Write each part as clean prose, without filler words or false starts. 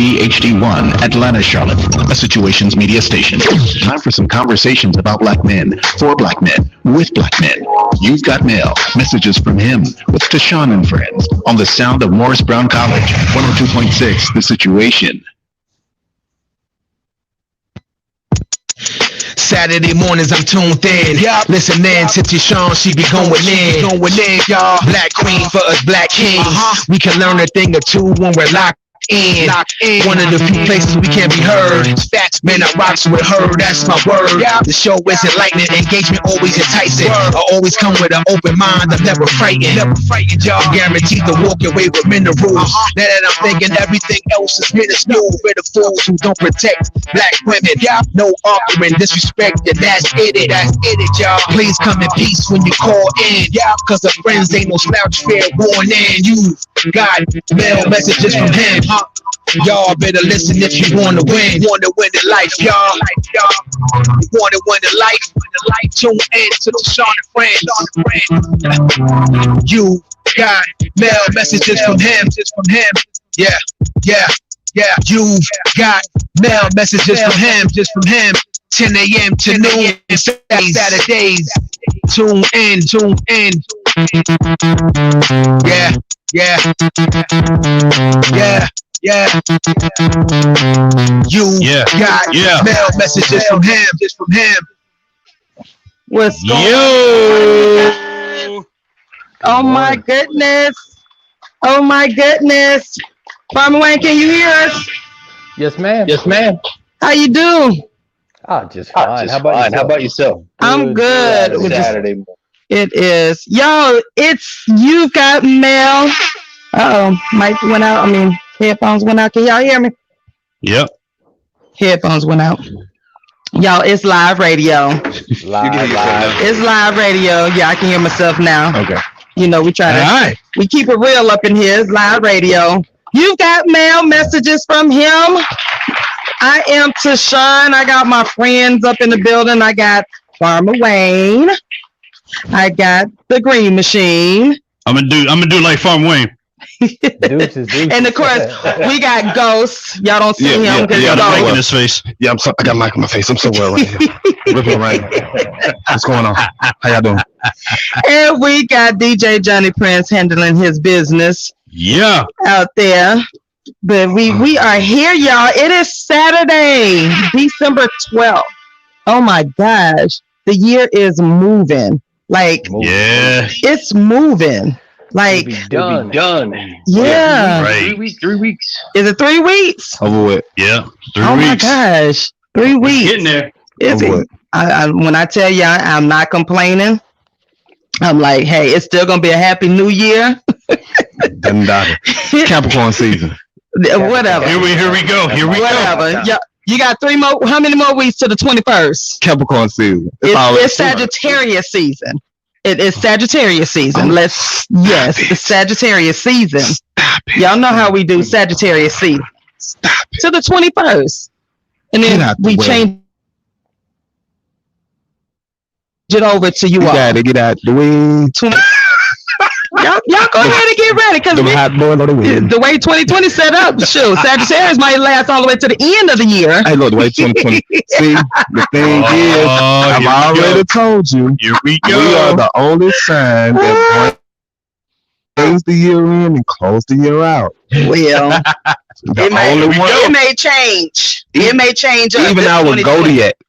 WBHD1, Atlanta, Charlotte, a Situations media station. Time for some conversations about black men, for black men, with black men. You've got mail, messages from him, with Tashawn and friends, on the sound of Morris Brown College, 102.6, The Situation. Saturday mornings I'm tuned in. Yep. Listening to Tashawn, she be going in. Y'all. Black queen for us black kings. We can learn a thing or two when we're locked in. One of the few places we can be heard. Man, I rocks with her, that's my word. The show is enlightening, engagement always enticing. I always come with an open mind, I'm never frightened. Y'all guaranteed to walk away with minerals. Now that I'm thinking everything else is minuscule. For the fools who don't protect black women. No arguing, disrespect, and that's it, y'all. Please come in peace when you call in. Cause the friends ain't no slouch, fair warning. You got mail messages from him. Y'all better listen if you wanna win. Wanna win in life, y'all. You wanna win in life. Tune in to the Sean and Friends. You got mail messages from him. Yeah. You've got mail messages from him. 10 a.m. to noon Saturdays. Tune in. Yeah. You got mail messages from him. What's going on? Oh my goodness. Farmer Wayne, can you hear us? Yes, ma'am. How you do? Oh, just fine. How about yourself? I'm good. Saturday morning. It is. Yo, it's You've Got Mail. Mic went out. Headphones went out. Can y'all hear me? Yep. Headphones went out. Y'all, it's live radio. Live. It's live radio. Yeah, I can hear myself now. Okay. You know, we keep it real up in here. It's live radio. You've got mail messages from him. I am Tashawn. I got my friends up in the building. I got Farmer Wayne. I got the Green Machine. I'm gonna do like Farmer Wayne. Deuces. And of course, we got Ghost. Y'all don't see him because I got mic in his face. Yeah, I got mic in my face. I'm so well right here. Ripping right. What's going on? How y'all doing? And we got DJ Johnny Prince handling his business. Yeah. Out there. But we are here, y'all. It is Saturday, December 12th. Oh my gosh. The year is moving. It's moving. It'll be done. Yeah. Right. 3 weeks. Is it 3 weeks? Over with. Yeah. 3 weeks. Oh my gosh. 3 weeks. Getting there. When I tell y'all, I'm not complaining. I'm like, hey, it's still gonna be a happy new year. Doesn't matter. Capricorn season. Whatever. Here we go. Whatever. Yeah. You got 3 more. How many more weeks to the 21st? Capricorn season. It's Sagittarius season. It is Sagittarius season. It's Sagittarius season. Stop it. Y'all know how we do Sagittarius season. Stop it. To the 21st. And then we change it over to you all. Get out the way. Y'all go ahead and get ready because the way 2020 set up, shoot, Sagittarius might last all the way to the end of the year. Hey, look, the way 2020. See, the thing is, I've already told you, Here we go. we are the only sign that brings the year in and close the year out. Well, It may change. It may change. Even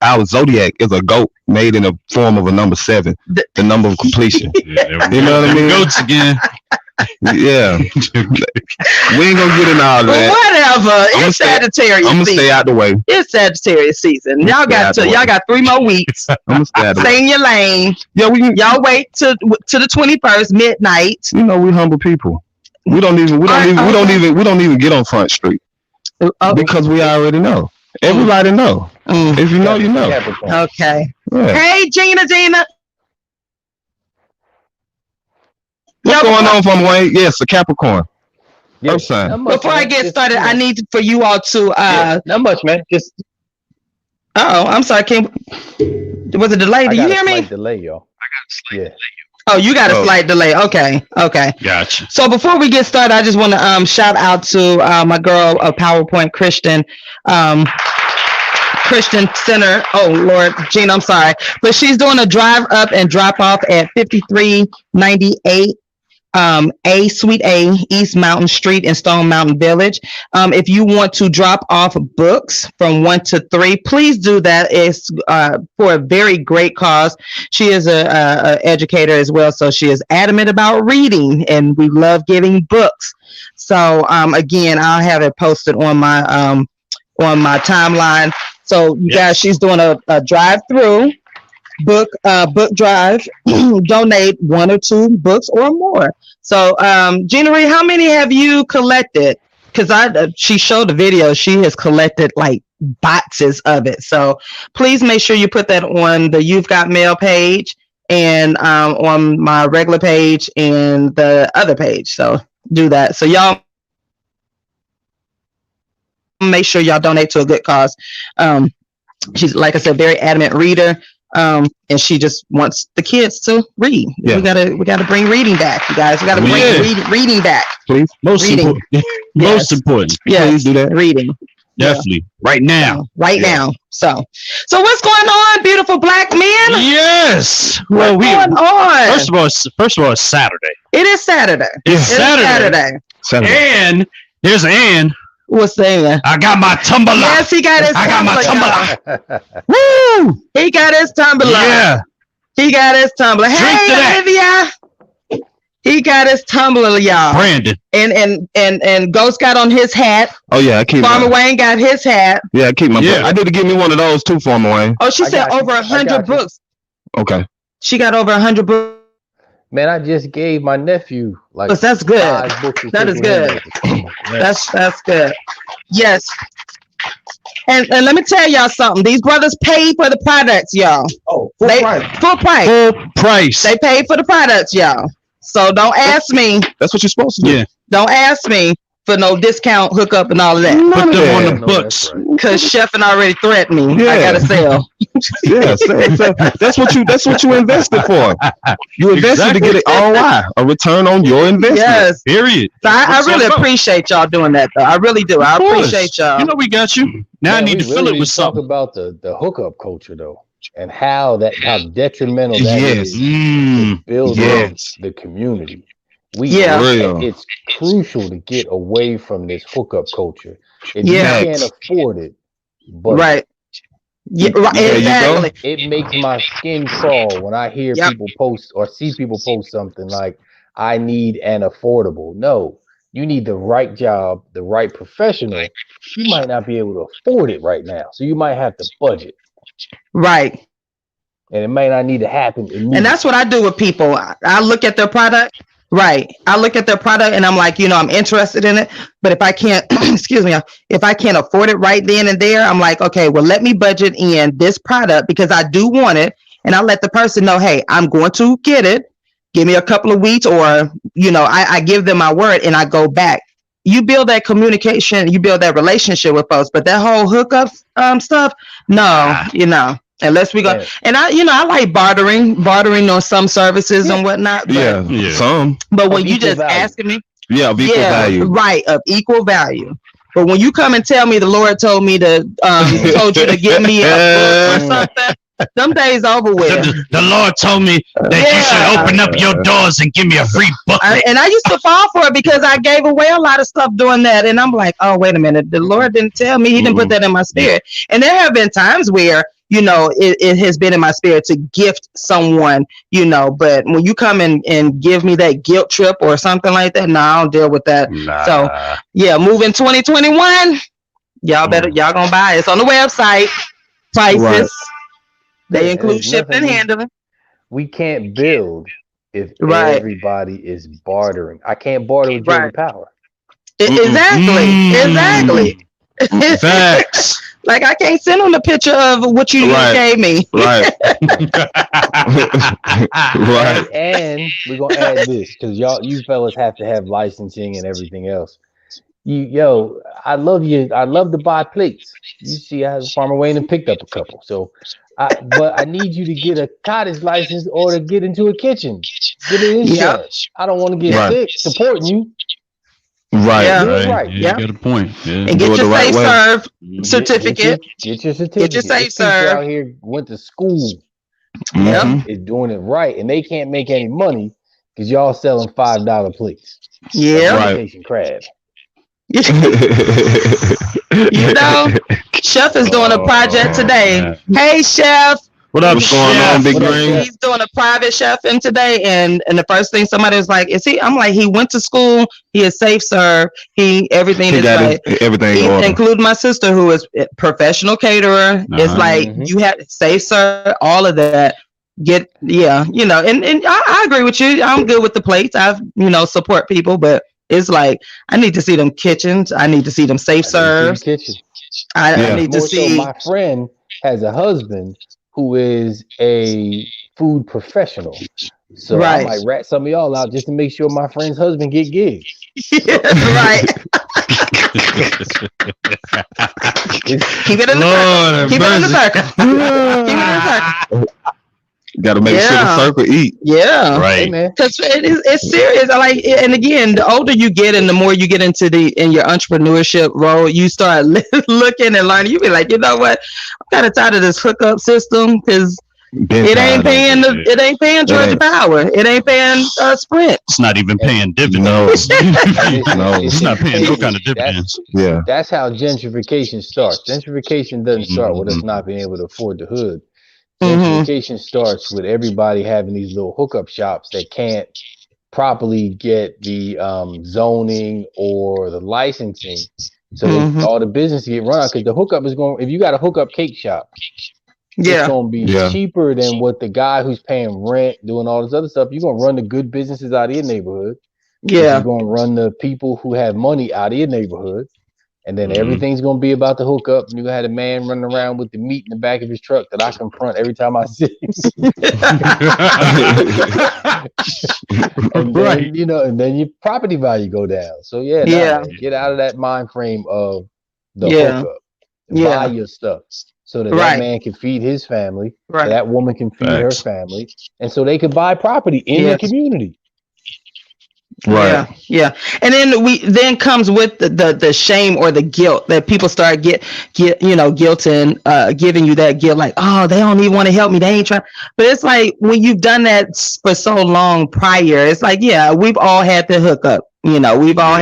our zodiac is a goat made in the form of a number 7, the number of completion. You know what I mean? Goats again. Yeah. We ain't gonna get in all that. Whatever. It's Sagittarius. I'm gonna stay out the way. It's Sagittarius season. Y'all got 3 more weeks. I'm gonna stay out the way. Stay in your lane. Yeah, y'all wait to the 21st midnight. You know, we humble people. We don't even get on Front Street because we already know. Everybody know. If you know, you know. Okay. Yeah. Hey, Gina. What's going on, Farmer Wayne? Yes, a Capricorn. Yeah. Before I get started, I need for you all to not much, man. Just I'm sorry. Was it delayed? Do you hear me? Delay, y'all. I got a slight delay. Oh, you got a slight delay. Okay. Gotcha. So before we get started, I just want to shout out to my girl, PowerPoint Christian Center. Oh Lord, Gina, I'm sorry, but she's doing a drive up and drop off at 5398 Suite A, East Mountain Street in Stone Mountain Village. If you want to drop off books from 1 to 3, please do that. It's for a very great cause. She is a educator as well, so she is adamant about reading, and we love giving books. So again, I'll have it posted on my timeline. So you guys, she's doing a drive-through book drive. Donate 1 or 2 books or more. So Gina Ree, how many have you collected? Because she showed the video, she has collected like boxes of it. So please make sure you put that on the You've Got Mail page and on my regular page and the other page. So do that. So y'all make sure y'all donate to a good cause. She's, like I said, very adamant reader. And she just wants the kids to read. Yeah. We gotta bring reading back, you guys. We gotta bring reading back. Please. Most Reading. important. Yes. Most important. Yes. Please do that. Reading. Definitely. Right now. Right now. So what's going on, beautiful black men? Yes. What's going on? First of all, it's Saturday. It is Saturday. It's Saturday. And there's an. What's that? I got my tumbler. Yes, he got his tumbler. Woo! He got his tumbler. Yeah. He got his tumbler. Drink to Hey, that. Olivia. He got his tumbler, y'all. Brandon. And Ghost got on his hat. Oh yeah, I keep Farmer Wayne got his hat. Yeah, I keep my Yeah. book. I need to give me one of those too, Farmer Wayne. Oh, she I said got you. over I 100 got you. books. Okay. She got over 100 books. Man, I just gave my nephew like That's good. 5 books. to That take is with him. good. That's good. Yes. And let me tell y'all something. These brothers paid for the products, y'all. Oh, Full price. Full price. They paid for the products, y'all. So don't ask me. That's what you're supposed to do. Yeah. Don't ask me for no discount hookup and all of that. Put them on Yeah. the no, books. that's right. Cause Chefin already threatened me. I Yeah. gotta sell. Yeah, that's what you invested for. You invested to get an ROI, a return on your investment. Yes. Period. So I What's really up, bro? appreciate y'all doing that though. I really do. I Of course. appreciate y'all. You know we got you. Now I Man, need to we fill really it with talk something. about the hookup culture though, and how detrimental that Yes. is Mm. to build Yes. up the community. Yeah. Real. It's crucial to get away from this hookup culture. If Yeah. you can't afford it, but Right. Yeah, right. There you go. Exactly. it makes my skin crawl when I hear Yep. people post or see people post something like, I need an affordable. No, you need the right job, the right professional. You might not be able to afford it right now. So you might have to budget. Right. And it may not need to happen immediately. And that's what I do with people. I look at their product. Right. I look at their product and I'm like, I'm interested in it. But if I can't, excuse me, if I can't afford it right then and there, I'm like, okay, well, let me budget in this product because I do want it. And I let the person know, hey, I'm going to get it. Give me a couple of weeks or, I give them my word and I go back. You build that communication, you build that relationship with folks. But that whole hookup stuff, no, unless we go. Yeah. And I like bartering on some services and whatnot. But, Yeah. Some. but when Of you equal just value. asking me, Yeah, of equal value. right, of equal value. But when you come and tell me the Lord told me to told you to give me a book or something, them days over with. The Lord told me that you should open up your doors and give me a free booklet. And I used to fall for it because I gave away a lot of stuff doing that. And I'm like, oh, wait a minute. The Lord didn't tell me. He didn't put that in my spirit. And there have been times where, it has been in my spirit to gift someone, but when you come and give me that guilt trip or something like that, no, I don't deal with that. Nah. So, yeah, moving 2021, y'all gonna buy it. It's on the website. Prices. Right. They Yeah, include there's shipping and nothing- handling. We can't build if Right. everybody is bartering. I can't barter with Jordan Right. Power. Exactly. Facts. Like I can't send them the picture of what you Right. gave me. Right. Right. And we're gonna add this because you fellas have to have licensing and everything else. I love you. I love to buy plates. You see, I have Farmer Wayne and picked up a couple. So, but I need you to get a cottage license or to get into a kitchen. Get an Yep. insurance. I don't want to get Right. sick. Supporting you. Right. Yeah. Do it right. Yeah, Yeah. you got a point. Yeah. And Do get it your the right safe way. serve Mhm. certificate. Get your certificate. safe There's people serve. out here went to school Yep. Mhm. is doing it right, and they can't make any money because y'all selling $5 plates. Yeah. Right. Imitation crab. You know, Chef is doing a project today. man. Hey, Chef. What up, What's going on, Chef? Big What up, Green? Chef? He's doing a private chefing today, and the first thing somebody was like, "Is he?" I'm like, "He went to school. He is safe serve. Everything He is got right." everything in order. Including my sister, who is a professional caterer. It's like Mhm. you have safe serve, all of that. And I agree with you. I'm good with the plates. I've support people, but it's like I need to see them kitchens. I need to see them safe I need to see the serves. kitchen. I Yeah. need to More so, see. my friend has a husband who is a food professional. So I Right. might rat some of y'all out just to make sure my friend's husband get gigs. Right. Keep it in the Lord circle. have Keep it in the mercy. circle. Keep it in the circle. Got to make sure the Yeah. circle eat. Yeah. Hey Right. man, Because it's serious. And again, the older you get and the more you get into in your entrepreneurship role, you start looking and learning. You be like, you know what? I'm kind of tired of this hookup system because Been it tired ain't of paying it. it ain't paying Georgia ain't. Power. It ain't paying Sprint. It's not even paying dividends. No. and it's, No. It's not paying no kind of that's, dividends. Yeah. that's how gentrification starts. Gentrification doesn't start with us Mhm. not being able to afford the hood. Mhm. Gentrification starts with everybody having these little hookup shops that can't properly get the zoning or the licensing, so Mhm. all the business get run out. Because the hookup is going. If you got a hookup cake shop, it's Yeah. going to be Yeah. cheaper than what the guy who's paying rent, doing all this other stuff. You're going to run the good businesses out of your neighborhood. You're Yeah. going to run the people who have money out of your neighborhood. And then Mhm. everything's going to be about the hookup. And you're going to have a man running around with the meat in the back of his truck that I confront every time I see him. And then, Right. and then your property value go down. So yeah, Yeah. man, get out of that mind frame of the Yeah. hookup. Yeah. Buy your stuff so that Right. that man can feed his family, so Right. that woman can feed her Facts. family, and so they could buy property in the Yes. community. Right. Yeah. And then comes with the shame or the guilt that people start guilt and giving you that guilt, like, oh, they don't even want to help me. They ain't trying. But it's like when you've done that for so long prior, it's like, yeah, we've all had the hookup. We've all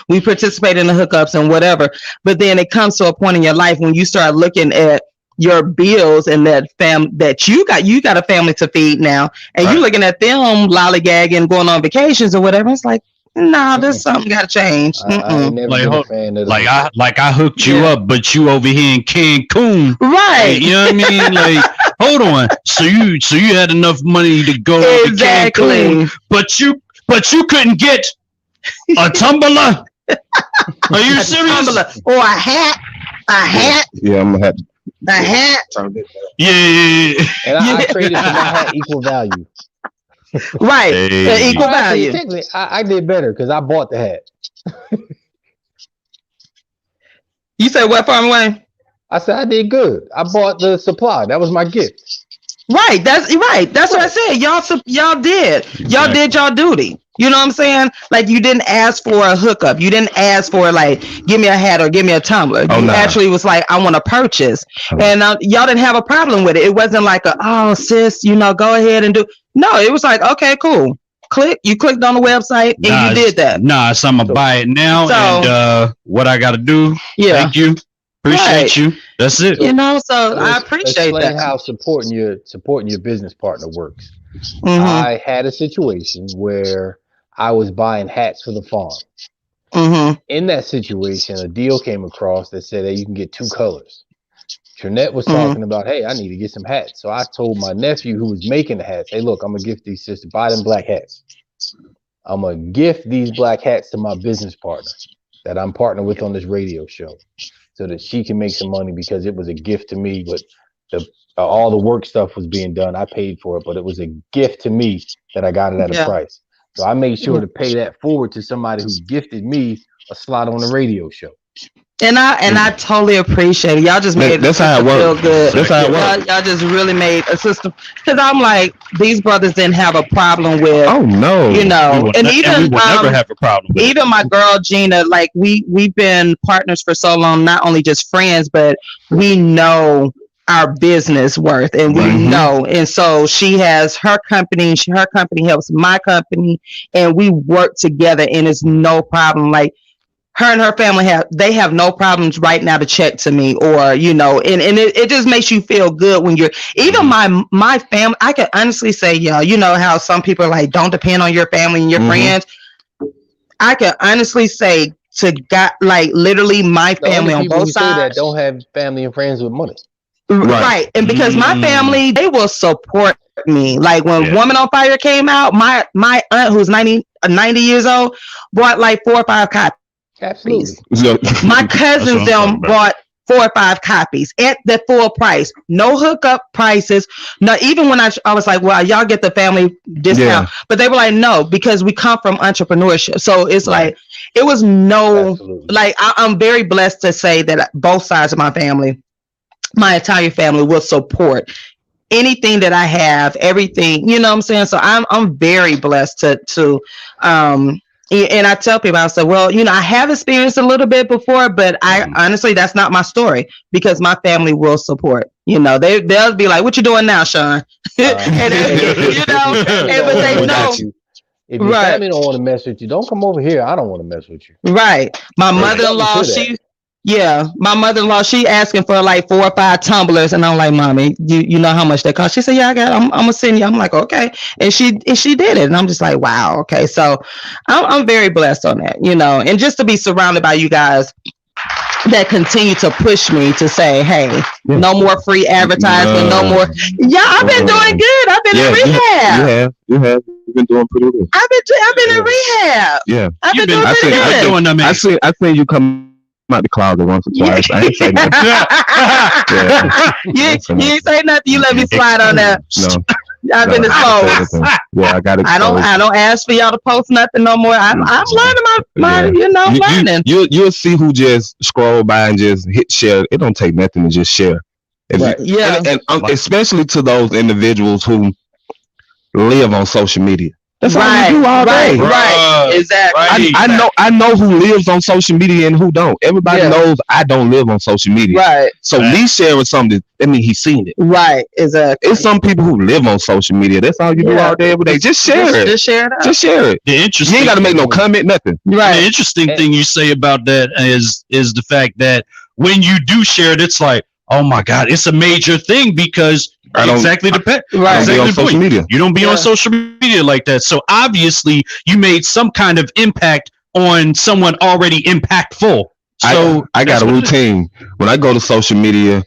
we participate in the hookups and whatever. But then it comes to a point in your life when you start looking at your bills and that you got a family to feed now, and Right. you looking at them lollygagging, going on vacations or whatever. It's like, nah, there's something got to change. I ain't never Like, been a hold- fan of the Like I hooked you Yeah. up, but you over here in Cancun. Right. You know what I mean? Like, hold on. So you had enough money to go to Cancun, Exactly. but you couldn't get a tumbler. Are you serious? Or a hat. Yeah, I'm gonna have A hat. Yeah. And I traded for my hat equal value. Right. Hey. Equal Well, actually, value. technically, I did better because I bought the hat. You said what, Farm Wayne? I said I did good. I bought the supply. That was my gift. Right. That's right. That's what I said. Y'all did. Y'all Exactly. did y'all duty. You know what I'm saying? Like, you didn't ask for a hookup. You didn't ask for, like, give me a hat or give me a tumbler. Oh, You nah. actually was like, I want to purchase. And y'all didn't have a problem with it. It wasn't like oh, sis, go ahead and do. No, it was like, okay, cool. You clicked on the website and you did that. Nah, so I'm gonna buy it now. So- And what I gotta do? Yeah. Thank you. Appreciate Right. you. That's it. So I appreciate Explain that. how supporting your business partner works. Mhm. I had a situation where I was buying hats for the farm. Mhm. In that situation, a deal came across that said, hey, you can get 2 colors. Trinette was Mhm. talking about, hey, I need to get some hats. So I told my nephew who was making the hats, hey, look, I'm going to gift these sisters, buy them black hats. I'm going to gift these black hats to my business partner that I'm partnered with on this radio show so that she can make some money because it was a gift to me. But all the work stuff was being done. I paid for it, but it was a gift to me that I got it at a price. So I made sure to pay that forward to somebody who gifted me a slot on the radio show. And I totally appreciate it. Y'all just made That's how it feel works. good. That's how it works. Y'all just really made a system. Because I'm like, these brothers didn't have a problem with, Oh no. you know, and we even will never have a problem with it. even my girl Gina, like we've been partners for so long, not only just friends, but we know our business worth, and we Mhm. know. And so she has her company. Her company helps my company, and we work together, and it's no problem. Like, her and her family have no problems right now to check to me, or, you know, and it just makes you feel good when you're, even my family. I can honestly say, y'all, you know how some people are like, don't depend on your family and your Mhm. friends. I can honestly say to God, like literally my The only family on people who both say that sides. don't have family and friends with money. Right. And because my family, they will support me. Like when Yeah. Woman on Fire came out, my aunt, who's 90 years old, bought like 4 or 5 copies. Absolutely. So, My That's what cousins I'm them talking about. bought 4 or 5 copies at the full price. No hookup prices. No, even when I was like, well, y'all get the family discount. Yeah. But they were like, no, because we come from entrepreneurship. So it's like, it was no, Absolutely. like, I'm very blessed to say that both sides of my family, my entire family, will support anything that I have, everything, you know what I'm saying? So I'm very blessed to and I tell people, I say, well, you know, I have experienced a little bit before, but I honestly, that's not my story, because my family will support. You know, they'll be like, what you doing now, Sean? And you know, but they We know. got you. If your Right. family don't want to mess with you, don't come over here. I don't want to mess with you. Right. My mother-in-law, Welcome to my mother-in-law, she asking for like 4 or 5 tumblers, and I'm like, mommy, you know how much they cost? She said, yeah, I got it. I'm gonna send you. I'm like, okay. And she did it. And I'm just like, wow, okay. So I'm very blessed on that, you know, and just to be surrounded by you guys that continue to push me to say, hey, no more free advertisement, no more. Yeah, I've been doing good. I've been in rehab. You have. You've been doing pretty good. I've been in rehab. Yeah. I've been doing I pretty think- good. doing them. I seen you come out the closet once or twice. I ain't say nothing. Yeah. You ain't say nothing. You let me slide on that. No. I've been exposed. Yeah, I got it. I don't ask for y'all to post nothing no more. I'm learning my you know, learning. You'll see who just scroll by and just hit share. It don't take nothing to just share. If Right. you- Yeah. and especially to those individuals who live on social media. That's all Right, we do all day. right, exactly. I know who lives on social media and who don't. Everybody Yeah. knows I don't live on social media. Right, So me sharing something, that means he's seen it. right, exactly. It's some people who live on social media. That's all you do Yeah. all day every day. Just share it. Just share it out. Just share it. The You interesting ain't got to make no comment, nothing. The Right. interesting thing you say about that is the fact that when you do share it, it's like, oh my God, it's a major thing, because I don't- exactly depend. Right. I don't be on Exactly the social point. media. You don't be Yeah. on social media like that. So obviously you made some kind of impact on someone already impactful. So I got that's a what it is. routine. When I go to social media,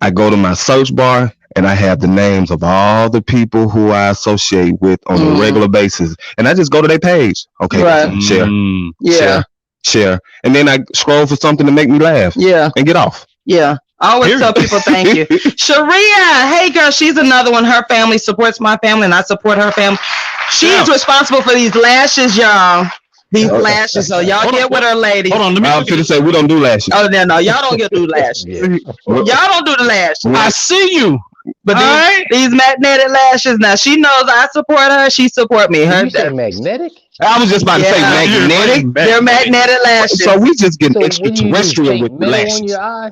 I go to my search bar and I have the names of all the people who I associate with on a regular basis. And I just go to their page. Okay, Right. share, Mm. Yeah. share. And then I scroll for something to make me laugh Yeah. and get off. Yeah. I always Period. tell people thank you. Sharia, hey girl, she's another one. Her family supports my family, and I support her family. She is responsible for these lashes, y'all. These lashes. So y'all Hold get on, with her, ladies. Hold on, let me I'm look at finna this. say we don't do lashes. Oh no, y'all don't get do lashes. Y'all don't do the lashes. I see you. But All right. these magnetic lashes. Now she knows I support her. She support me. Her, Did you say magnetic? I was just about to say Yeah. magnetic. they're magnetic lashes. So we just getting So what do you do? extraterrestrial Paint with the metal on lashes. your eye?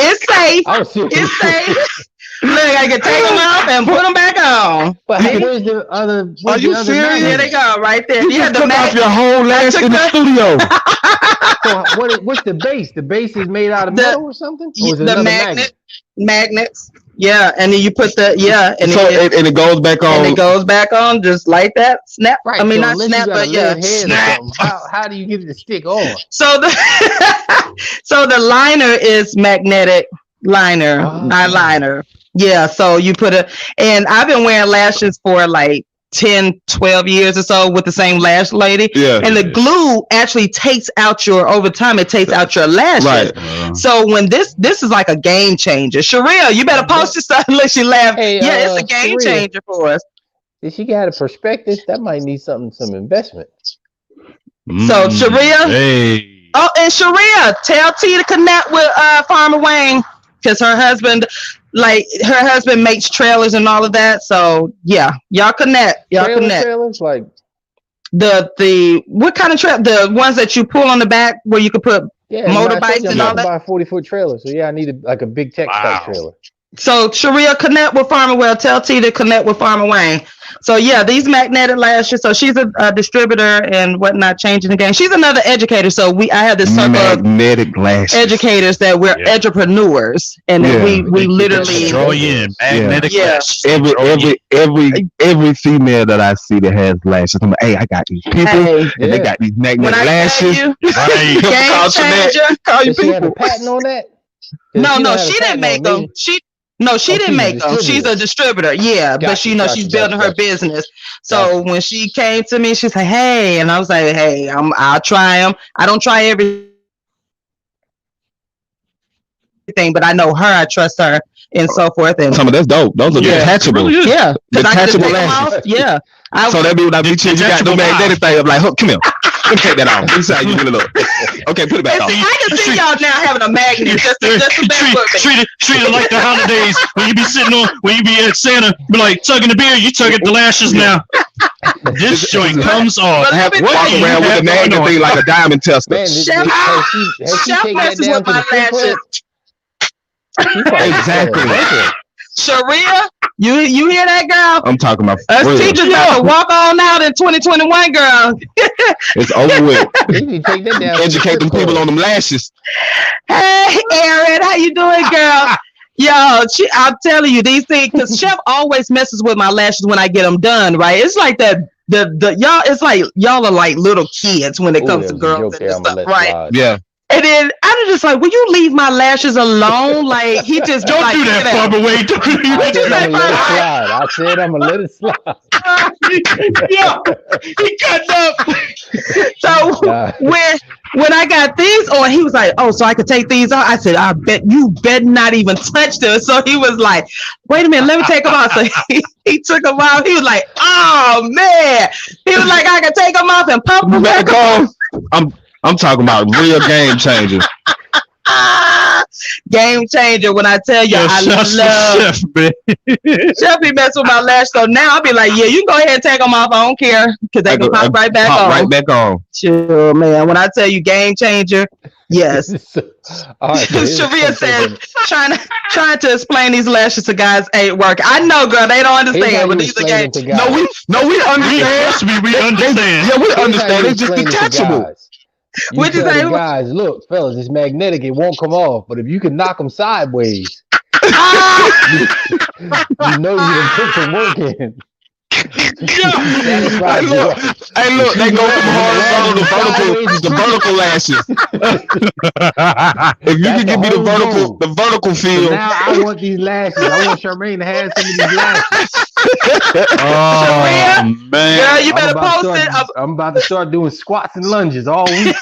It's safe. I was serious. It's safe. Look, I can take them off and put them back on. But hey, where's the other? Where's you the other serious? Here magnet? they go, right there. You Yeah, just the took off your whole lash took in the the- studio. So what's the base? The base is made out of The- metal or something? Or is it the another magnets. Yeah, and then you put the and So then and it goes back on. and it goes back on just like that. Snap. Right. I mean, so not unless snap, you got but a yeah. lead head Snap. or something, how do you get it to stick on? So the liner is magnetic liner, eyeliner. Yeah, so you put and I've been wearing lashes for like 10, 12 years or so with the same lash lady. Yeah. And the glue actually takes out over time, it takes out your lashes. Right. So when this is like a game changer. Sharia, you better post your stuff unless she laugh. Hey, Yeah, it's a game Sharia. changer for us. If she got a perspective, that might need some investment. So Sharia, Hey. oh, and Sharia, tell T to connect with Farmer Wayne because her husband makes trailers and all of that. So yeah, y'all connect. Trailers, like the what kind of trailer? The ones that you pull on the back where you could put motorbikes and all that. Buy a 40-foot trailer, so yeah, I need a big tech type trailer. So Sharia, connect with Farmer. Well, tell T to connect with Farmer Wayne. So yeah, these magnetic lashes. So she's a distributor and whatnot, changing the game. She's another educator. So I have this circle magnetic lashes. Educators that we're entrepreneurs, and we literally draw you in magnetic lashes. Every female that I see that has lashes, I'm like, hey, I got these people, and they got these magnetic lashes. Right. Game changer. Call you Does she have a people. patent on that? No, she didn't make them. She didn't make them. She's a distributor. Yeah, but she's building her business. So when she came to me, she's like, "Hey," and I was like, "Hey, I'll try them. I don't try everything, but I know her. I trust her, and so forth." And some of that's dope. Those are detachable. Yeah, detachable lashes. Yeah. So that means when I beat you, you got the magnetic thing. I'm like, come here. Let me take that off. This is how you really look. Okay, put it back on. I can see y'all now having a magnet just to treat it like the holidays when you be when you be at Santa, be like tugging the beard, you tug at the lashes now. This joint comes off. I have to walk around with a magnet thing like a diamond tester. Man, has she taken that down to the lashes? Exactly. Sharia, you hear that, girl? I'm talking about us teachers got to walk on out in 2021, girl. It's over with. Take that down. Educate them people on them lashes. Hey, Erin, how you doing, girl? Yo, I'm telling you these things because Chef always messes with my lashes when I get them done. Right? It's like that. Y'all, it's like y'all are like little kids when it comes to girls and stuff, right? Yeah. And then I was just like, will you leave my lashes alone? Like he just don't do that, Farmer Wayne. I said I'm gonna let it slide. Yeah, he cut up. So when I got these on, he was like, "Oh, so I could take these off?" I said, "I bet you better not even touch them." So he was like, "Wait a minute, let me take them off." So he took them off. He was like, "Oh man!" He was like, "I can take them off and pump them back on." I'm talking about real game changer. Game changer. When I tell you, I love Chef be messing with my lash. So now I'll be like, yeah, you can go ahead and take them off. I don't care because they can pop right back on. Right back on. Sure, man. When I tell you game changer, yes. All right, Sharia says trying to explain these lashes to guys ain't working. I know, girl, they don't understand, but these are games. No, we understand. We understand. Yeah, we understand. It's just detachable. Which is like, guys, look, fellas, it's magnetic. It won't come off. But if you can knock them sideways, you know you can put some work in. Hey, look, they go from horizontal to vertical lashes. If you can give me the vertical feel. So now I want these lashes. I want Charmaine to have some of these lashes. Oh man! Girl, you better post it. I'm about to start doing squats and lunges all week.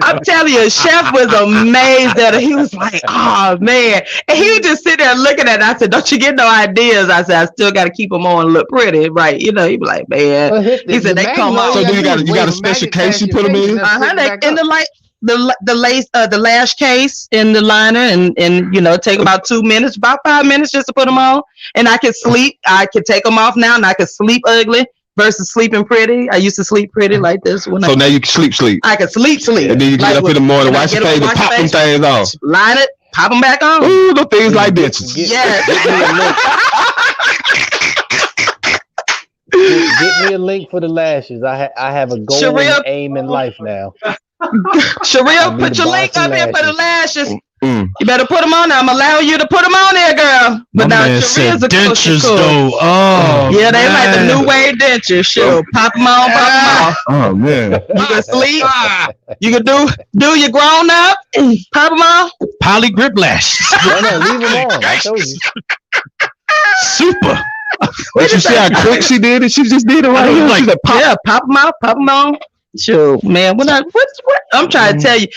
I'm telling you, Chef was amazed at it. He was like, "Oh man!" And he would just sit there looking at it. I said, "Don't you get no ideas?" I said, "I still got to keep them on and look pretty, right?" You know, he'd be like, "Man," he said, "They come out." So you got a special case you put them in? In the lash case in the liner and you know, take about 2 minutes, about 5 minutes just to put them on. And I can sleep. I can take them off now and I can sleep ugly versus sleeping pretty. I used to sleep pretty like this. Now you can sleep. I can sleep. And then you get up in the morning, wash your face and pop them things off. Line it, pop them back on. Ooh, those things like bitches. Yes. Get me a link for the lashes. I have a goal and aim in life now. Sharia, put your link up here for the lashes. You better put them on there. I'm allowing you to put them on there, girl. But now Sharia's a dentures though. Oh yeah, they like the new wave dentures. Sure, pop them on, pop them off. Oh man, you can sleep. You can do your grown up. Pop them off. Poly grip lashes. No, leave them on. I told you. Super. Did you see how quick she did it? She just did it right here. Like, pop them out, pop them on. Sure, man. What I'm trying to tell you,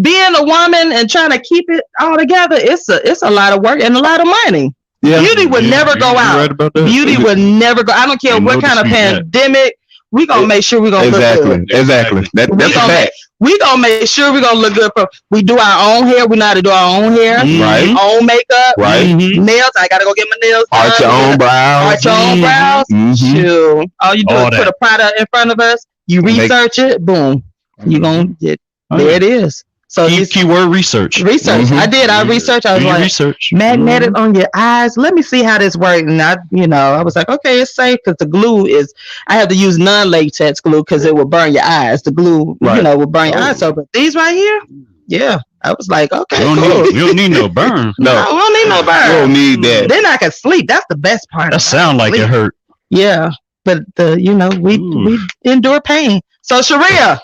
being a woman and trying to keep it all together, it's a lot of work and a lot of money. Yeah. Beauty would never go out. Right, Beauty would never go. I don't care what kind of pandemic, we gonna make sure we gonna look good. Exactly. That's a fact. We gonna make sure we gonna look good. We do our own hair. We know how to do our own hair. Right. Own makeup. Right. Nails. I gotta go get my nails done. Arch your own brows. Arch your own brows. Shoot. All you do All is that. put a product in front of us. You research it. Boom. You gonna get there. It is. So Keyword research. I did. I researched. I was Do your like, research. magnetic on your eyes. Let me see how this works. And I was like, okay, it's safe because the glue is. I had to use non-latex glue because it will burn your eyes. The glue, will burn your eyes. So, but these right here, yeah. I was like, okay, You don't need no burn. No, we don't need no burn. You don't need that. Then I can sleep. That's the best part. That sound like it hurt. Yeah, but we endure pain. So Sharia,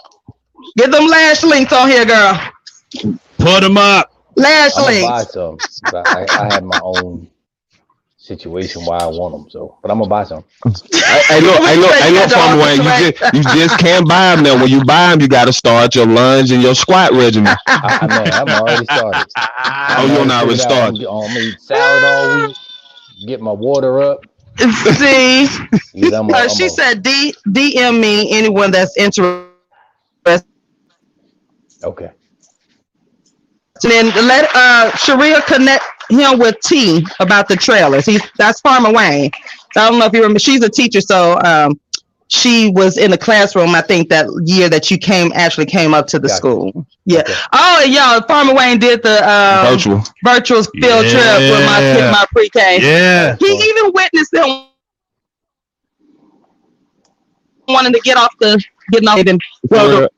get them lash links on here, girl. Put them up. Lash I'm gonna links. buy some. I have my own situation why I want them. So, but I'm gonna buy some. I know, Farmer Wayne. You just can't buy them now. When you buy them, you got to start your lunge and your squat regimen. I'm already started. You're not already started. I'm gonna eat salad all week. Get my water up. See, Yeah, she said, DM me anyone that's interested. Okay. And then let Sharia connect him with T about the trailers. That's Farmer Wayne. So I don't know if you remember. She's a teacher, so she was in the classroom. I think that year that you came up to the school. Yeah. Okay. Oh, yeah. Farmer Wayne did the virtual field trip with my pre-K. Yeah. He even witnessed them wanting to getting off. The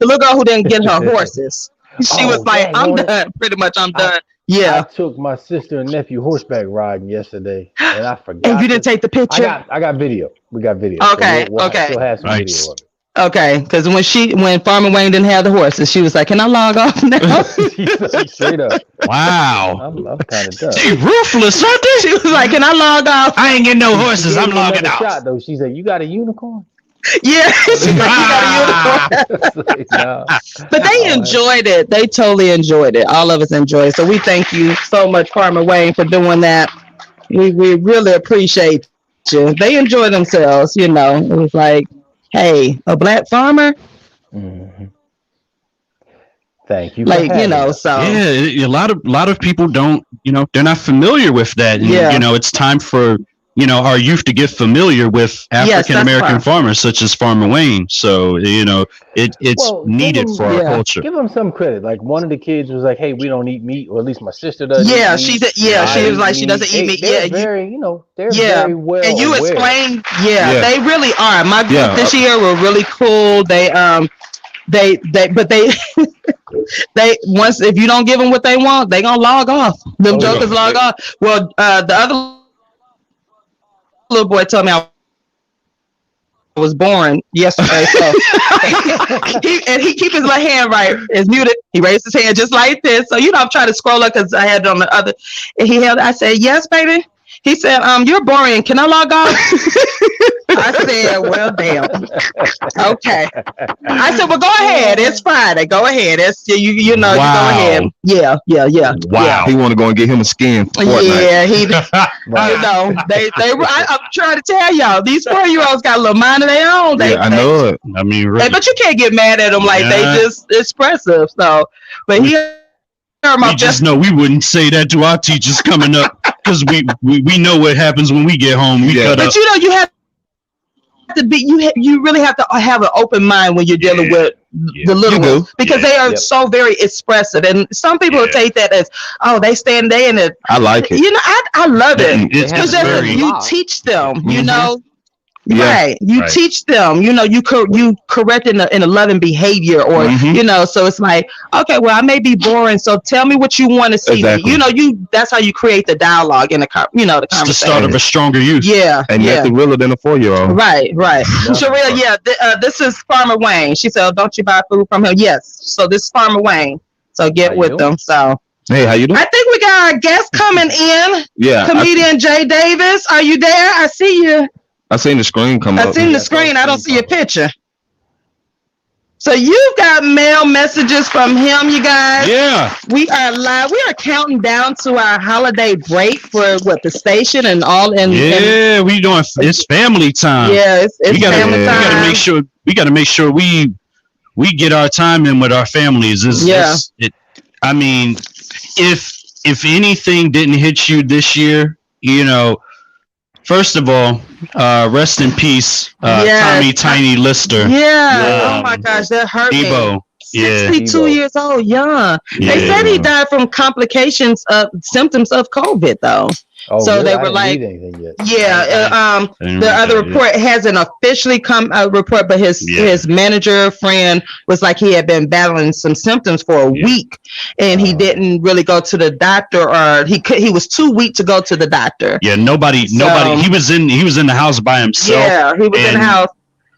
little girl who didn't get her horses. She was like, I'm done. Pretty much, I'm done. Yeah. I took my sister and nephew horseback riding yesterday, and I forgot. And you didn't take the picture? I got video. We got video. Okay. So we'll still have some video of it. Okay, because when Farmer Wayne didn't have the horses, she was like, "Can I log off now?" Straight up. Wow. I'm kind of done. She ruthless, aren't they? She was like, "Can I log off?" I ain't getting no horses. I'm logging out. Shot, though. She said, "You got a unicorn?" Yeah, she's like, "You got a unicorn." Like, no. But they enjoyed it. They totally enjoyed it. All of us enjoyed it. So we thank you so much, Farmer Wayne, for doing that. We really appreciate you. They enjoy themselves. It was like, hey, a black farmer. Mm-hmm. Thank you. So yeah, a lot of people don't, they're not familiar with that. And, it's time for, our youth to get familiar with African American farmers such as Farmer Wayne. So, it's needed for our culture. Give them some credit. Like one of the kids was like, "Hey, we don't eat meat," or at least my sister doesn't. Yeah, she did. Yeah, she was like, she doesn't eat meat. They're very, they're very well. And you aware. explained, they really are. My group this year were really cool. They once if you don't give them what they want, they gonna log off. Them jokers log off. Well, the other little boy told me I was born yesterday, so he keep his little hand right. It's muted. He raised his hand just like this. So I'm trying to scroll up because I had it on the other. And he held. I said, "Yes, baby." He said, "You're boring. Can I log off?" I said, "Well, damn." Okay. I said, "Well, go ahead. It's Friday. Go ahead. It's you. You go ahead." Yeah. Wow. He want to go and get him a skin. Yeah, he. I'm trying to tell y'all, these 4-year-olds got a little mind of their own. I know it. I mean, really. But you can't get mad at them like they just expressive. So, but he. We just know we wouldn't say that to our teachers coming up because we know what happens when we get home. But you have to be you really have to have an open mind when you're dealing with the little ones because they are so very expressive, and some people take that as they stand there and I like it. I love it because you teach them. Mm-hmm. Right, you teach them. You correct in a loving behavior, or So it's like, okay, well, I may be boring, so tell me what you want to see. Exactly. That's how you create the dialogue in the the conversation. It's the start of a stronger youth. Yeah, and nothing realer than a 4-year-old. Right. Sharia, this is Farmer Wayne. She said, "Don't you buy food from him?" Yes. So this is Farmer Wayne. So get with them. So. Hey, how you doing? I think we got our guest coming in. Yeah. Comedian Jay Davis. Are you there? I see you. I seen the screen come up. I seen the screen. I don't see your picture. So you've got mail messages from him, you guys. Yeah. We are live. We are counting down to our holiday break for the station and all. Yeah, we doing. It's family time. Yeah, it's family time. We gotta make sure we get our time in with our families. I mean, if anything didn't hit you this year, first of all, rest in peace, Tommy Tiny Lister. Yeah. Oh my gosh, that hurt me. 62 years old, young. They said he died from symptoms of COVID, though. Oh, so really? they were like, the other report hasn't officially come report, but his manager friend was like he had been battling some symptoms for a week, and he didn't really go to the doctor, or he was too weak to go to the doctor. Yeah, nobody. He was in the house by himself. Yeah, he was in the house.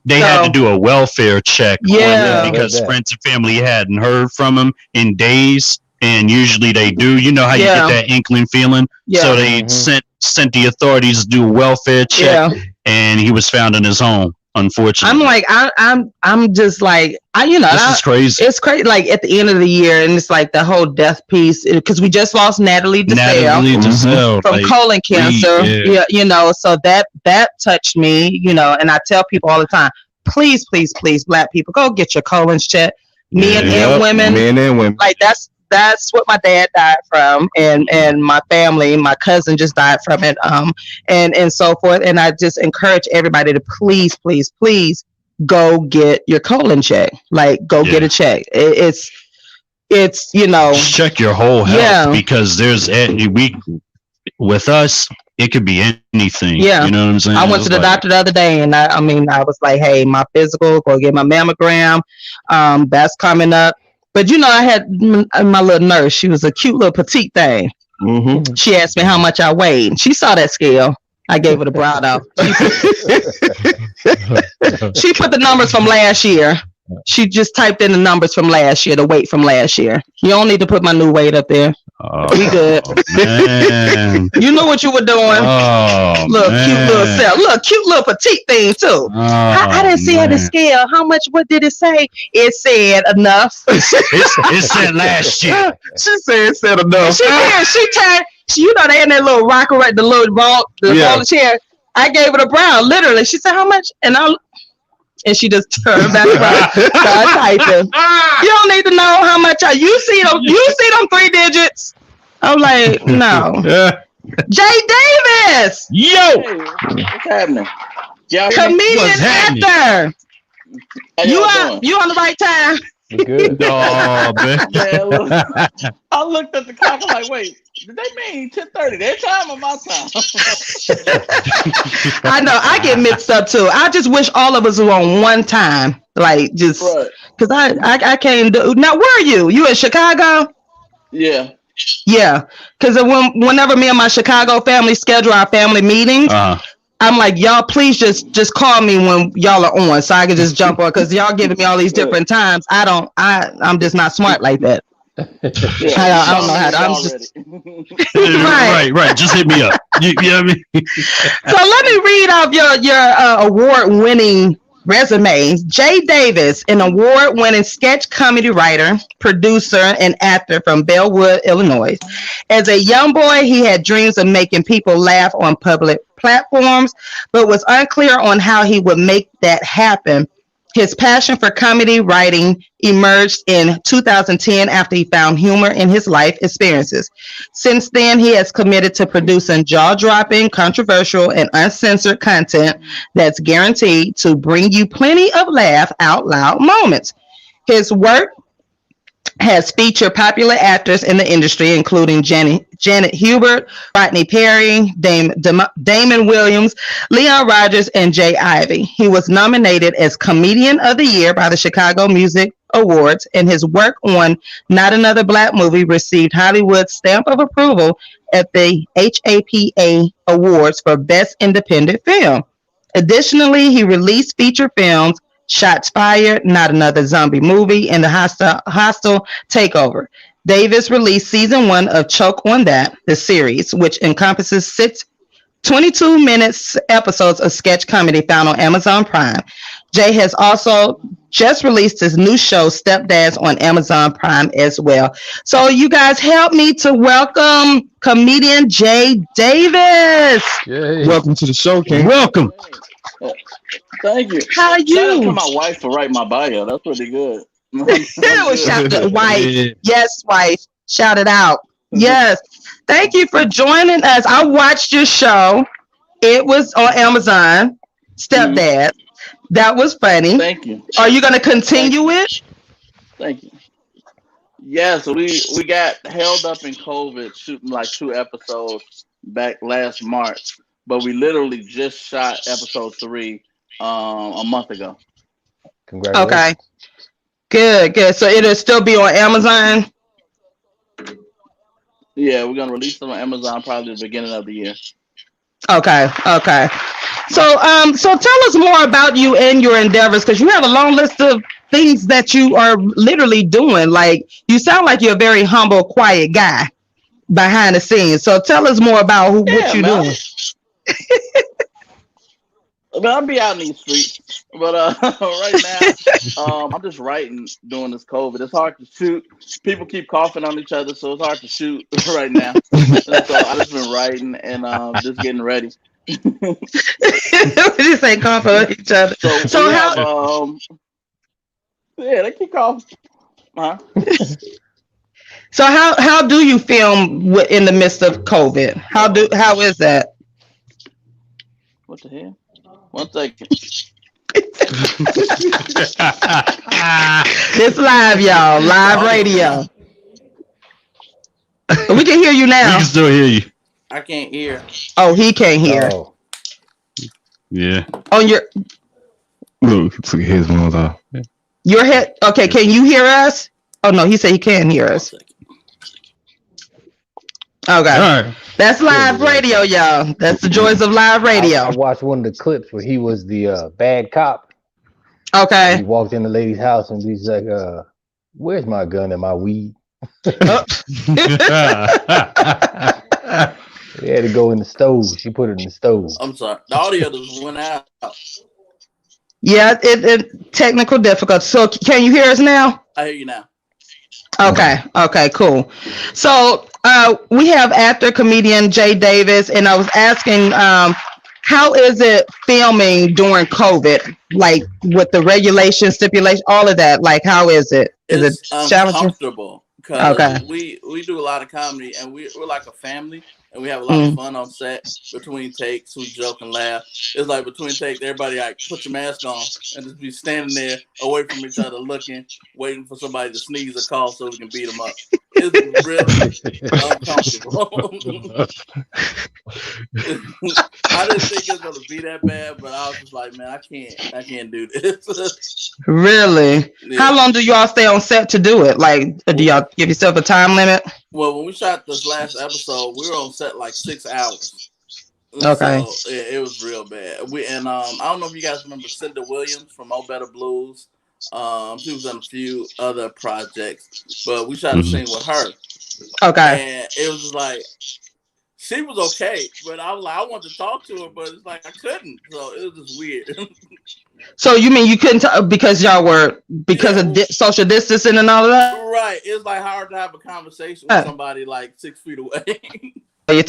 They had to do a welfare check on him because friends and family hadn't heard from him in days. And usually they do. You know how you get that inkling feeling. Yeah. So they sent the authorities to do a welfare check, and he was found in his home. Unfortunately, I'm like, I'm just like, this is crazy. It's crazy. Like at the end of the year, and it's like the whole death piece because we just lost Natalie DeSalle from colon cancer. So that touched me. And I tell people all the time, please, Black people, go get your colons checked. Men and women. Like that's what my dad died from, and my family, my cousin just died from it, and so forth. And I just encourage everybody to please go get your colon check. Like go get a check. It's check your whole health because with us it could be anything. Yeah, you know what I'm saying. I went to the doctor the other day, and I was like, hey, my physical, go get my mammogram. That's coming up. But I had my little nurse. She was a cute little petite thing. Mm-hmm. She asked me how much I weighed. She saw that scale. I gave her the brow off. She put the numbers from last year. She just typed in the numbers from last year, the weight from last year. You don't need to put my new weight up there. We good. Man. You know what you were doing. Cute little petite thing too. I didn't see her the scale. What did it say? It said enough. It said last year. She said it said enough. She did. She turned. They in that little rocker, right? The little roller chair. I gave her the brown. Literally, she said how much, and she just turned back around. Started typing. You don't need to know how much you see them. You see them 3 digits. I'm like, no. Jay Davis. Yo. Hey, what's happening? Comedian actor. You on the right time? Good. Oh, man. I looked at the clock. I'm like, wait, did they mean 10:30? Their time or my time? I know. I get mixed up too. I just wish all of us were on one time. Like just because I can't do. Now, where are you? You in Chicago? Yeah. Yeah. Because whenever me and my Chicago family schedule our family meetings, I'm like, y'all, please just call me when y'all are on, so I can just jump on. Because y'all giving me all these different times. I'm just not smart like that. I don't know how to. I'm just right. Just hit me up. You know what I mean? So let me read off your award-winning resume. Jay Davis, an award-winning sketch comedy writer, producer, and actor from Bellwood, Illinois. As a young boy, he had dreams of making people laugh on public platforms, but was unclear on how he would make that happen. His passion for comedy writing emerged in 2010 after he found humor in his life experiences. Since then, he has committed to producing jaw-dropping, controversial, and uncensored content that's guaranteed to bring you plenty of laugh out loud moments. His work has featured popular actors in the industry, including Janet Hubert, Rodney Perry, Damon Williams, Leon Rogers, and Jay Ivey. He was nominated as Comedian of the Year by the Chicago Music Awards, and his work on Not Another Black Movie received Hollywood's stamp of approval at the HAPA Awards for Best Independent Film. Additionally, he released feature films Shots Fired, Not Another Zombie Movie, and The Hostile Takeover. Davis released season 1 of Choke on That, the series, which encompasses 6 22 minutes episodes of sketch comedy found on Amazon Prime. Jay has also just released his new show, Stepdads, on Amazon Prime as well. So you guys help me to welcome comedian Jay Davis. Yay. Welcome to the show, King. Welcome. Thank you. How are Shout out to you? my wife for writing my bio. That's pretty good. Shout out wife. Yeah. Yes, wife. Shout it out. Yes. Thank you for joining us. I watched your show. It was on Amazon, Stepdad. That was funny. Thank you. Are you going to continue it? Thank you. Yeah, so we got held up in COVID shooting like 2 episodes back last March, but we literally just shot episode 3 a month ago. Congratulations. Okay. Good. So it'll still be on Amazon? Yeah, we're gonna release them on Amazon probably the beginning of the year. Okay. So tell us more about you and your endeavors, because you have a long list of things that you are literally doing. Like, you sound like you're a very humble, quiet guy behind the scenes. So tell us more about what you're doing. But I'll be out in these streets. But right now, I'm just writing during this COVID. It's hard to shoot. People keep coughing on each other, so it's hard to shoot right now. And so I've just been writing and just getting ready. You say coughing on each other. So how? Yeah, they keep coughing. Huh? So how do you film in the midst of COVID? How is that? What the hell? 1 second. It's live, y'all. Live radio. We can hear you We now. can still hear you. I can't hear. Oh, he can't hear. Oh, Yeah. On your Look, took his ones off. head. Okay, can you hear us? Oh no, he said he can't hear us. 1 second. Okay. All right. That's live radio, y'all. That's the joys of live I radio. watched one of the clips where he was the bad cop. He Okay. walked in the lady's house and he's like, where's my gun and my weed? He had to go in the stove. She put it in the stove. I'm sorry. The audio just went out. Yeah, it technical difficult. So can you hear us now? I hear you now. Okay, cool. So we have actor comedian Jay Davis, and I was asking, how is it filming during COVID? Like with the regulation, stipulation, all of that. Like, how is it? Is It's it challenging? uncomfortable because Okay. we do a lot of comedy and we're like a family and we have a lot of fun on set. Between takes, we joke and laugh. It's like between takes, everybody like put your mask on and just be standing there away from each other, looking, waiting for somebody to sneeze or cough so we can beat them up. It's really uncomfortable. I didn't think it was gonna be that bad, but I was just like, man, I can't do this. Really? Yeah. How long do y'all stay on set to do it? Like, do y'all give yourself a time limit? Well, when we shot this last episode, we were on set like 6 hours. Okay. So it was real bad. I don't know if you guys remember Cinda Williams from Oh Better Blues. She was on a few other projects, but we shot a scene with her. Okay. And it was just like she was okay, but I was like, I wanted to talk to her, but it's like I couldn't. So it was just weird. So you mean you couldn't talk because y'all were of social distancing and all of that? Right. It's like hard to have a conversation with somebody like 6 feet away. You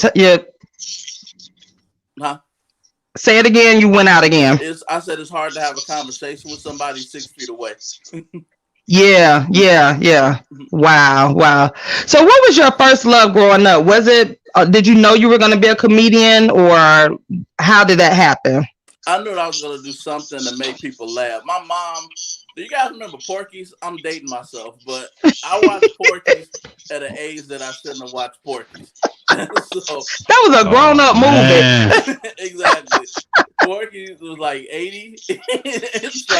Huh? say it again. You went out again. I said it's hard to have a conversation with somebody 6 feet away. Yeah. Wow. So what was your first love growing up? Was it, did you know you were going to be a comedian, or how did that happen? I knew I was going to do something to make people laugh. My mom, do you guys remember Porky's? I'm dating myself, but I watched Porky's at an age that I shouldn't have watched Porky's. So, that was a grown-up movie. Exactly. Porky was like 80. So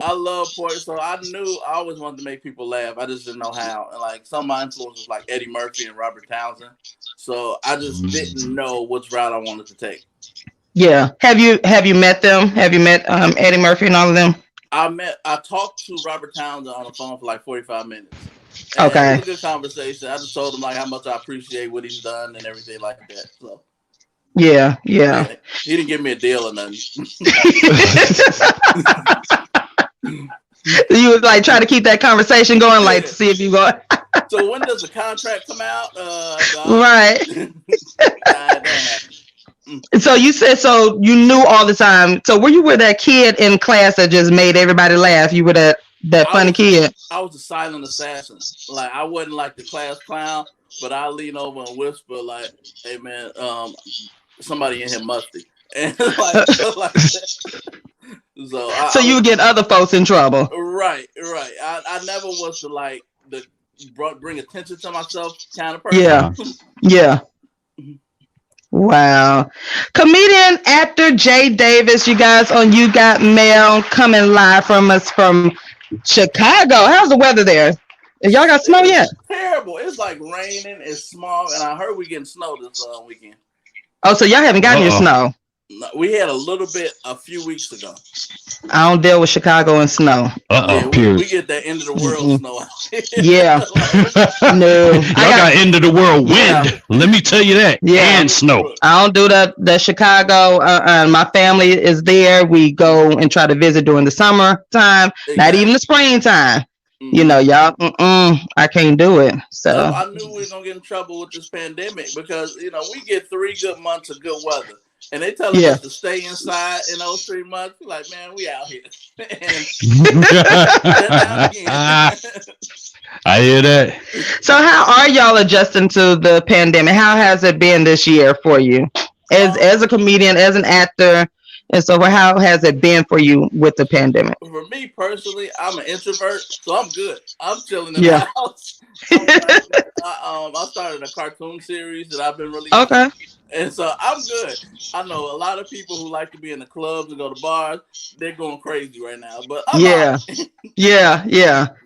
I love Porky. So I knew I always wanted to make people laugh. I just didn't know how. And like some of my influences like Eddie Murphy and Robert Townsend. So I just didn't know which route I wanted to take. Yeah. Have you met them? Have you met Eddie Murphy and all of them? I talked to Robert Townsend on the phone for like 45 minutes. And Okay. It was a good conversation. I just told him like how much I appreciate what he's done and everything like that. So Yeah, yeah. He didn't give me a deal or nothing. You was like trying to keep that conversation going, like to see if you go. So when does the contract come out? Right. So you said, so you knew all the time. So were you with that kid in class that just made everybody laugh? You were that funny kid? I was a silent assassin. Like, I wasn't like the class clown, but I lean over and whisper like, "Hey man, somebody in here musty." And like so you would get other folks in trouble. Right. I never was the bring attention to myself kind of person. Yeah. Wow. Comedian, actor Jay Davis, you guys on You Got Mail, coming live from us from Chicago. How's the weather there? Y'all got snow yet? Terrible. It's like raining, it's small, and I heard we getting snow this weekend. Oh, so y'all haven't gotten your snow? No, we had a little bit a few weeks ago. I don't deal with Chicago and snow. Yeah, we get that end of the world snow. Yeah. No. Y'all got end of the world wind. Yeah. Let me tell you that. Yeah. And snow. I don't do the Chicago. My family is there. We go and try to visit during the summertime, not even the springtime. Mm-hmm. You know, y'all, I can't do it. So I knew we were going to get in trouble with this pandemic because, you know, we get 3 good months of good weather. And they tell us to stay inside in those 3 months. We're like, man, we out here. I hear that. So how are y'all adjusting to the pandemic? How has it been this year for you? As a comedian, as an actor, and so how has it been for you with the pandemic? For me personally, I'm an introvert, so I'm good. I'm chilling in the house. I started a cartoon series that I've been releasing. Okay. And so I'm good. I know a lot of people who like to be in the clubs and go to bars. They're going crazy right now. But I'm yeah.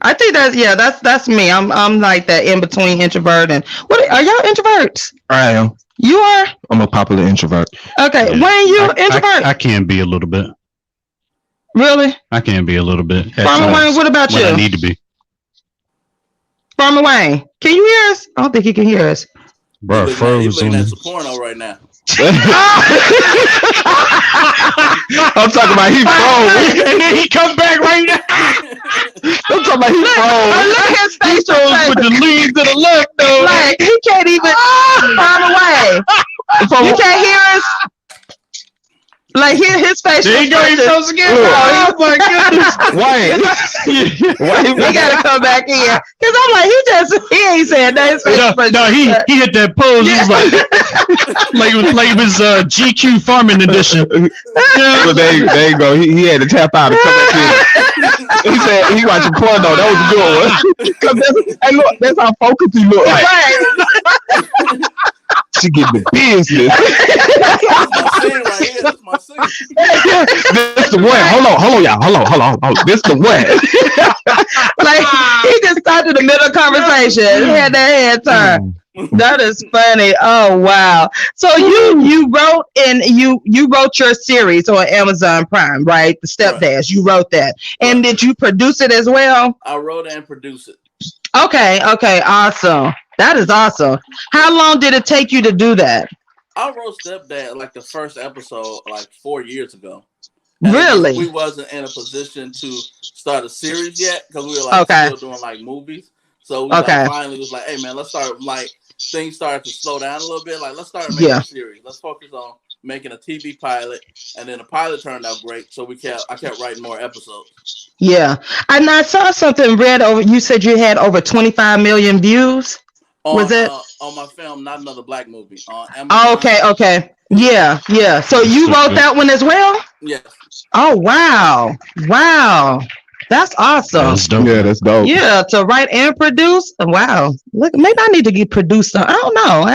I think that's me. I'm like that in between introvert and what are y'all introverts? I am. You are? I'm a popular introvert. Okay. Yeah. Wayne, you introvert? I can be a little bit. Really? I can be a little bit. Farmer Wayne, what about you? I need to be. Farmer Wayne, can you hear us? I don't think he can hear us. Bro, he's looking at some porno right now. I'm talking about he froze. And then he come back right now. I'm talking about he froze. Look at his face. He froze with the lean to the left, though. Like, he can't even Farmer Wayne. You can't hear us? Like, hear his face. There you go. He froze again. Oh my goodness. Wayne. We gotta come back here. Because I'm like, he ain't saying that. He hit that pose. He was like it was GQ Farming Edition. So there you go. He had to tap out and come back in. He said he watching porno. That was a good one. Hey, look, that's how focused he look like. Right. She get the business. That's my scene. This the one. Hold on, y'all. Hold on. This the one. Like, he just started the middle of conversation. He had that head turn. That is funny. Oh wow. So you wrote your series on Amazon Prime, right? The Stepdash. Right. You wrote that. And did you produce it as well? I wrote and produced it. Okay, awesome. That is awesome. How long did it take you to do that? I wrote Stepdad like the first episode like 4 years ago. And really? We wasn't in a position to start a series yet because we were like still doing like movies. So we finally was like, hey man, let's start like things started to slow down a little bit. Like let's start making a series. Let's focus on making a TV pilot, and then the pilot turned out great. So I kept writing more episodes. Yeah, and I saw something read over. You said you had over 25 million views. Was it on my film, Not Another Black Movie on Amazon? Oh, okay. Yeah. So you wrote that one as well? Yes. Oh wow. That's awesome. That's dope. Yeah, that's dope. Yeah, to write and produce. Wow. Look, maybe I need to get produced. I don't know.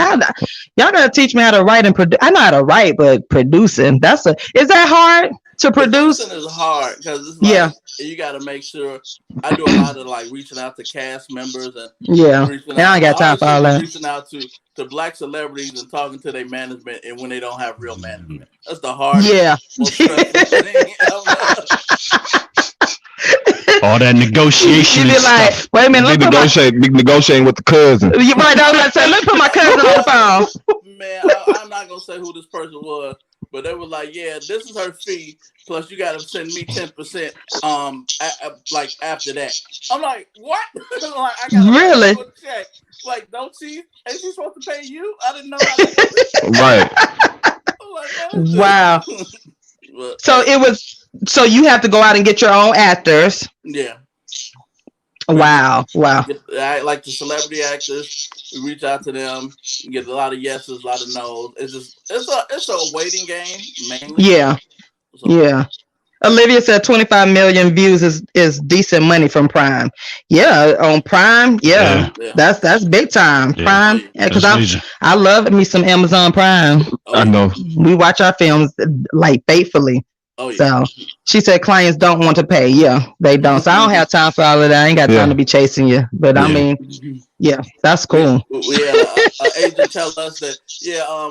Y'all gotta teach me how to write and produce. I know how to write, but producing, is that hard to produce? Producing is hard because it's like, you got to make sure. I do a lot of like reaching out to cast members and I ain't got time for all that. Reaching out to black celebrities and talking to their management, and when they don't have real management, that's the hardest. Yeah. Most stressful thing ever. All that negotiation You be and like, stuff. wait a minute, Be negotiating with the cousin. You right, I was about to say, let me put my cousin on the phone. Man, I'm not gonna say who this person was, but they were like, "Yeah, this is her fee. Plus, you got to send me 10%. Like after that." I'm like, "What?" Like, I got really? Check. Like, ain't she supposed to pay you? I didn't know how to Right. like, wow. But, So you have to go out and get your own actors. Yeah. Wow. I like the celebrity actors. We reach out to them, get a lot of yeses, a lot of no's. It's a waiting game mainly. Yeah. So. Yeah. Olivia said 25 million views is decent money from Prime. Yeah, on Prime. Yeah. That's big time. Prime. Because I love me some Amazon Prime. I know. We watch our films like faithfully. Oh, yeah. So she said clients don't want to pay. Yeah, they don't. So I don't have time for all of that. I ain't got time to be chasing you. But I mean, yeah, that's cool. We had an agent tell us that,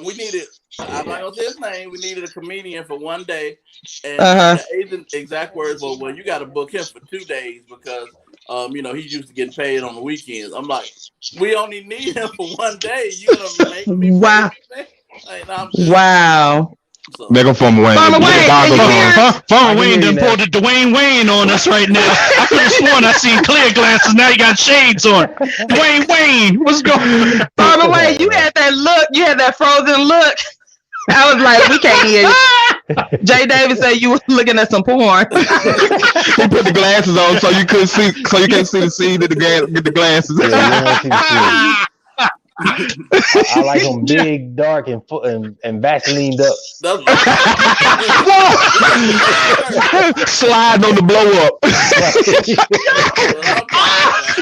we needed, I'm not going to say his name, we needed a comedian for one day. And the agent exact words were, well, you got to book him for 2 days because, he's used to getting paid on the weekends. I'm like, we only need him for 1 day. You going to make me pay? Wow. So. They go Farmer Wayne. Farmer Wayne done pulled a Dwayne Wayne on us right now. I could have sworn I seen clear glasses. Now you got shades on. Dwayne Wayne, what's going on? Farmer Wayne, you had that look. You had that frozen look. I was like, we can't hear you. Jay Davis said you were looking at some porn. He put the glasses on so you couldn't see, so you can't see the scene with the glasses. Yeah, I like them big, dark, and Vaselined up. Sliding on the blow up.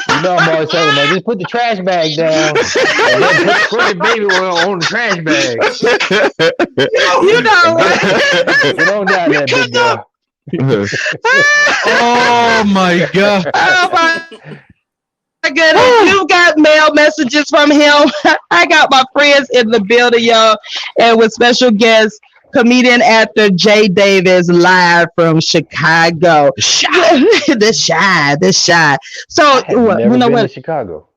I'm always telling them, just put the trash bag down and then put the baby oil on the trash bag. Get on down there, big girl. Oh my God. Oh my goodness, you got mail messages from him. I got my friends in the building, y'all, and with special guest comedian actor Jay Davis live from Chicago. The shy. So never been to Chicago.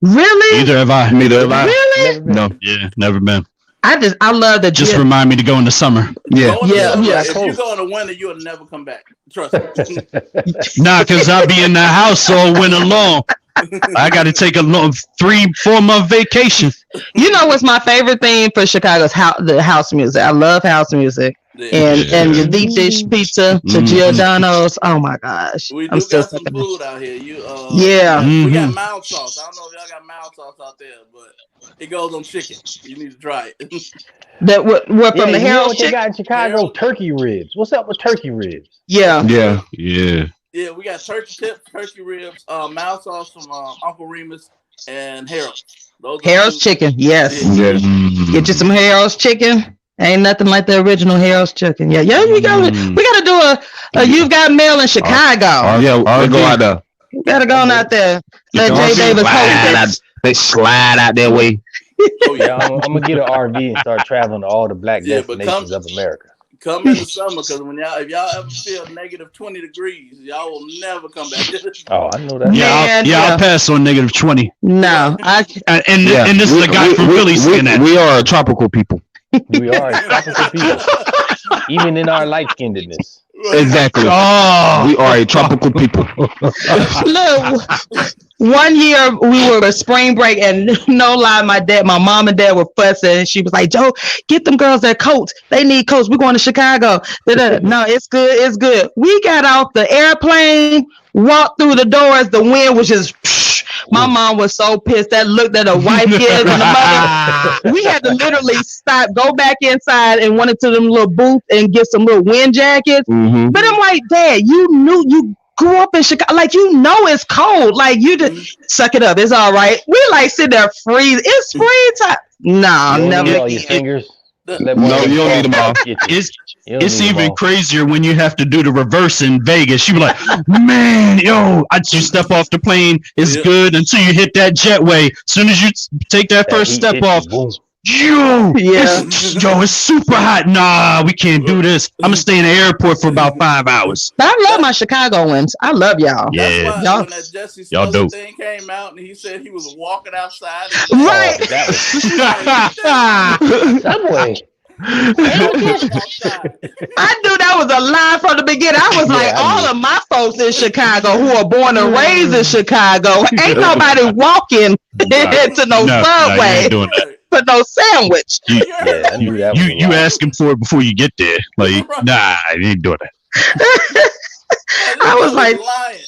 Really? Neither have I. Really? No. Yeah, never been. I love that. Just remind me to go in the summer. Yeah. If you go in the winter, you'll never come back. Trust me. Nah, because I'll be in the house all winter long. I got to take a 3-4 month vacation. You know what's my favorite thing for Chicago is the house music. I love house music. And your deep dish pizza to Giordano's. Oh my gosh. We do got some food out here. We got mild sauce. I don't know if y'all got mild sauce out there, but it goes on chicken. You need to try it. That what from the Harold chicken? They got in Chicago turkey ribs. What's up with turkey ribs? Yeah, we got turkey tips, turkey ribs, mild sauce from Uncle Remus and Harold's. Harold's chicken, yes. Yeah. Get you some Harold's chicken. Ain't nothing like the original Harold's chicken. Yeah, we gotta do a You've Got Mail in Chicago. I'll go out there. We gotta go out there. Let Jay Davis host it. They slide out that way. Oh yeah, I'm gonna get an RV and start traveling to all the black destinations of America. Come in the summer, because if y'all ever feel negative 20 degrees, y'all will never come back. Oh, I know that. I'll pass on negative 20. No, and this is the guy from Philly saying that. We are a tropical people. We are a tropical people, even in our light-skinnedness. Exactly. Oh, we are a tropical people. Look, one year we were at spring break, and no lie, my mom and dad were fussing. She was like, "Joe, get them girls their coats. They need coats. We're going to Chicago." No, it's good. It's good. We got off the airplane, walked through the doors. The wind was just. My mom was so pissed. That looked at her wife here and the mother. We had to literally stop, go back inside, and went into them little booths and get some little wind jackets. Mm-hmm. But I'm like, Dad, you grew up in Chicago, like it's cold. Like you just suck it up. It's all right. We like sit there freeze. It's springtime. No, never. All your fingers. No, you don't need them all. It's even crazier when you have to do the reverse in Vegas. You be like, man, you step off the plane, it's good until you hit that jetway. As soon as you take that first step off, It's super hot. Nah, we can't do this. I'm gonna stay in the airport for about 5 hours. But I love my Chicagoans. I love y'all. Yeah, that's why when that Jesse y'all Smollett dope. thing came out and he said he was walking outside. Right. That was Subway. I knew that was a lie from the beginning. I was like, all of my folks in Chicago who are born and raised in Chicago, ain't nobody walking to no Subway for no sandwich. I knew that. You asking for it before you get there. Like, nah, I ain't doing that. I was like, right.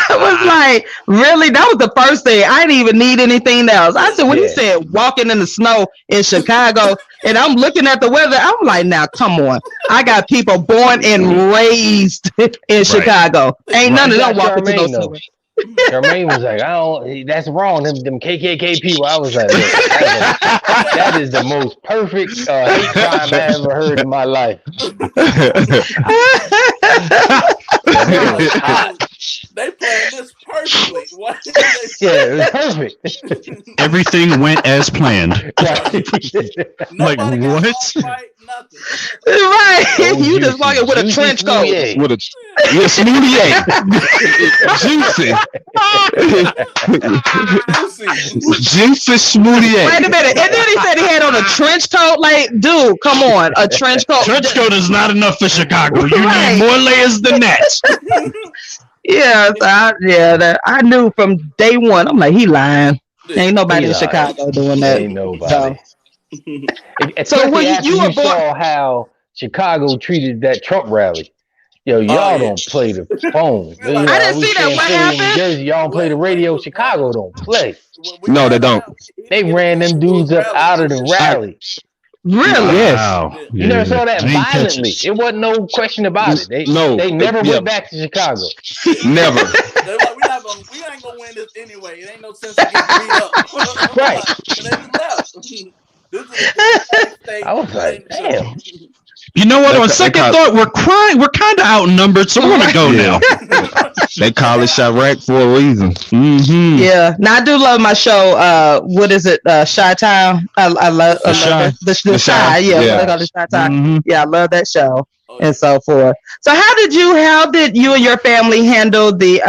I was like, really? That was the first thing. I didn't even need anything else. I said, when he said walking in the snow in Chicago, and I'm looking at the weather, I'm like, now come on. I got people born and raised in Chicago. Ain't none of them walking to no snow. Jermaine was like, that's wrong. Them KKK people. I was like, look, that is the most perfect hate crime I ever heard in my life. They planned this perfectly. Yeah, it was perfect. Everything went as planned. Like, what? Right. You just walking with a trench coat. With a smoothie. Juicy smoothie. Wait a minute. And then he said he had on a trench coat. Like, dude, come on. A trench coat. Trench coat is not enough for Chicago. You need more layers than that. I knew from day one. I'm like, he lying. Ain't nobody in Chicago doing that. Ain't nobody. So when you were born, saw how Chicago treated that Trump rally. Yo, y'all don't play the phone. I didn't see that. What happened? Jersey, y'all don't play the radio. Chicago don't play. No, they don't. They ran them dudes up out of the rally. Really? Wow. You never saw that violently. It wasn't no question about it. They never went back to Chicago. Never. They're like, we ain't gonna win this anyway. It ain't no sense in getting beat up. Right. And they left. I was like, damn. You know what? On second thought, we're kind of outnumbered, so we're gonna go now. They call it Chirac for a reason. Mm-hmm. Yeah. Now I do love my show. What is it? Chi-Town. I love the Chi. The Chi. Yeah. What they call the Chi-Town. Mm-hmm. Yeah, I love that show and so forth. So how did you and your family handle the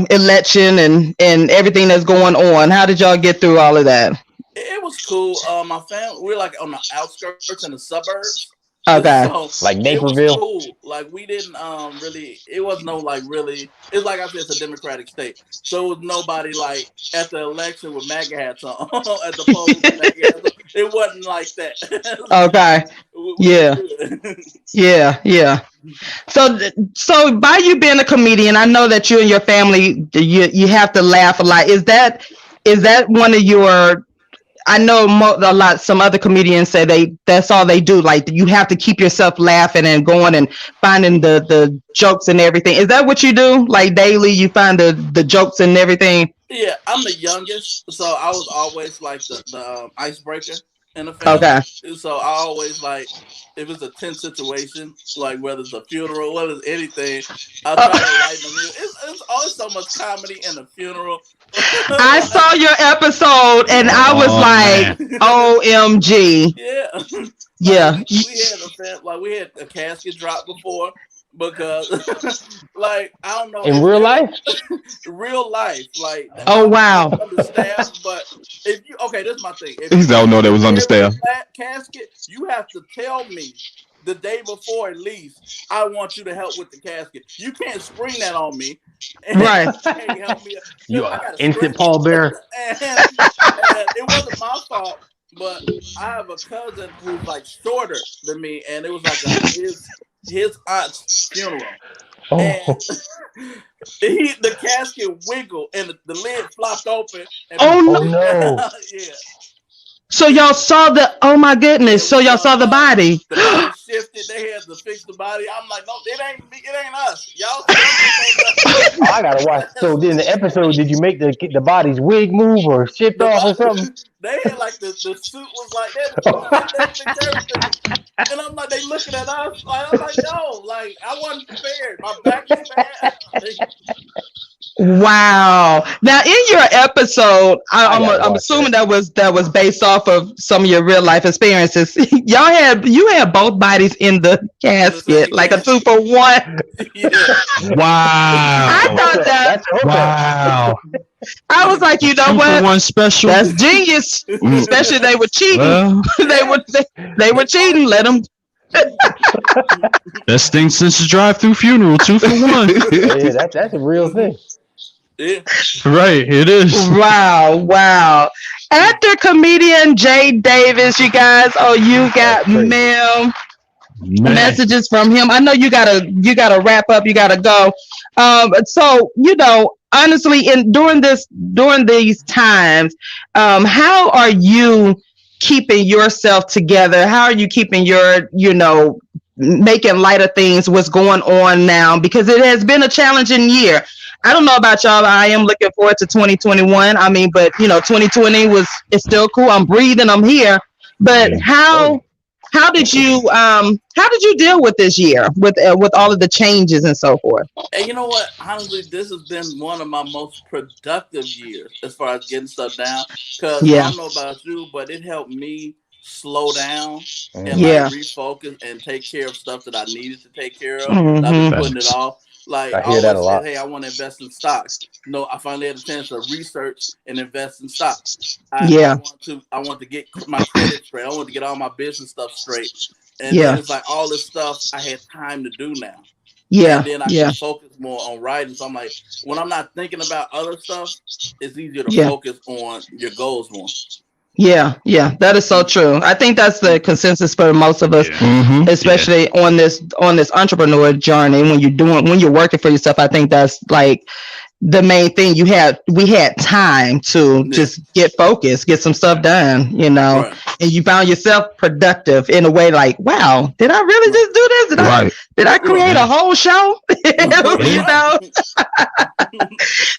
election and everything that's going on? How did y'all get through all of that? It was cool. My family, we're like on the outskirts in the suburbs. Okay. So like Naperville. Cool. Like we didn't really. It was no like really. It's like I said, it's a Democratic state, so it was nobody like at the election with MAGA hats on at the polls. With MAGA hats on. It wasn't like that. Okay. Yeah. So by you being a comedian, I know that you and your family you have to laugh a lot. Is that one of your? I know some other comedians say that's all they do. Like you have to keep yourself laughing and going and finding the jokes and everything. Is that what you do? Like daily, you find the jokes and everything? Yeah, I'm the youngest, so I was always like the icebreaker in the family. Okay. So I always like if it's a tense situation, like whether it's a funeral, whether it's anything, I try to lighten the mood. It's always so much comedy in a funeral. I saw your episode and I was like, OMG. Yeah. Yeah. We had a casket drop before because like I don't know in real life, like oh wow, understaffed. But if you this is my thing. If you don't know that was understaffed. That casket, you have to tell me the day before at least. I want you to help with the casket. You can't spring that on me. Right. You can't help me. You are instant pallbearer. And it wasn't my fault. But I have a cousin who's like shorter than me, and it was like his aunt's funeral. Oh. And the casket wiggled and the lid flopped open. And oh no! Yeah. So y'all saw oh my goodness! So y'all saw the body. The body shifted. They had to fix the body. I'm like, no, it ain't us. Y'all. I gotta watch. So in the episode, did you make the body's wig move or shift off or something? They had like the suit was like that, and I'm like, they looking at us. Like, I'm like, no, like I wasn't prepared. My back is bad. Wow. Now, in your episode, gotta I'm watch assuming that was based off of some of your real life experiences. You had both bodies in the In the casket, same like a casket. 2-for-1. Yeah. I Wow. thought that. That's your hookup. Wow. I was like, you know 2 for what? 1 special. That's genius. Especially they were cheating. Well, they were cheating. Let them. best thing since the drive-through funeral. 2 for 1. Yeah, that's a real thing. Yeah. Right. It is. Wow. Actor comedian Jay Davis, you guys. Oh, you got That's crazy. mail. Man. Messages from him. I know you gotta wrap up. You gotta go. So honestly, during these times, how are you keeping yourself together? How are you keeping your making light of things? What's going on now? Because it has been a challenging year. I don't know about y'all. I am looking forward to 2021. I mean, but 2020 it's still cool. I'm breathing. I'm here. But how did you deal with this year with all of the changes and so forth? And you know what? Honestly, this has been one of my most productive years as far as getting stuff down. Because I don't know about you, but it helped me slow down and refocus and take care of stuff that I needed to take care of. I've been putting it off. Like I hear that a lot. Hey, I want to invest in stocks. No, I finally had a chance to research and invest in stocks. I want to get my credit straight. I want to get all my business stuff straight. And then it's like all this stuff I had time to do now. And then I can focus more on writing. So I'm like, when I'm not thinking about other stuff, it's easier to focus on your goals more. Yeah, that is so true. I think that's the consensus for most of us, especially on this entrepreneur journey. When you're working for yourself, I think that's like the main thing. We had time to just get focused, get some stuff done, and you found yourself productive in a way like, wow, did I really just do this? Did I create a whole show?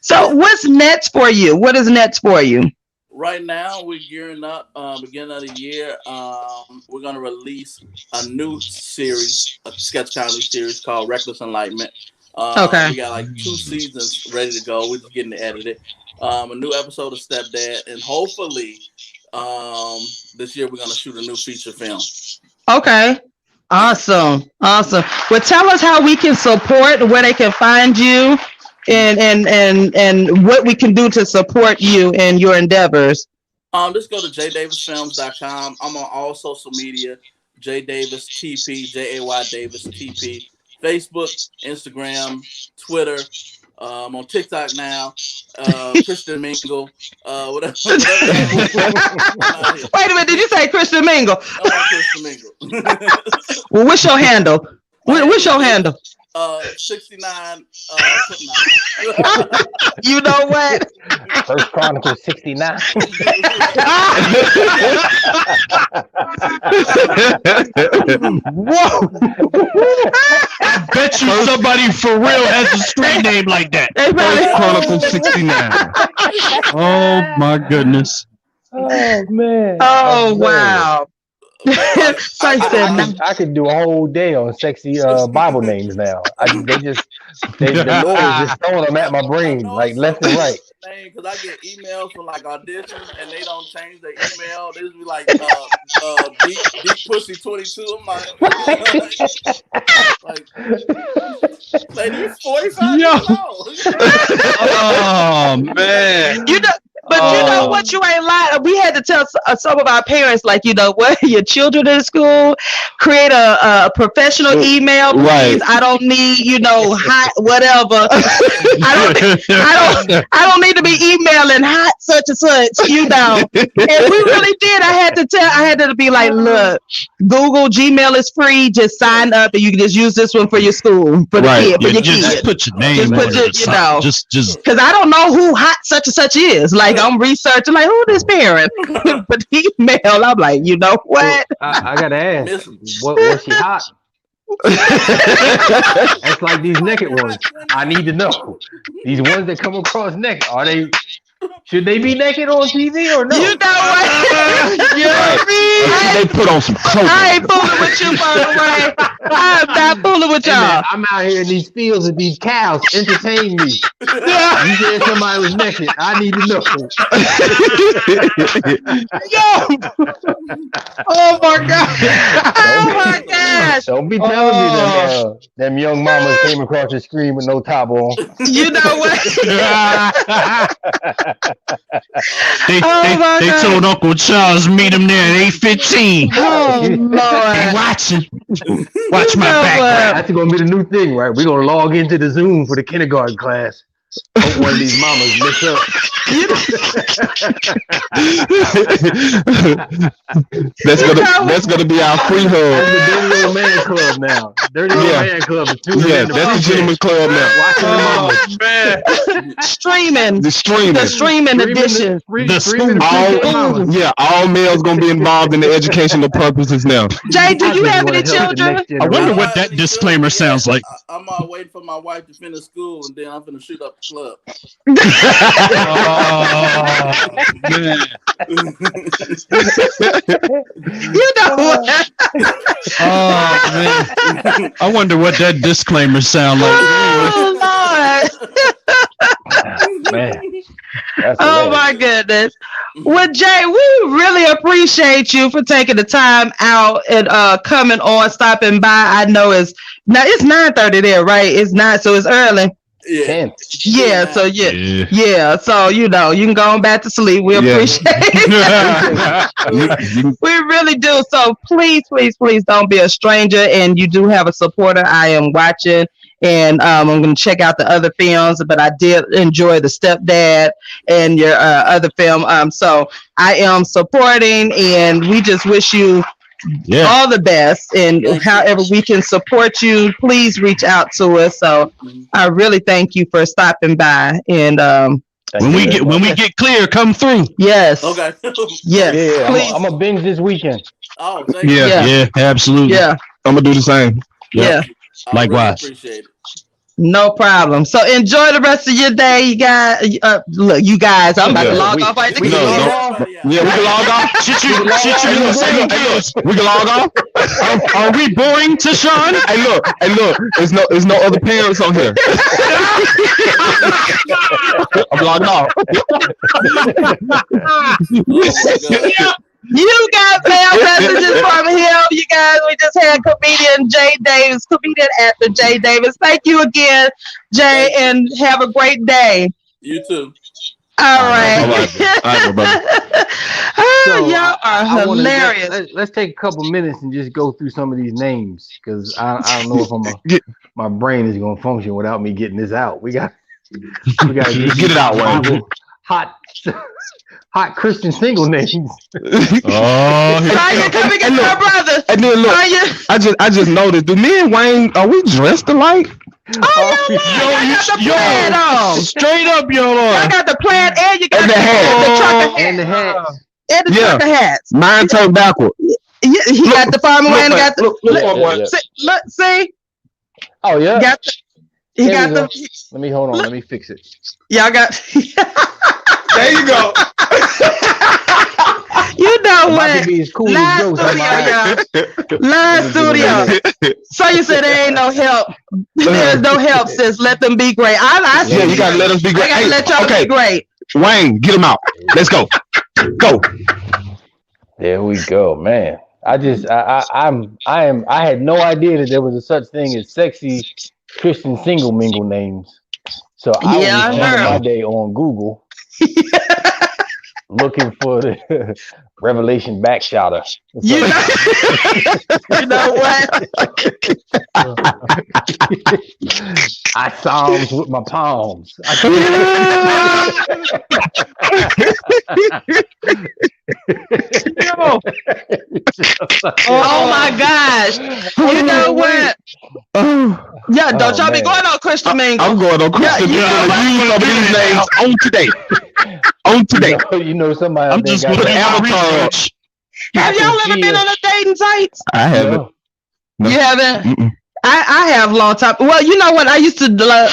So what's next for you? What is next for you? Right now, we're gearing up. Beginning of the year, we're going to release a new series, a sketch comedy series called Reckless Enlightenment. We got like 2 seasons ready to go. We're just getting it edited. A new episode of Stepdad, and hopefully, this year we're going to shoot a new feature film. Okay. Awesome. Well, tell us how we can support, where they can find you, and what we can do to support you in your endeavors. Just go to jdavisfilms.com. I'm on all social media, jdavis.tp, Jay Davis TP, Facebook, Instagram, Twitter. I'm on TikTok now. Christian Mingle. Whatever. Wait a minute, did you say Christian Mingle? I'm on Christian Mingle. Well, what's your handle? What's your handle? 69. You know what? First Chronicles 69. Whoa! I bet you somebody for real has a street name like that. First Chronicles 69. Oh my goodness. Oh man. Oh wow. I could do a whole day on sexy Bible names now. The Lord is just throwing them at my brain like left and right. Because I get emails from like auditions and they don't change their email. They just be like deep pussy 22. I'm like lady, you 45 years old. Oh man. But you know what? You ain't lying. We had to tell some of our parents, like, what? Your children in school, create a professional email, please. Right. I don't need, hot whatever. I don't need to be emailing hot such and such, And we really did. I had to be like, look, Google Gmail is free. Just sign up, and you can just use this one for your school, for your kids. Just put your name on it. Just because I don't know who hot such and such is. Like, I'm researching, like, who this parent? But email, I'm like, you know what? I gotta ask, was she hot? It's like these naked ones. I need to know. These ones that come across naked, are they Should they be naked on TV or no? You know what? You know Right. me? They put on some clothes. I ain't fooling with you, by the way. I'm not fooling with Hey, y'all. man, I'm out here in these fields with these cows. Entertain me. You said somebody was naked. I need to know. Oh my god! Oh my gosh! Don't be telling me them young mamas came across the screen with no top on. You know what? They told Uncle Charles meet him there at 8:15. Oh Lord! Watching. Watch my back. That's gonna be the new thing, right? We're gonna log into the Zoom for the kindergarten class. Hope one of these mamas mess up. That's gonna be our free That's hug. the Dirty Old Man Club now. Dirty Old Man Club is tuning Yeah, in to that's the gentleman's club now. watching the mamas. Streaming. The streaming. The streaming edition. Streaming All males gonna be involved in the educational purposes now. Jay, do you have any children? I wonder what that disclaimer sounds like. I'm waiting for my wife to finish school, and then I'm gonna shoot up the club. You know what? Oh man! I wonder what that disclaimer sound like. Oh Lord! Man. That's Oh hilarious. my goodness. Well, Jay, we really appreciate you for taking the time out and coming on, stopping by. I know it's 9:30 there, right? It's not, so it's early. Yeah. 10. Yeah, so yeah. So you know, you can go on back to sleep. We Yeah. appreciate it. We really do. So please don't be a stranger. And you do have a supporter. I am watching, and I'm going to check out the other films. But I did enjoy the Stepdad and your other film. So I am supporting, and we just wish you all the best. And however we can support you, please reach out to us. So I really thank you for stopping by. And when we get clear, come through. yes, Okay. yes, Yeah, please. I'm gonna binge this weekend. Oh, thank you. Yeah. Yeah, absolutely. Yeah, I'm gonna do the same. yeah. I Likewise. Really appreciate it. No problem. So enjoy the rest of your day, you guys. Look, you guys, I'm about to log off right we now. can Yeah, we can log off. We can log off. Are we boring to Sean? Hey, look. There's no other parents on here. I'm logged off. Oh my God. You got mail messages from him. You guys, we just had comedian Jay Davis, comedian actor Jay Davis. Thank you again, Jay, and have a great day. You too. All right. All right, brother. Oh, y'all are I wanna hilarious. let's take a couple minutes and just go through some of these names, because I don't know if my brain is gonna function without me getting this out. We got Get it out, Wayne. Hot Christian single names. Oh, Tanya, come and get my brother. And then look, Tanya. I just noticed. Do me and Wayne, are we dressed alike? Oh, no, I got the plaid on. straight up, I got the plaid, and you got And the the hat. trucker And the hat. hats. And the Yeah. trucker hats. Mine turned backward. Yeah, he got the farmer Look, and got the look, Yeah. see, Oh yeah. got the, he There got we the go. Let me hold on. Let me fix it. y'all got There you go. you know About to what? be as cool as Live ghosts. studio, y'all. Live studio. So you said there ain't no help. There's no help, sis. Let them be great. I Yeah, you gotta let us be great. I gotta let y'all be great. Wayne, get him out. Let's go. Go. There we go, man. I had no idea that there was a such thing as sexy Christian single mingle names. So I Yeah, I was spending heard. my day on Google looking for the Revelation backshotter. You know, you know what? I psalms with my palms. Oh my gosh. You know what? Yeah, don't y'all be man. going on Christian Mingle. I'm going on Christian. Yeah, Use some of these names on today. On today. You know somebody. I'm out there just got looking that- at my research. Have y'all ever been on a dating site? I haven't. No. You haven't? Mm-mm. I have a long time. Well, you know what? I used to.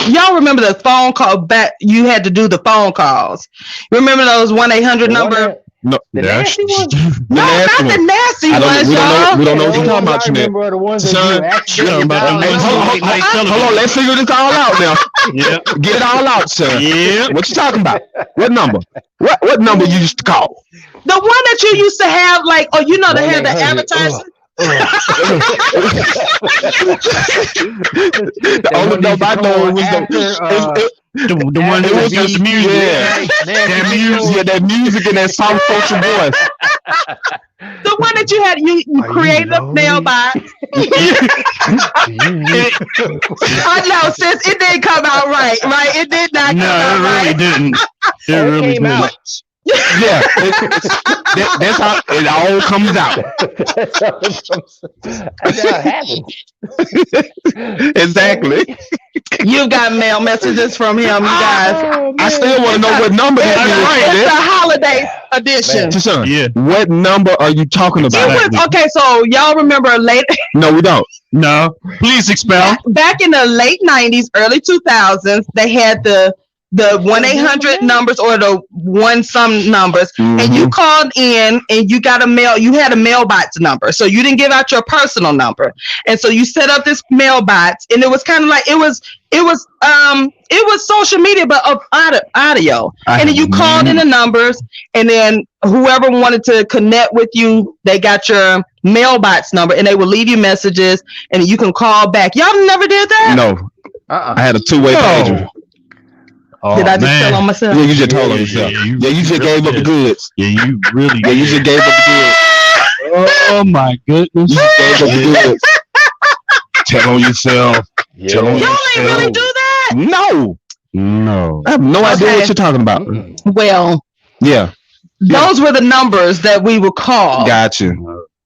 Y'all remember the phone call back? You had to do the phone calls. Remember those 1-800 number? No, The nasty ones? No, not the nasty ones, y'all. We don't know what you're talking about, I remember the ones that Son, you accidentally hold on, let's figure this all out now. Yeah. Get it all out, sir. Yeah. What you talking about? What number? What number you used to call? The one that you used to have, like, oh, you know, they had the advertisement. The only number I know was the one that was just music. That music and that soft social voice. The one that you had, you created a mailbox. I know, sis, it didn't come out right? It did not come out right. It really didn't. It really came didn't. out. Yeah, that's how it all comes out. That's how it happens. Exactly. You've got mail messages from him, you guys. I still want to know what number that It's is. the holiday edition. Son, Yeah. what number are you talking about? Okay, so y'all remember late? No, we don't. No. Please expound. Back in the late 90s, early 2000s, they had the 1-800 numbers or the one-some numbers, and you called in and you got you had a mailbox number, so you didn't give out your personal number, and so you set up this mailbox, and it was kind of like it was social media but of audio, and then you called in the numbers, and then whoever wanted to connect with you, they got your mailbox number, and they would leave you messages, and you can call back. Y'all never did that? No. I had a two-way pager. Oh, Did I just tell on myself? Yeah, you just told on yourself. Yeah, you just really gave up the goods. Yeah, you really Yeah, you just gave up the goods. Oh my goodness. You just gave up the goods. Tell on yourself. Tell on Y'all yourself. ain't really do that? No. I have no idea what you're talking about. Well, Yeah. those were the numbers that we would call. Gotcha.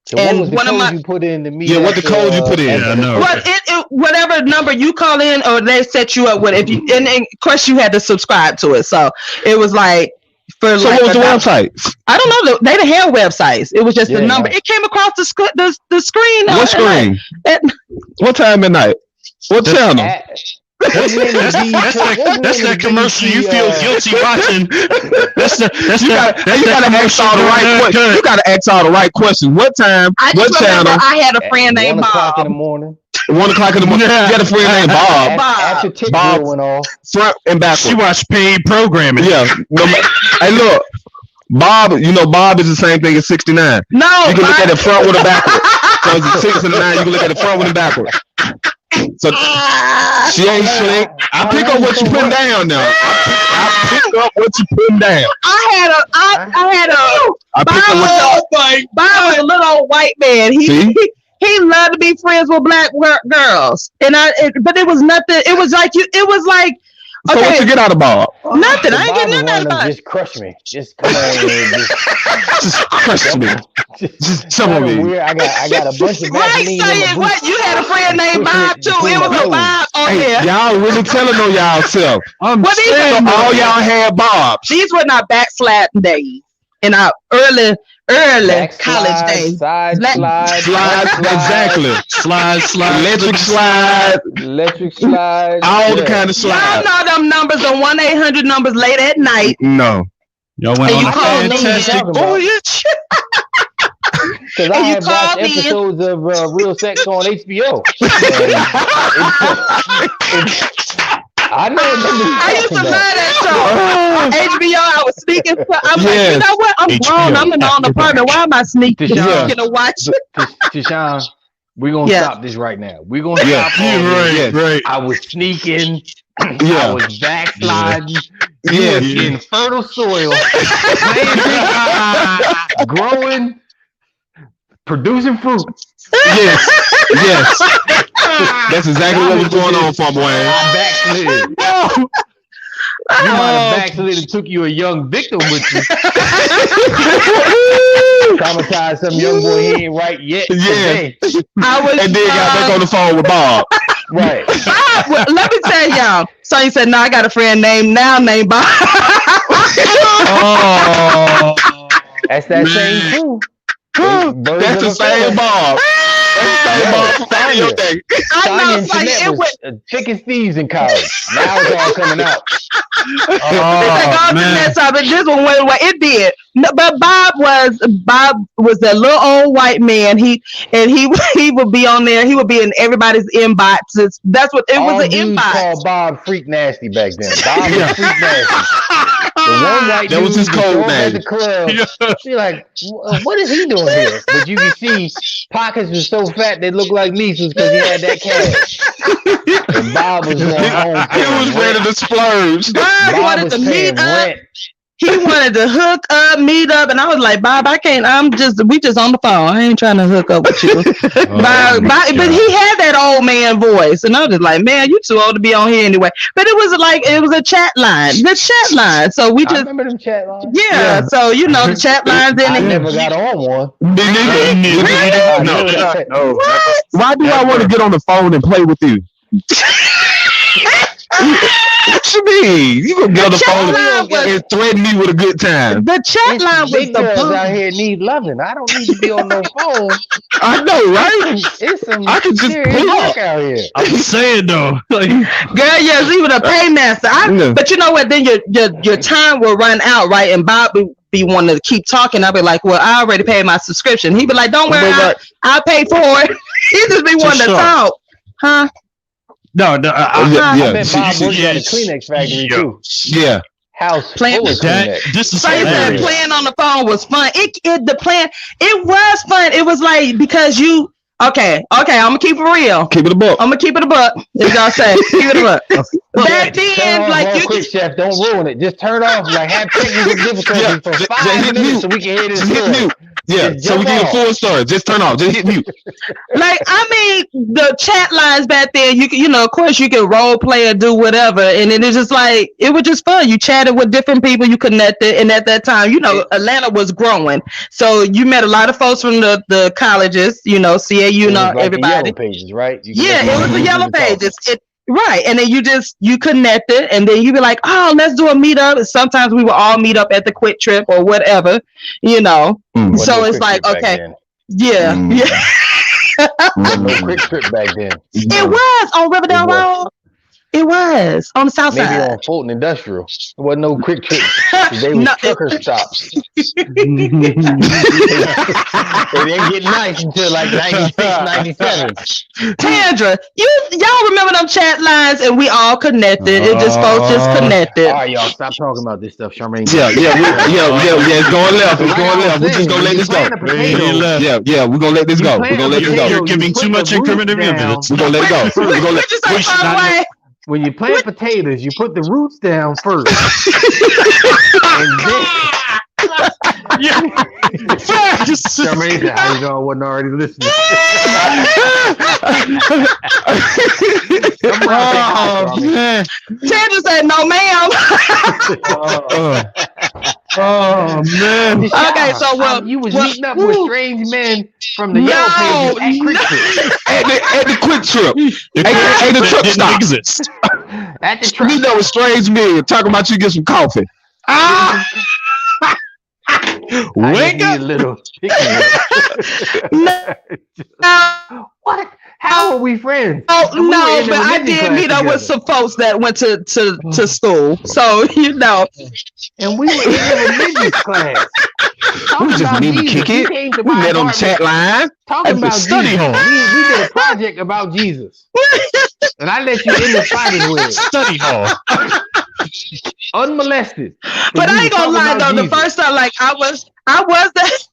So And what was the one of code my- you put in to me? Yeah, what the code you put in? Yeah, I know. Well, whatever number you call in, or they set you up with. If you, and of course you had to subscribe to it, so it was like for. So like what was the website? I don't know. They didn't have websites. It was just the Yeah, number. no. It came across the screen. What screen? At- What time at night? What channel? That's that commercial you feel guilty watching. You gotta ask all the right questions. You gotta ask all the right questions. What time? I What just remember channel? I had a friend named 1 o'clock in the Bob. morning. 1 o'clock in the morning. You had a friend named Bob. After tick Bob. bill went off. Front and She backward. watched paid programming. Yeah. Hey, look. Bob, Bob is the same thing as 69. No, You can look Bob- at it front with and backward. So it's 6 and 9. You can look at it front with and backward. So she ain't slick. I pick up what you putting down now. I pick up what you putting down. I had a I pick up what Bob was a little old white man. See? He loved to be friends with black girls, and but it was nothing. It was like it was like So what you get out of Bob? nothing. I ain't Bob getting was nothing one out of of them, it. just crush me. Just come on and Just crush me. Just some of me. weird. I got a bunch of Right, Vaseline say in it. my What? boots. You had a friend named Bob too. It was a Bob on Hey, there. y'all really telling on y'all self. I'm What is So it? all y'all had Bobs. These were not backslapping days in our early college days. Side Let- Slides, exactly. slide. Electric slide, Electric slide. all the kind of Y'all slides. know them numbers, the 1-800 numbers late at night. No. Y'all went And on you a called me. fantastic voyage. Because I And you have watched called me. episodes of Real Sex on HBO. I know what I used to love that show. HBO, I was sneaking. I'm like, Yes. you know what? I'm HBO. grown. I'm in my own apartment. Why am I sneaking Yeah. to watch? Tashawn, we're going to Yeah. stop this right now. We're going to Yeah. stop all this. Right. I was sneaking. I Yeah. was backsliding. You Yeah. was in fertile soil. Growing. Producing fruit. Yes. Yes. That's exactly what was going on, Farm Wayne. I backslid. You might have backslid and took you a young victim with you. Traumatized some young boy he ain't right yet. Yeah. Today. I was. And then got back on the phone with Bob. Right. Well, let me tell y'all. So he said, "No, I got a friend named Bob." Oh. That's that same too. That's the same Bob. Sonya and Jeanette was thick as thieves in college. Now it's all coming out. But this one went away. It did. No, but Bob was a little old white man. He would be on there. He would be in everybody's inboxes. That's what it was. An inbox. Called Bob Freak Nasty back then. Bob was Freak Nasty. The one white that was his code name. At the club. You're like, what is he doing here? But you can see pockets was so fat they looked like measles because he had that cash. And Bob was going home. He was ready to splurge. Bob wanted to meet up. He wanted to hook up, meet up, and I was like, Bob, I can't. We just on the phone. I ain't trying to hook up with you. Bob, but he had that old man voice, and I was just like, man, you too old to be on here anyway. But it was a chat line, the chat line. So we just remember them chat lines. Yeah. So the chat lines. I never got on one. No. Why do I want to get on the phone and play with you? What you mean? You gonna get on the phone and threaten me with a good time? The chat line was the girls out here need loving. I don't need to be on no phone. I know, right? It's some I can just pull up out here. I'm saying though, like, girl, yes, he was a paymaster. But you know what? Then your time will run out, right? And Bob be wanting to keep talking. I'll be like, well, I already paid my subscription. He'd be like, don't worry, I'll pay for it. He just be wanting to talk, huh? No, I bet Bob worked at a Kleenex factory too. Yeah. House full of Kleenex. This is hilarious. Playing on the phone was fun. It was fun. It was like because you okay. I'm gonna keep it real. Keep it a buck. I'm gonna keep it a buck. As y'all say, keep it a buck. Back then, like you quick, chef, don't ruin it. Just turn off. Like have technical difficulties for 5 minutes so we can hear this. Yeah, so we get a full story. Just turn off. Just hit mute. Like, I mean, the chat lines back there, of course you can role play or do whatever. And it is just like, it was just fun. You chatted with different people, you connected. And at that time, Atlanta was growing. So you met a lot of folks from the colleges, CAU, everybody. The Yellow Pages, right? It was the Yellow Pages. Right. And then you connected and then you be like, oh, let's do a meetup. And sometimes we would all meet up at the Quick Trip or whatever, So it's like, okay. Yeah. Yeah. No Quick Trip back then. It was on Riverdale Road. It was on the south side. Maybe on Fulton Industrial. There wasn't no Quick Trip. They were trucker stops. They didn't get nice until like 96, 97. Tandra, y'all remember them chat lines and we all connected. It just folks just connected. All right, y'all, stop talking about this stuff, Charmaine. Yeah, it's going left. It's going left. We're just gonna let this go. Yeah, we're gonna let this go. We're gonna let this go. You're giving too much incriminating evidence. We're gonna let it go. We're gonna let When you plant potatoes, you put the roots down first. And then Charmaine said, how you know I wasn't already listening? man. Tandra said, no, ma'am. Oh, man. Okay, so you was meeting up with strange men from the Yellow Pages at the Quick Trip. At the truck stop. Exist. At the truck. Meeting up with strange men talking about you get some coffee. Wake up, little What? How are we friends? Oh no, but I did meet up with some folks that went to school, so And we were in elementary class. We just need to kick it. We met on the chat line. Talking about study hall. We did a project about Jesus, and I let you in the fighting with study hall. Unmolested. But I ain't gonna lie though, the first time, like I was that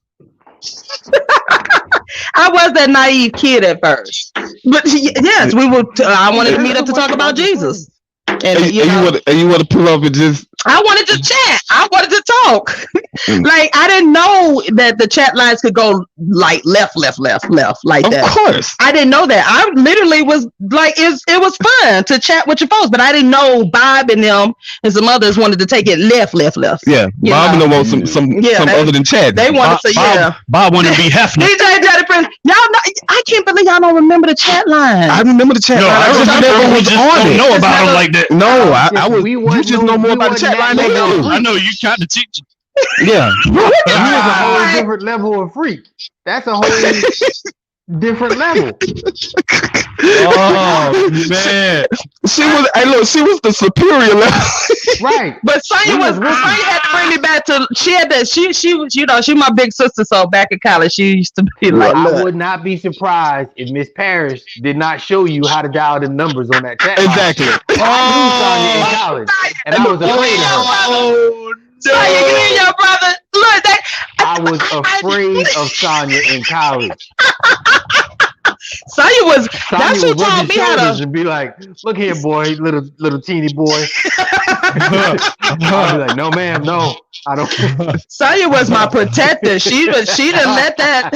I was that naive kid at first. But yes, we would. I wanted to meet up to talk about Jesus. And you want to pull up and just. I wanted to chat. I wanted to talk. Like I didn't know that the chat lines could go like left like that. Of course, I didn't know that. I literally was like, it was fun to chat with your folks, but I didn't know Bob and them and some others wanted to take it left. Yeah, Bob and them want some other than chat. They wanted to. Bob wanted to be Hefner. DJ Daddy Prince, y'all know. I can't believe y'all don't remember the chat line. I remember the chat line. I just don't know about them like that. No, I was. You just know more about the chat line than me. I know you kind of teach. Yeah, that's a whole different level of freak. That's a whole. different level. Oh man, she was the superior level. Right. But Sonya had to bring me back to. She was, she my big sister. So back in college, she used to be like, I would not be surprised if Miss Parrish did not show you how to dial the numbers on that chat. Exactly. I knew Sonya in college, and I was afraid of her. Oh, Sonya, you and your brother. Look, I was afraid of Sonya in college. Sonya was. That's who would rub taught your me how shoulders to. and be like, "Look here, boy, little teeny boy." I'll be like, "No, ma'am, no, I don't." Sonya was my protector. She didn't let that.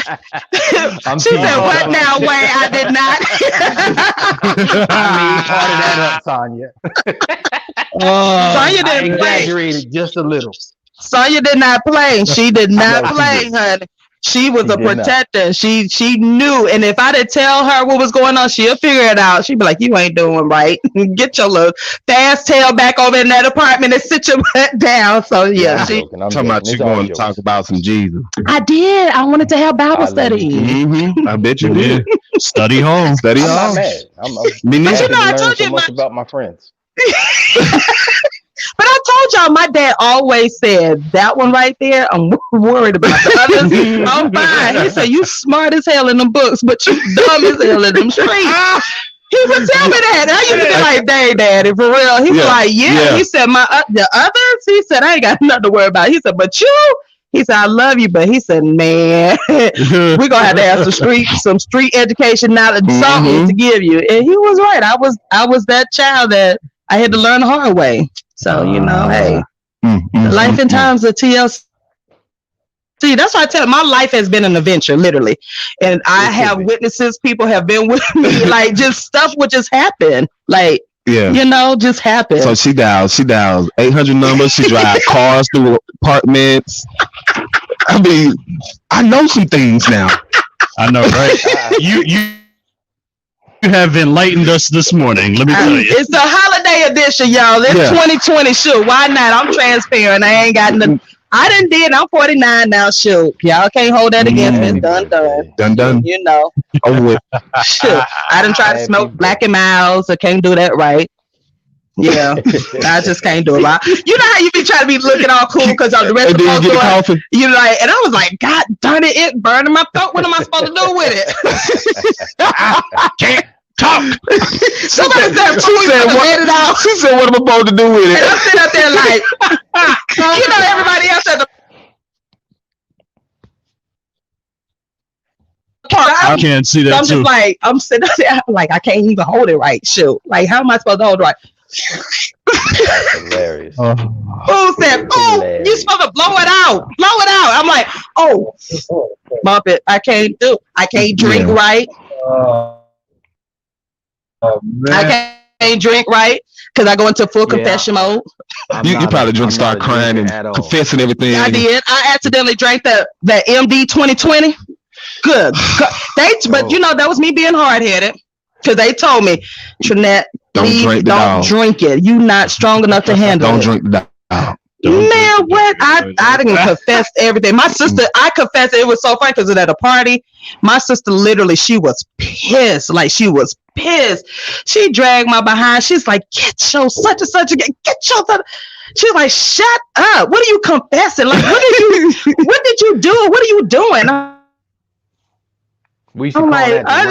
She said, "What now, Wayne? I did not." I mean, part of that up, Sonya. Sonya I didn't play. exaggerated just a little. Sonya did not play. She did not No, she play, didn't. honey. She was She a did not. protector. She knew, and if I didn't tell her what was going on, she'll figure it out. She'd be like, "You ain't doing right. Get your little fast tail back over in that apartment and sit your butt down." So yeah, I'm she joking, Talking about It's you all going to jokes. talk about some Jesus. I did. I wanted to have Bible I love study. you Mm-hmm. I bet you yeah. did. Study hall. Study I'm not hall. mad. I'm Me neither. happy to I learn told so you much about my friends. But I told y'all, my dad always said that one right there. I'm worried about the others. I'm fine. He said, "You smart as hell in them books, but you dumb as hell in them streets." He would tell me that. And I used to be like, "Dang, Daddy, for real." He was like, "Yeah." He said, the others." He said, "I ain't got nothing to worry about." He said, "But you." He said, "I love you," but he said, "Man, we're gonna have to have some street education knowledge, something to give you." And he was right. I was that child that I had to learn the hard way. So hey, life in times of TLC. That's why I tell you, my life has been an adventure, literally, and I have witnesses. People have been with me, like just stuff would just happen, like. Yeah. Just happen. So she dials 800 numbers. She drives cars through apartments. I mean, I know some things now. I know, right? You have enlightened us this morning. Let me tell you. It's the holiday edition, y'all. It's 2020. Shoot, why not? I'm transparent. I ain't got nothing. I done did. I'm 49 now. Shoot, y'all can't hold that against me. Done. Over with. Shoot, I done tried to smoke Black and Miles. I can't do that right. Yeah, I just can't do it. You know how you be trying to be looking all cool because the rest of the folks doing, coffee. You like, and I was like, God darn it burning my throat. What am I supposed to do with it? Can't talk. Somebody said, She said, "What am I supposed to do with it?" And I'm sitting up there like, everybody else at the park. I can't see that I'm too. just like, I'm sitting up there like, I can't even hold it right. Shoot, like, how am I supposed to hold it right? That's hilarious. Who said, "Oh, you supposed to blow it out, blow it out"? I'm like, "Oh, bump it. I can't drink right. I can't drink right because I go into full confession mode." You probably start crying and confessing everything. I did. I accidentally drank that MD 2020. Good. But that was me being hard headed because they told me, "Trinette, don't drink it. You not strong enough to handle it. Don't drink the dog." Man, what? I didn't confess everything. My sister, I confessed. It was so funny because at a party, my sister literally, she was pissed. Like, she was pissed. She dragged my behind. She's like, "Get your such and such again. Get your such." She's like, "Shut up. What are you confessing? Like, what did you do? What are you doing?" We should I'm call like, that I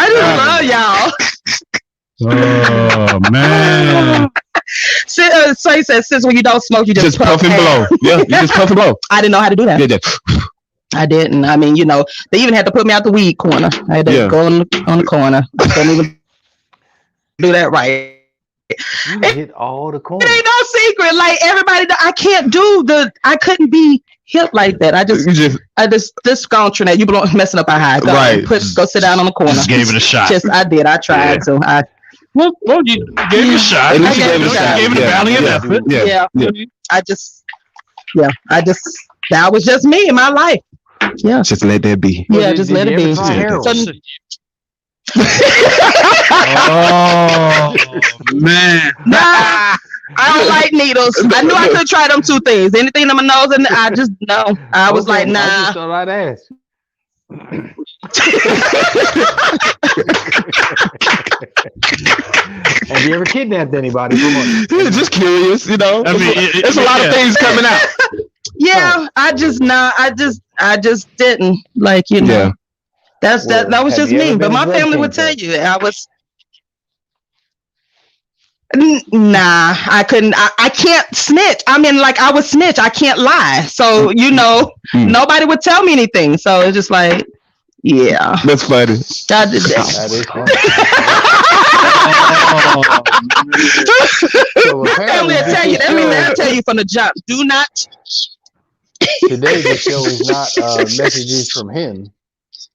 just love y'all. Oh man. So he said, "Since when you don't smoke, you just puff and blow." Yeah, you just puff and blow. I didn't know how to do that. Yeah. I didn't. I mean, they even had to put me out the weed corner. I had to go on the corner. I couldn't even do that right. You hit all the corners. It ain't no secret. Like, everybody, I couldn't be hip like that. I just gone Trinette. You belong messing up our high. Go sit down on the corner. Just gave it a shot. I did. I tried to. Well, you gave it a shot. At least you gave it a shot. Gave it a valiant effort. Yeah. That was just me in my life. Yeah. Just let that be. Yeah, just let it be. Oh man. Nah, I don't like needles. I knew I could try them two things. Anything in my nose, and I just no. I was like, nah. I just thought I'd ask. Have you ever kidnapped anybody? Just curious, you know. I mean, it's a lot of things coming out. Yeah, I just didn't like, you know. Yeah. That was just me. But my family would tell you I was. Nah, I couldn't. I can't snitch. I mean, like I would snitch. I can't lie. So you know, nobody would tell me anything. So it's just like, yeah. That's funny. I did that. That is funny. So Family will tell you. That means they'll tell you from the jump. Do not. Today the show is not messages from him.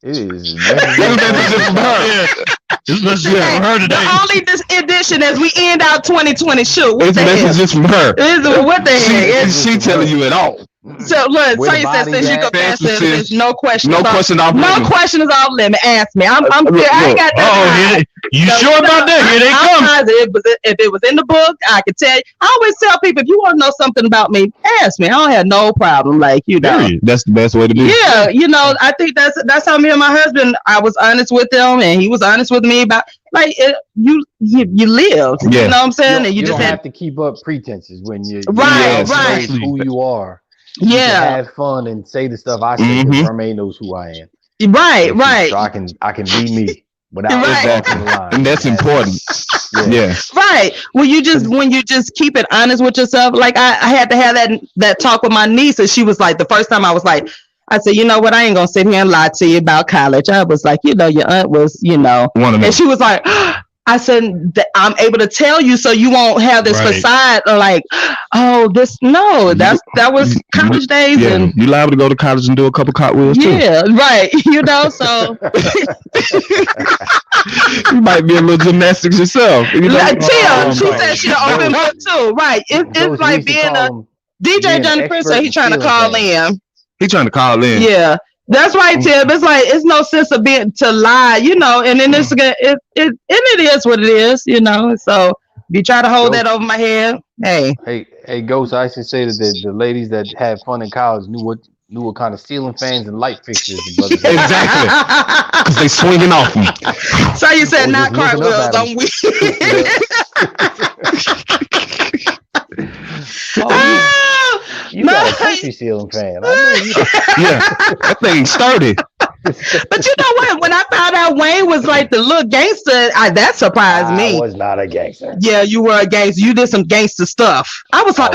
It is Messages from her. This message from her today. The only this edition as we end out 2020. Shoot, what It's the hell? messages from her. What the heck? She telling you it all. So look, Where so the you said body since you at? go past this, Fast there's no question. No question off No limits. question is off limit. Ask me. I'm Look, I ain't got that. You sure about that? Here they come. If it was in the book, I could tell you. I always tell people, if you want to know something about me, ask me. I don't have no problem. Like, you know. Period. That's the best way to be. Yeah, you know, I think that's how me and my husband. I was honest with him, and he was honest with me about like you lived. Yeah. You know what I'm saying? And you just don't had have to keep up pretenses when you Right, right. Who you are. You can yeah, have fun and say the stuff I say. Because Mermaid knows who I am. right. So I can be me without Right. crossing the line. And that's important. Yeah. Right. When you just keep it honest with yourself. Like I had to have that talk with my niece, and she was like, the first time I was like, I said, you know what, I ain't gonna sit here and lie to you about college. I was like, you know, your aunt was, you know, One of them. and she was like, I said, I'm able to tell you so you won't have this Right. facade of like, oh, that was college days. Yeah. And You liable to go to college and do a couple cartwheels too. yeah, right. You know, so You might be a little gymnastics yourself. You know? like, Tia, she my said she'll open book too. Right. It's like being a DJ Johnny Prince said he's trying to call in. He trying to call in. Yeah, that's right, Tim. It's like it's no sense of being to lie, you know. And then it is what it is, you know. So if you try to hold that over my head, hey, Ghost. I used to say that the ladies that had fun in college knew what kind of ceiling fans and light fixtures the brothers had. Exactly. Because they swinging off them. So you said Or not just looking up cartwheels. at I'm weak. You got a country ceiling fan. I know you. Yeah. That thing sturdy. But you know what? When I found out Wayne was like the little gangster, that surprised me. I was not a gangster. Yeah, you were a gangster. You did some gangster stuff. I was like,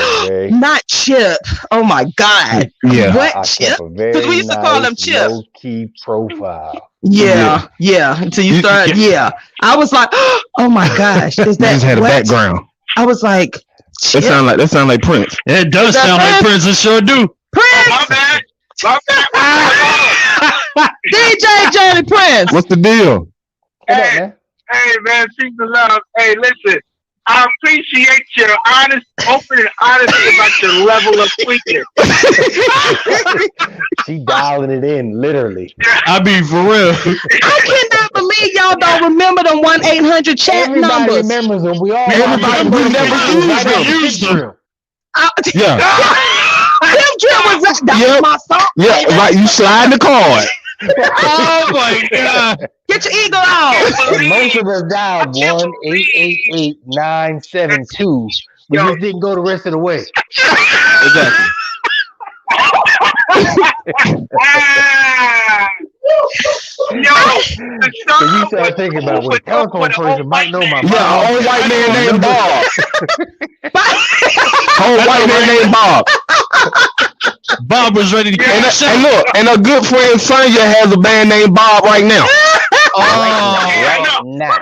not Chip. Oh my God. Yeah. What I Chip? kept a very Because we used to call him Chip. low-key profile. Yeah. Until you start. Yeah. I was like, oh my gosh. Is You that just had a what? background. I was like, Chip. That sound like Prince. It does sound like Prince. It sure do. Prince. My bad. DJ Johnny Prince. What's the deal? What up, man? Hey, man, peace and love. Hey, listen, I appreciate your open and honesty about your level of tweaking. She dialing it in, literally. I mean, for real. I cannot believe y'all don't remember the 1-800 chat Everybody numbers. remembers them. We all Everybody remember never them. used Right them. after Used them. drill. Yeah. Tim Drill was that Yep. was my song. Yeah, right. You slide the card. Oh my God. Get your eagle out. And most of us dialed 1-888-972. We just didn't go the rest of the way. Exactly. So you start thinking about what telephone person might know my Yeah, a mom. whole white man named Bob. Whole white man named Bob. Bob was ready to cash And out. look, and a good friend Sonya has a band named Bob right now. Right now.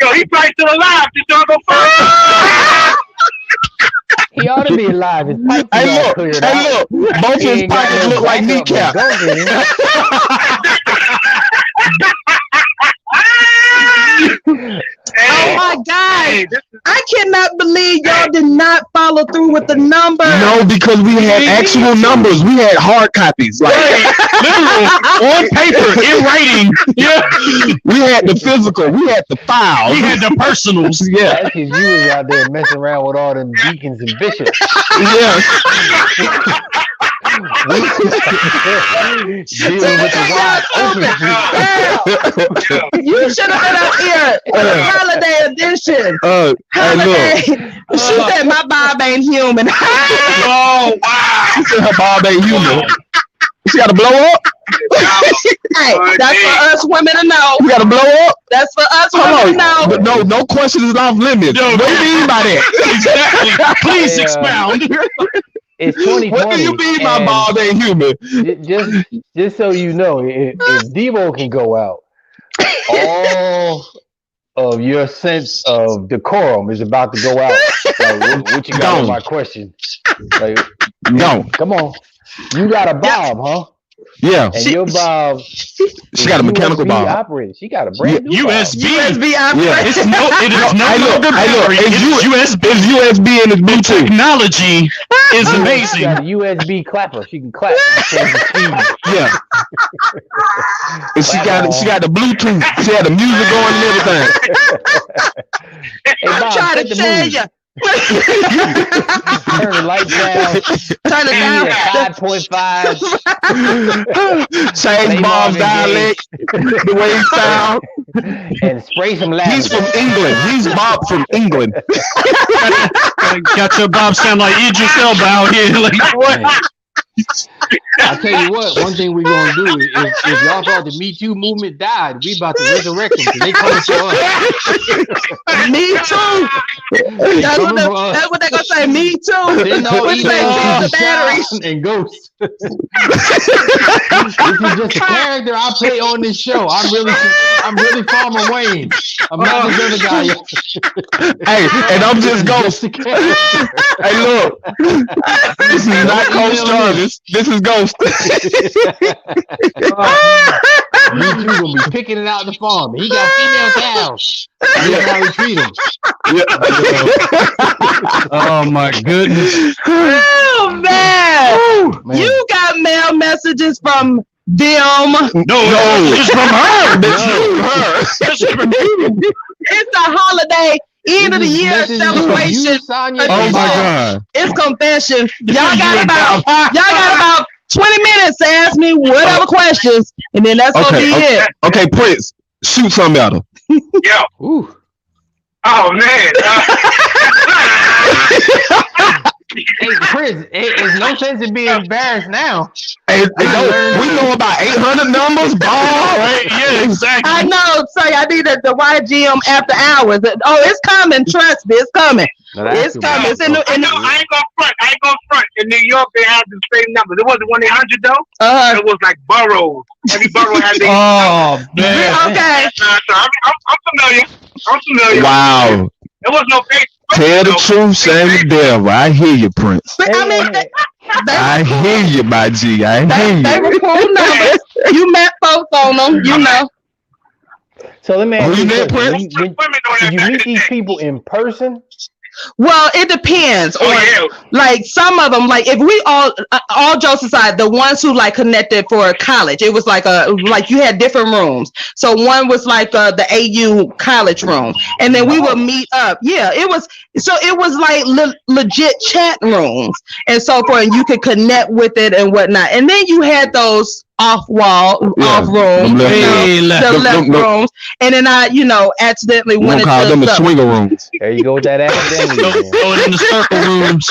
Yo, he probably still alive. Did y'all go first? He ought to be alive. His pipes Hey is all look, cleared hey out. look, both He his ain't got pockets no look like backup, kneecaps. but go get him. Oh my God. Hey, this is I cannot believe y'all did not follow through with the number. No, because we had actual numbers. We had hard copies. Like Literal, on paper, in writing. Yeah. we had the physical. We had the files. We had the personals. Yeah. That's because you was out there messing around with all them deacons and bishops. Yeah. Dealing with the wide open people. You should have been up here. Holiday edition. Holiday. She said my Bob ain't human. Oh wow! She said her Bob ain't human. She got to blow up. Hey, that's for us women to know. We got to blow up. That's for us women to know. But no question is off limits. What do you mean by that? Exactly. Please expound. It's 2020. What do you mean by Bob ain't human? Just so you know, if Devo can go out, all of your sense of decorum is about to go out. Like, what you got on my question? Like, No. Come on. You got a Bob, huh? Yeah. And your Bob, She got a mechanical USB Bob. operated. She got a brand new USB. USB operated. Yeah. It is no Hey, longer battery. It's USB. It's USB and it's Bluetooth. Technology is She amazing. got a USB clapper. She can clap. Change the speed. Yeah. And she got the Bluetooth. She had the music going and everything. Hey, I'm Bob, trying set to the tell mood. you. Turn the lights down. Turn it down. 5.5. Change Bob's dialect, the way he sound. And spray some He's lavender. from England. He's Bob from England. Got your Bob sound like Idris Elba out here. Like what? I tell you what, one thing we're gonna do is if y'all thought the Me Too movement died, we about to resurrect them because they coming for us. Me too. That's what they're gonna say. Me too. They know What they use the batteries. and ghosts. This is just a character I play on this show. I'm really Farmer Wayne. I'm not this other guy. Hey, and I'm just Ghost. Just a character. Hey, look. This is not Coach Jarvis. This is Ghost. Me Too gonna be picking it out the farm. He got female cows. That's how we treat them. Oh my goodness. Oh man. You got mail messages from them. No, it's from her. It's a holiday, end of the year celebration. Oh my God. It's confession. Y'all got about 20 minutes to ask me whatever questions, and then that's gonna be it. Okay, Prince, shoot something at him. Yo. Ooh. Oh man. Hey, Chris, it's no sense in being embarrassed now. Hey, we know about 800 numbers, ball. Right? Yeah, exactly. I know. Sorry, I need the YGM after hours. Oh, it's coming. Trust me, it's coming. It's coming. It's in the. I ain't gonna front. In New York, they have the same numbers. It wasn't 1-800 though. It was like boroughs. Every borough had their. Oh man. Okay. So I'm familiar. Wow. There was no Facebook. Tell the truth, shame the devil. I hear you, Prince. But I mean, I hear you, my G. I hear they you. were cool numbers. You met folks on them, you know. So let me ask Who you you a met, question. Prince? Did you meet these people in person? Well, it depends on yeah. like some of them. Like if we all jokes aside, the ones who like connected for college, it was like you had different rooms. So one was like the AU college room, and then we would meet up. Yeah, it was like legit chat rooms and so forth, and you could connect with it and whatnot. And then you had those off rooms, the left rooms, and then I, accidentally went into them the swinger rooms. There you go with that academic. Going in the circle rooms.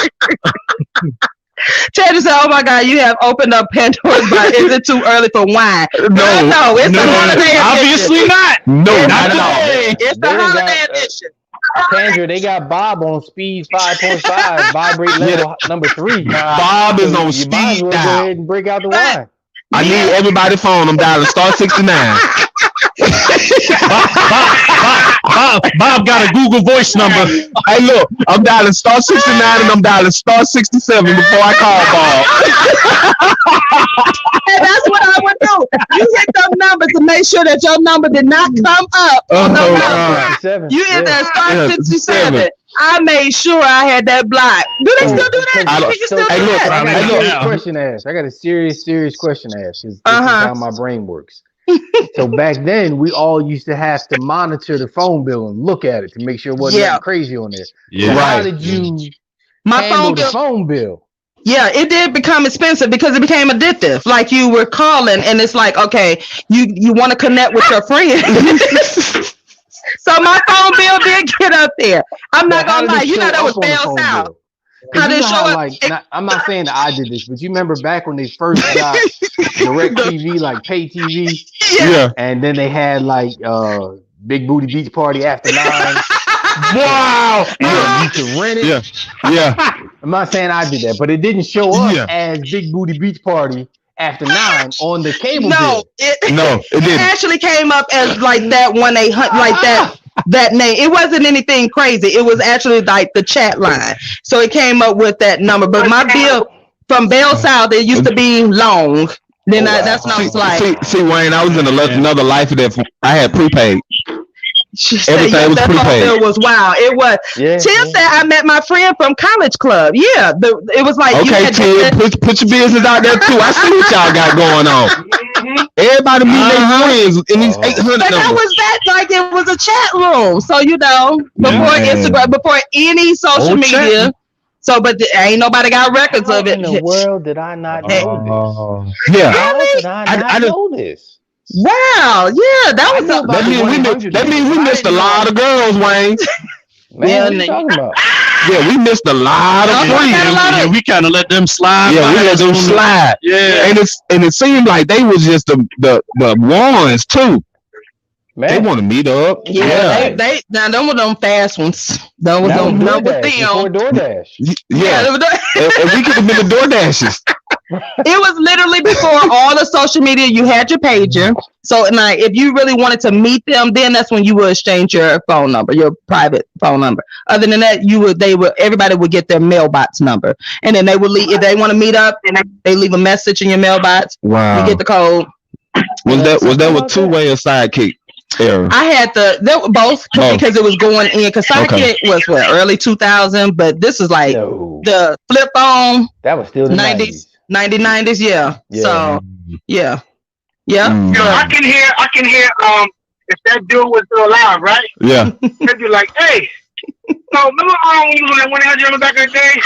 Ted said, "Oh my God, you have opened up Pandora's box. Is it too early for wine?" No, it's the holiday edition. Obviously not. No, not at all. It's the holiday edition. Sandra, they got Bob on speed 5.5, vibrate level number 3. Bob is on You might as speed well go dial. ahead and break out the wine. I need everybody's phone. I'm dialing star 69. Bob got a Google Voice number. Hey, look, I'm dialing star 69 and I'm dialing star 67 before I call Bob. And that's what I would do. You hit those numbers to make sure that your number did not come up on the number. 67. You hit that star Yeah, 67. I made sure I had that block. Do they still do that? I don't- You can still Hey, do look, that. I got a Hey, serious look. question to ask. I got a serious question to ask. This is Uh-huh. how my brain works. So back then, we all used to have to monitor the phone bill and look at it to make sure it wasn't Yeah. nothing crazy on there. Yeah. So how Right. did you My handle phone the bill. phone bill? Yeah, it did become expensive because it became addictive. Like you were calling, and it's like, okay, you want to connect with your friend. So my phone bill did get up there. I'm not gonna lie, that was Bell South. How did it show up? Like, I'm not saying that I did this, but you remember back when they first got direct TV, like pay TV, and then they had like Big Booty Beach Party after 9. Wow! And you could rent it. Yeah. I'm not saying I did that, but it didn't show up as Big Booty Beach Party after 9 on the cable bill. It didn't. It actually came up as like that 1-800, like that name. It wasn't anything crazy. It was actually like the chat line. So it came up with that number. But my bill from Bell South, it used to be long. Then that's when I was like, see, Wayne, I was in another life that I had prepaid. Everything was prepaid. It was wild. It was. Tim said I met my friend from College Club. Yeah, it was like, okay, Tim, put your business out there too. I see what y'all got going on. Everybody meet their friends in these 800 But that was like it was a chat room. So before Instagram, before any social media. So, but ain't nobody got records of it. In the world did I not know this? Yeah, how did I not know this? Wow, yeah, that was that means we missed a lot of girls, Wayne. Man, what are you talking about? Yeah, we missed a lot of friends. We kind of let them slide. Yeah, we let them slide. Yeah, and it seemed like they was just the ones too. Man. They want to meet up. Yeah, they now them were them fast ones. That was them with them. Before DoorDash. Yeah, and we could have been the DoorDashes. It was literally before all the social media. You had your pager. So like, if you really wanted to meet them, then that's when you would exchange your phone number, your private phone number. Other than that, everybody would get their mailbox number, and then they would leave if they want to meet up. And they leave a message in your mailbox. Wow. You get the code. Was that with two-way or sidekick? Era? I had both because it was going in because Sidekick was early 2000, but this is like the flip phone. That was still the 90s. 90s, yeah. So yeah. I can hear if that dude was still alive, right? Yeah. They'd be like, hey, so remember when I had you back in the day?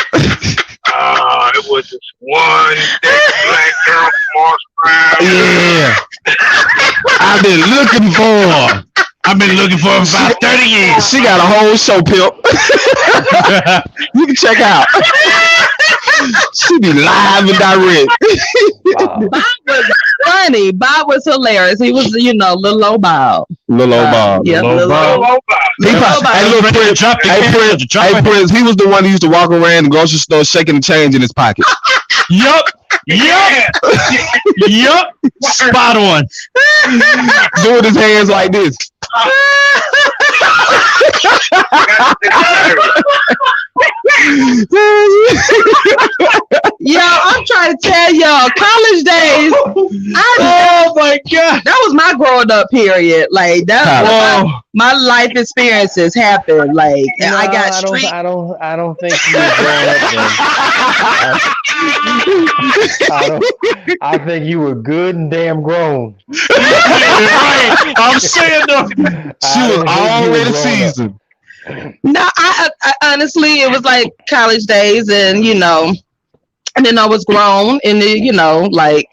It was this one black girl from Mars Brown. Yeah. I've been looking for her for about 30 years. She got a whole show, Pimp. You can check out. She be live and direct. Bob was funny. Bob was hilarious. He was, little old Bob. Little old Bob. Yeah, little old Bob. Hey, Prince, he was the one who used to walk around the grocery store shaking the change in his pocket. Yup. Spot on. Doing his hands like this. Yo, I'm trying to tell y'all, college days. Oh my God, that was my growing up period. Like that, my life experiences happened. Like I got street. I don't think you were growing up then. I think you were good and damn grown. I'm saying though, she was already seasoned. No, I honestly, it was like college days, and and then I was grown, and like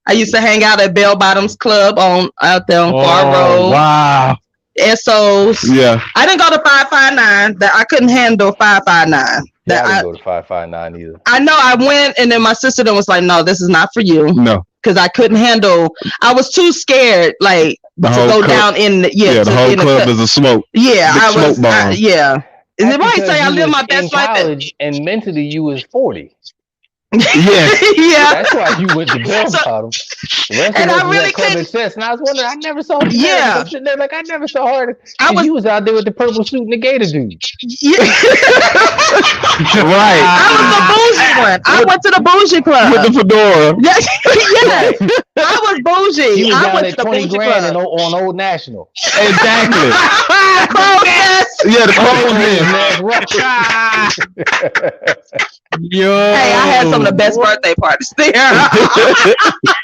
I used to hang out at Bell Bottoms Club out there on Far Road. Wow. SOs. Yeah. I didn't go to 559. That I couldn't handle 559. I didn't go to 559 either. I know I went, and then my sister then was like, "No, this is not for you." No. Because I couldn't handle. I was too scared, like to go down in. The whole club is a smoke. Yeah, I was. Yeah. Is it right? Say I live my best life. College, and mentally you was 40. Yeah. That's why you went to Bell Bottoms. And I really couldn't. And I was wondering, I never saw her. Yeah. I'm sitting there like I never saw her. You was out there with the purple suit and the gator dude. Yeah. Right. I was the bougie one. I went to the bougie club. With the fedora. Yes. I was bougie. You was I down went at to the 20 bougie grand club. on Old National. Exactly. Oh, yes. Yeah, the clothes. Yo. Hey, I had some of the best birthday parties there.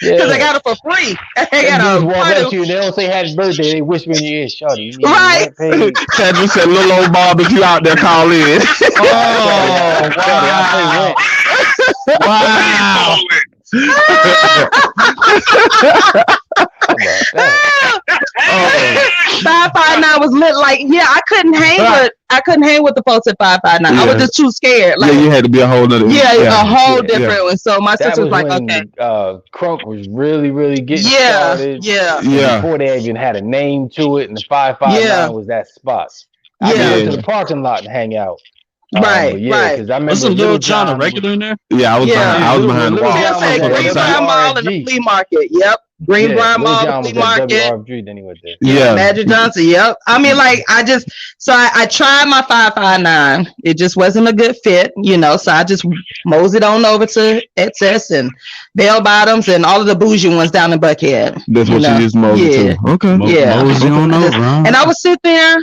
Because I got it for free. I got Dudes a walk party. up to you, they don't say happy birthday, they whisper in your ear, shorty, you need Right. rent paid. Just said little old barbecue out there, call in. Oh, Shorty, I'll pay rent. wow. How about that? 559 was lit. Like, yeah, I couldn't hang with the folks at 559. I was just too scared. Like, Yeah, you had to be a whole nother. a whole different one. So my That sister was was like, when okay. Crunk was really getting started. Yeah. Before they even had a name to it, and the 559 was that spot. I could go to the parking lot and hang out. Right. Because I remember Wasn't Lil John a regular in there? Yeah, I was behind the wall. Greenbrier Mall and the flea market. Yep. Greenbrier Mall, the flea market. WRFG, then he went there. Yeah. Magic Johnson. Yep. I mean, like, I tried my 559. It just wasn't a good fit, so I just moseyed on over to XS and Bell Bottoms and all of the bougie ones down in Buckhead. That's what you just mosey to. Okay. Mosey on over. And I would sit there,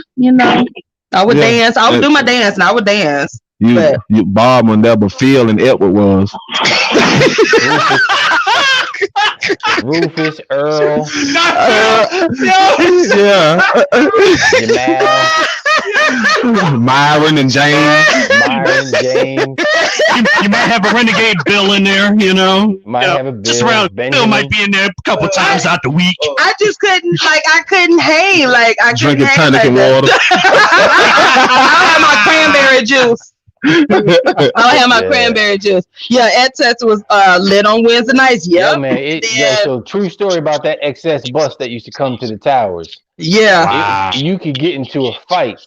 I would dance. I would do my dance and I would dance. You Bob when that, but Phil and Edward was. Rufus, Earl. Jamal. Myron and James. You might have a renegade Bill in there, Might have a Bill. Just around. Bill might be in there a couple times out the week. I just couldn't, I couldn't hang. Drinking tonic and water. I have my cranberry juice. I'll have my cranberry juice. Yeah, XS was lit on Wednesday nights. Yep. Yeah, man. So true story about that XS bus that used to come to the towers. Yeah. You could get into a fight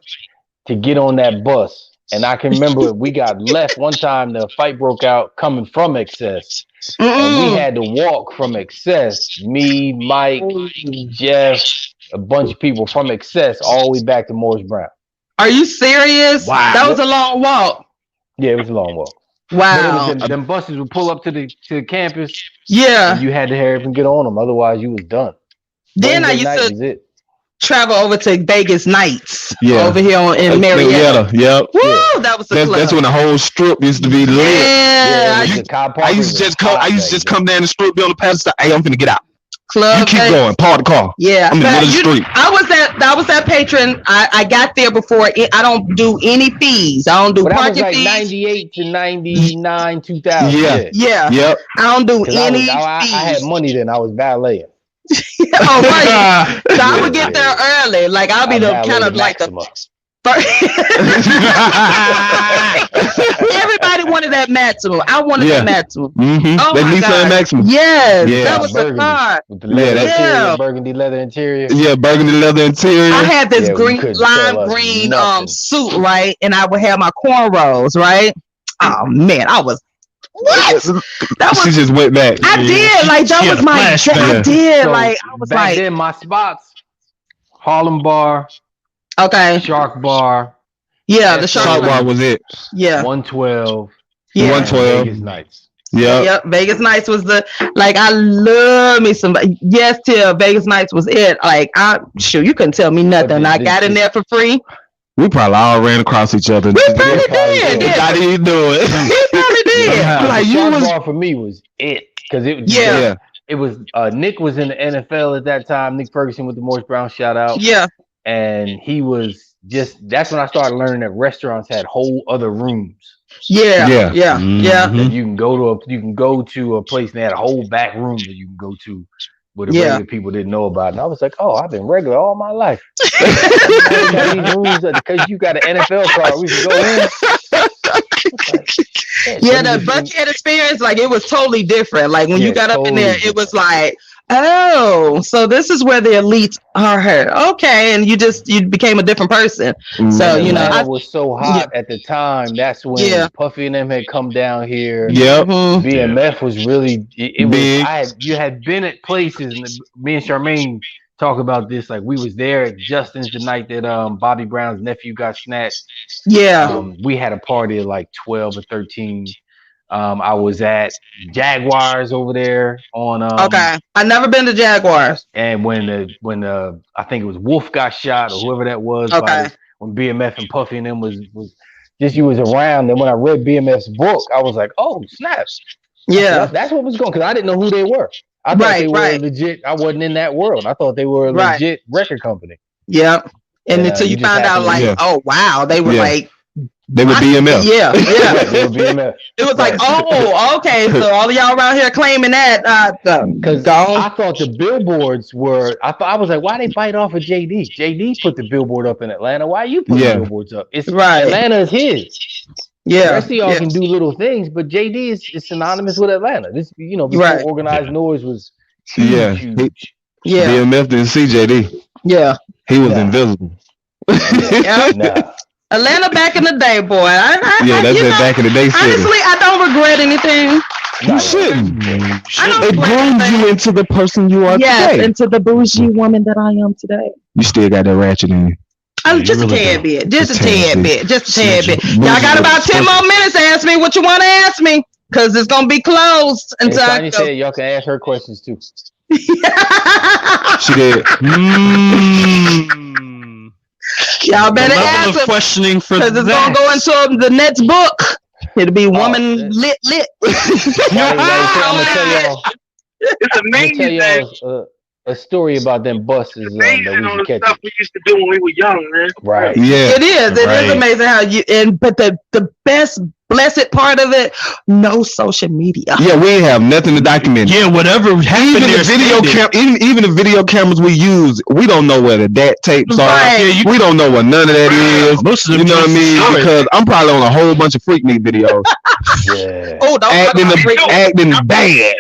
to get on that bus. And I can remember we got left one time, the fight broke out coming from XS. And we had to walk from XS. Me, Mike, Jeff, a bunch of people from XS all the way back to Morris Brown. Are you serious? Wow. That was a long walk. Yeah, it was a long walk. Wow. Them buses would pull up to the campus. Yeah. And you had to hurry up and get on them. Otherwise, you was done. Then Wednesday I used to travel over to Vegas Nights. Yeah. Over here in Marietta. Yep. Woo! That was the club. That's when the whole strip used to be lit. Yeah. I used to just come down the strip, be on the pedestal. Hey, I'm finna get out. Club. You keep going. Park the car. Yeah. I'm in the middle of the street. I was that patron. I got there before. I don't do any fees. I don't do parking fees. 98 to 99, 2000. Yeah. Yep. I don't do any fees. I had money then. I was valeting. Oh, right. So I would get there early. Like I'll be the kind of like the everybody wanted that Maxima. I wanted that Maxima. Mm-hmm. Oh that my Nissan God. Maxima. Yes, that was burgundy. the car. With the leather interior, burgundy leather interior. Yeah, burgundy leather interior. I had this lime green suit, right? And I would have my cornrows, right? Oh man, I was She just went back. I did. Like that was my I did. So like I was back like then my spots, Harlem Bar, okay. Shark Bar. Yeah, the Shark Bar was it. Yeah. 112. Yeah. 112. Vegas Nights. Yeah. Yep. Vegas Nights was I love me some. Yes, till Vegas Nights was it. Like you couldn't tell me nothing. I got in there for free. We probably all ran across each other. We probably did. How do you do it? We probably did. Like Shark Bar for me was it because it was Nick was in the NFL at that time. Nick Ferguson with the Morris Brown shout out. Yeah. And he was that's when I started learning that restaurants had whole other rooms. Yeah. Mm-hmm. That you can go to a place and they had a whole back room that you can go to where the regular people didn't know about. And I was like, oh, I've been regular all my life. Because you got an NFL card, we can go in. Yeah, the Buckhead experience, like it was totally different. Like when you got up in there, it was like, oh, so this is where the elites are here. Okay, and you became a different person. So you know, it was so hot at the time. That's when Puffy and them had come down here. Yep, BMF was really it big. You had been at places, and me and Charmaine talk about this. Like we was there at Justin's the night that Bobby Brown's nephew got snatched. Yeah, we had a party of like 12 or 13. I was at Jaguars over there on. Okay, I never been to Jaguars. And when I think it was Wolf got shot or whoever that was. Okay. when BMF and Puffy and them was just you was around. And when I read BMF's book, I was like, oh snap. Yeah, That's what was going, because I didn't know who they were. I thought they were legit. I wasn't in that world. I thought they were a legit record company. Yep. And until you found out, like, oh wow, they were like, they were BMF. Yeah. They were BMF. It was like, oh, okay. So all of y'all around here claiming that, because I thought the billboards were. I was like, why they bite off of JD? JD put the billboard up in Atlanta. Why you put the billboards up? It's Atlanta is his. Yeah, the rest of y'all can do little things, but JD is synonymous with Atlanta. This, before Organized Noise was huge. BMF didn't see JD. Yeah, he was invisible. Atlanta back in the day, boy. That's back in the day. Honestly, I don't regret anything. You shouldn't. It groomed you into the person you are today. Yes, into the bougie woman that I am today. You still got that ratchet in you. Just a tad bit. Just a tad bit. Y'all got about 10 more minutes to ask me what you want to ask me, because it's going to be closed until I said y'all can ask her questions too. She did. Y'all better ask questioning for because it's going to go into the next book. It'll be woman lit. I'm going to tell y'all. It's amazing. A story about them buses that we used to catch. Stuff we used to do when we were young, man. Right. Yeah. It is. It is amazing how but the best blessed part of it, no social media. Yeah, we ain't have nothing to document. Yeah, whatever happened. Even the video cameras we use, we don't know where the DAT tapes are. Right. We don't know what none of that is. Most of them, you know what I mean? Because I'm probably on a whole bunch of Freak Meat videos. Don't acting bad.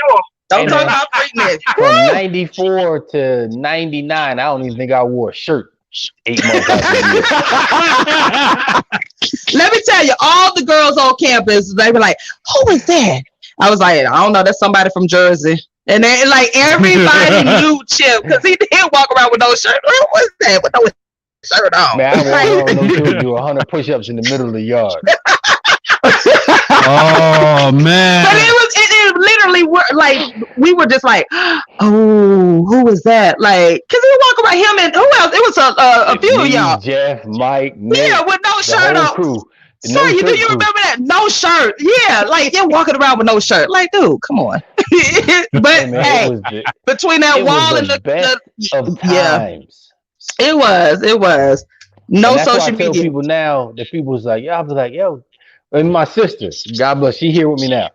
Don't talk about Freaknik. From 94 to 99, I don't even think I wore a shirt 8 months after the year. Let me tell you, all the girls on campus, they were like, who is that? I was like, I don't know, that's somebody from Jersey. And then like everybody knew Chip because he did walk around with no shirt. Who was that with no shirt on? Man, I walked around to do 100 push-ups in the middle of the yard. Oh man! But it literally like we were just like, oh, who was that? Like, cause he walk around him and who else? It was a few of y'all. Jeff, Mike, Nick, yeah, with no shirt on. Crew. Sir, do you remember that? No shirt. Yeah, like you're walking around with no shirt. Like, dude, come on. But hey, between that wall and the best of times. It was. No social media. I tell people now that people was like, I'll be like, yo. And my sister, God bless, she here with me now.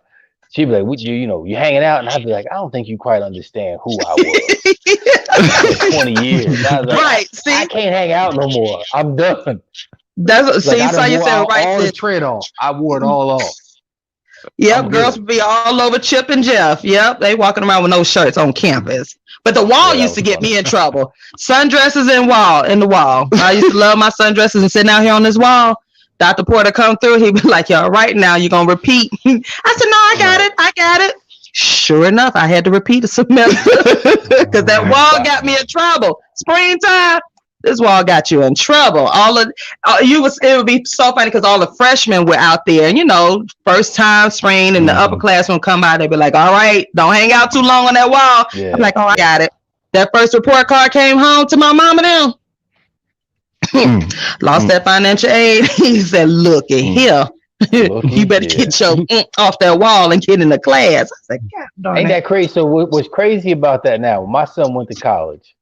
She'd be like, you hanging out? And I'd be like, I don't think you quite understand who I was. For 20 years. I was like, right. See? I can't hang out no more. I'm done. That's like, so you said right all the tread off. I wore it all off. Yep, girls would be all over Chip and Jeff. Yep, they walking around with no shirts on campus. But the wall used to get me in trouble. Sundresses in the wall. I used to love my sundresses and sitting out here on this wall. Dr. Porter come through, he'd be like, y'all right now, you're going to repeat. I said, no, I got it. Sure enough, I had to repeat a semester because that wall got me in trouble. Springtime, this wall got you in trouble. It would be so funny because all the freshmen were out there, first time spring and the upperclassmen come by, they'd be like, all right, don't hang out too long on that wall. Yeah. I'm like, oh, I got it. That first report card came home to my mom and them. Lost that financial aid. He said, look at here. You better get your off that wall and get in the class. I said, God darn. Ain't that crazy? So what's crazy about that now, when my son went to college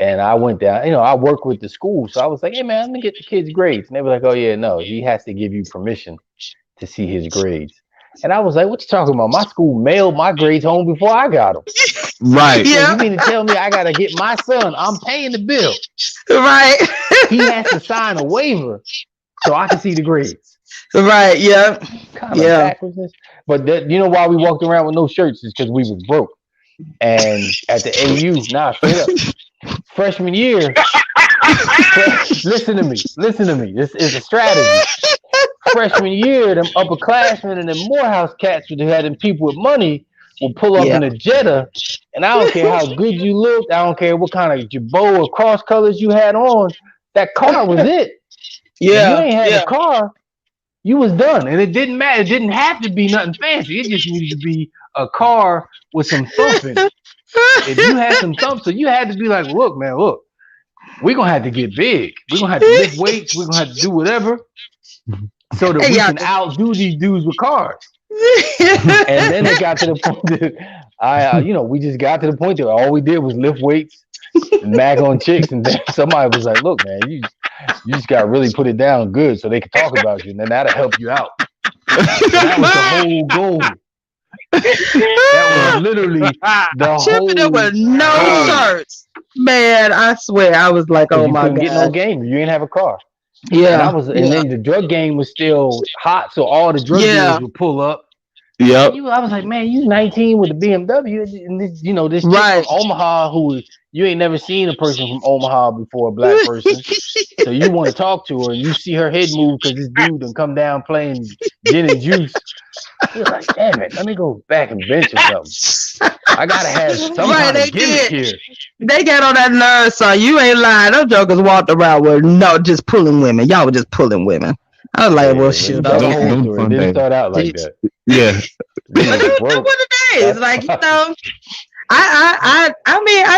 and I went down, I work with the school. So I was like, hey man, let me get the kids' grades. And they were like, oh yeah, no, he has to give you permission to see his grades. And I was like, what you talking about? My school mailed my grades home before I got them. Right. Yeah. So you mean to tell me I got to get my son, I'm paying the bill. Right. He has to sign a waiver so I can see the grades. Right. Yeah. Kind of backwards. But why we walked around with no shirts is because we was broke. And at the AU, straight up, freshman year, listen to me. This is a strategy. Freshman year, them upperclassmen and them Morehouse cats who had them people with money will pull up in a Jetta, and I don't care how good you looked, I don't care what kind of jabot or cross colors you had on, that car was it. Yeah, if you ain't had a car, you was done, and it didn't matter. It didn't have to be nothing fancy. It just needed to be a car with some thumping. If you had some thump, so you had to be like, look, man, look. we're gonna have to get big. We're gonna have to lift weights. We're gonna have to do whatever so that we can outdo these dudes with cars. And then it got to the point that we just got to the point that all we did was lift weights and mag on chicks. And then somebody was like, "Look, man, you just got to really put it down good so they can talk about you, and then that'll help you out." So that was the whole goal. That was literally the whole. There were no shirts, man. I swear, I was like, "Oh my god!" Get no game. You didn't have a car. Yeah, and then the drug game was still hot, so all the drug dealers would pull up. Yep. I was like, man, you 19 with a BMW, and this chick from Omaha who you ain't never seen a person from Omaha before, a black person. So you want to talk to her, and you see her head move because this dude done come down playing gin and juice. You're like, damn it, let me go back and bench or something. I gotta have some kind of gimmick here. They got on that nerve, so you ain't lying. Those jokers walked around with just pulling women. Y'all were just pulling women. I was like, well, shit. It didn't start out like that. Yeah. But what it is, like, I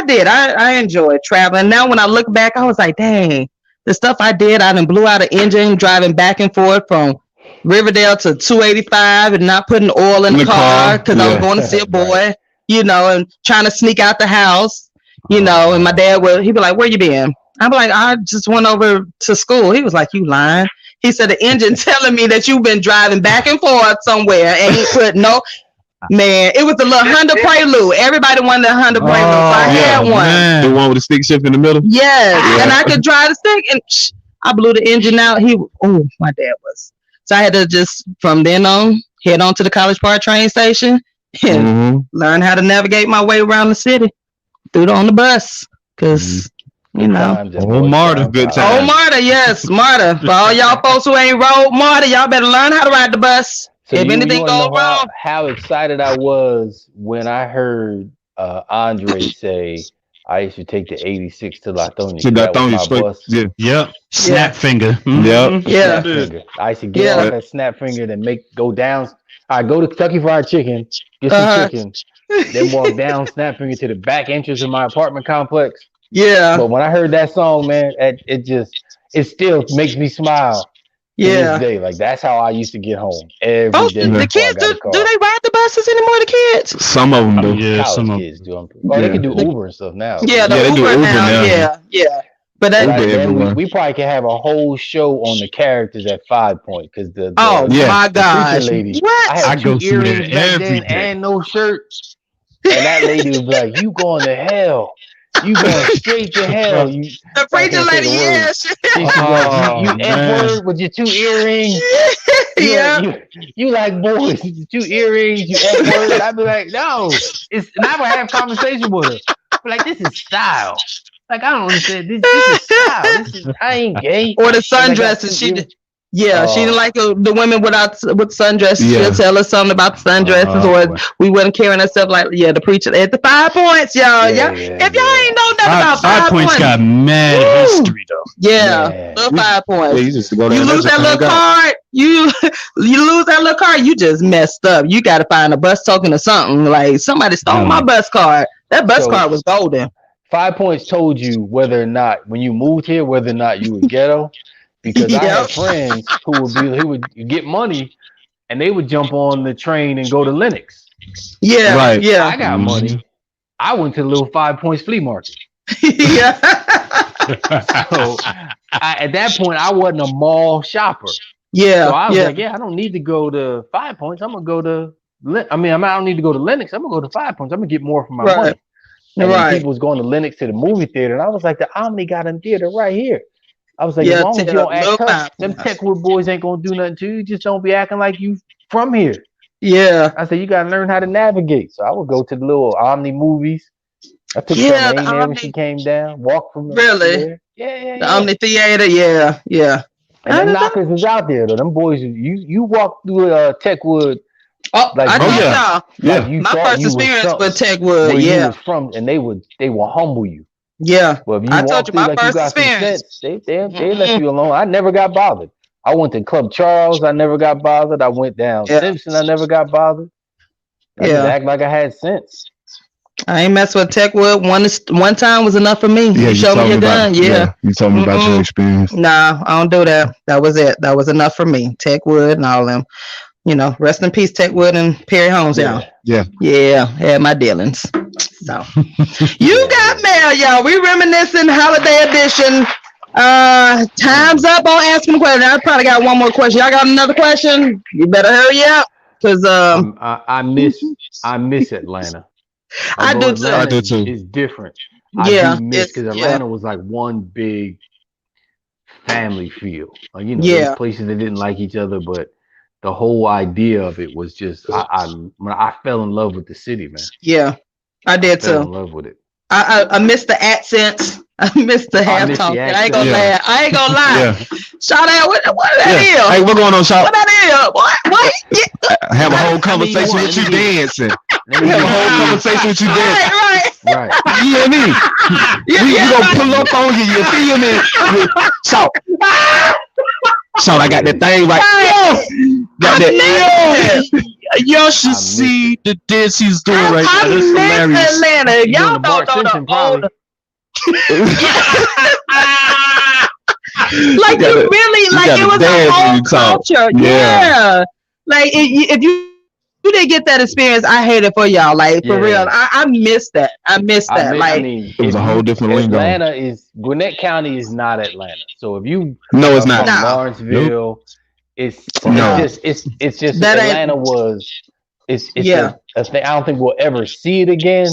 did. I enjoyed traveling. Now, when I look back, I was like, dang, the stuff I did, I done blew out an engine driving back and forth from Riverdale to 285 and not putting oil in the car because I was going to see a boy, and trying to sneak out the house, and my dad he'd be like, where you been? I'd be like, I just went over to school. He was like, you lying? He said, the engine telling me that you've been driving back and forth somewhere and he put man, it was the little Honda Prelude. Everybody wanted a Honda Prelude. So I had one. Man. The one with the stick shift in the middle? Yes. And I could drive the stick and I blew the engine out. My dad was. So I had to just, from then on, head on to the College Park train station and learn how to navigate my way around the city. Threw it on the bus. Because, MARTA, good time. MARTA, yes, MARTA. For all y'all folks who ain't rode MARTA, y'all better learn how to ride the bus. So if anything goes wrong. How excited I was when I heard Andre say, I used to take the 86 to Latonia. Yeah. Snap finger. Yeah. I used to get off that snap finger and go down. I go to Kentucky Fried Chicken, get some chicken, then walk down snap finger to the back entrance of my apartment complex. Yeah. But when I heard that song, man, it still makes me smile. Yeah. This day. Like that's how I used to get home every day. The kids do they ride the buses anymore? The kids? Some of them do. Yeah, some kids do. They can do Uber and stuff now. Yeah, they do Uber now. Yeah. But we probably can have a whole show on the characters at 5 Point because my gosh, lady. What? I go through that every day and no shirt, and that lady was like, "You going to hell." You going straight to hell. The preacher lady, yes. You F-word with your 2 earrings. You like boys, 2 earrings, you F-word. I'd be like, no. And I would have a conversation with her. I'd be like, this is style. Like, I don't understand. This is style. I ain't gay. Or the sundresses. She didn't like the women with sundresses. Yeah. She'll tell us something about the sundresses, or we wasn't carrying ourselves like the preacher at the 5 Points, y'all. If y'all ain't know nothing about 5 Points, got mad history though. Yeah, the 5 Points. Yeah, you just go there. You lose that little card. You lose that little card. You just messed up. You got to find a bus token or something. Like somebody stole my bus card. That bus card was golden. 5 Points told you whether or not when you moved here, whether or not you were ghetto. Because I had friends who would get money and they would jump on the train and go to Lenox. Yeah, right. Yeah. I got money. I went to the little 5 Points flea market. Yeah. So at that point, I wasn't a mall shopper. Yeah. So I was like, I don't need to go to 5 Points. I'm gonna go to. I don't need to go to Lenox. I'm gonna go to 5 Points. I'm gonna get more for my money. And people was going to Lenox to the movie theater, and I was like, the Omni got a theater right here. I was like, as long as you don't act tough, them Techwood boys ain't gonna do nothing to you. Just don't be acting like you from here. Yeah. I said, you gotta learn how to navigate. So I would go to the little Omni movies. I took her name there when she came down. Walk from really? Yeah. The Omni Theater, yeah. And them knockers was out there though. Them boys, you walk through Techwood. I told y'all. My first experience with Techwood, where you was from, and they will humble you. Yeah, well, if you walk through like you got some sense, they let you alone. I never got bothered. I went to Club Charles. I never got bothered. I went down Simpson. I never got bothered. I just act like I had sense. I ain't mess with Techwood. One time was enough for me. Yeah, you showed me your gun. Yeah. You told me about your experience. Nah, I don't do that. That was it. That was enough for me. Techwood and all them. Rest in peace, Techwood and Perry Holmes, y'all. Yeah, had my dealings. So, you got mail, y'all. We reminiscing holiday edition. Time's up on asking questions. I probably got one more question. Y'all got another question? You better hurry up, cause I miss Atlanta. I do too. I do too. It's different. I do miss because Atlanta was like one big family feel. These places that didn't like each other, but the whole idea of it was just I fell in love with the city, man. Yeah, I did too. Fell in love with it. I miss the accents. I miss the half talk. I ain't gonna lie. I ain't gonna lie. Shout out, what that is? Hey, what's going on, Shout? What that is? What? Yeah. Have a whole conversation with you dancing. Have a whole conversation with you dancing. Right. You hear me? We gonna pull up on you. You feel me? Shout. Shout, I got that thing right. Got that. Y'all should see the dance he's doing right now. That's hilarious. Atlanta. Y'all don't know the older. Like you really, like it was a whole culture. Yeah. Like if you didn't get that experience, I hate it for y'all. Like for real, I miss that. I miss that. It was a whole different lingo. Gwinnett County is not Atlanta. So if you it's not Lawrenceville, it's just that Atlanta was. It's a thing. I don't think we'll ever see it again.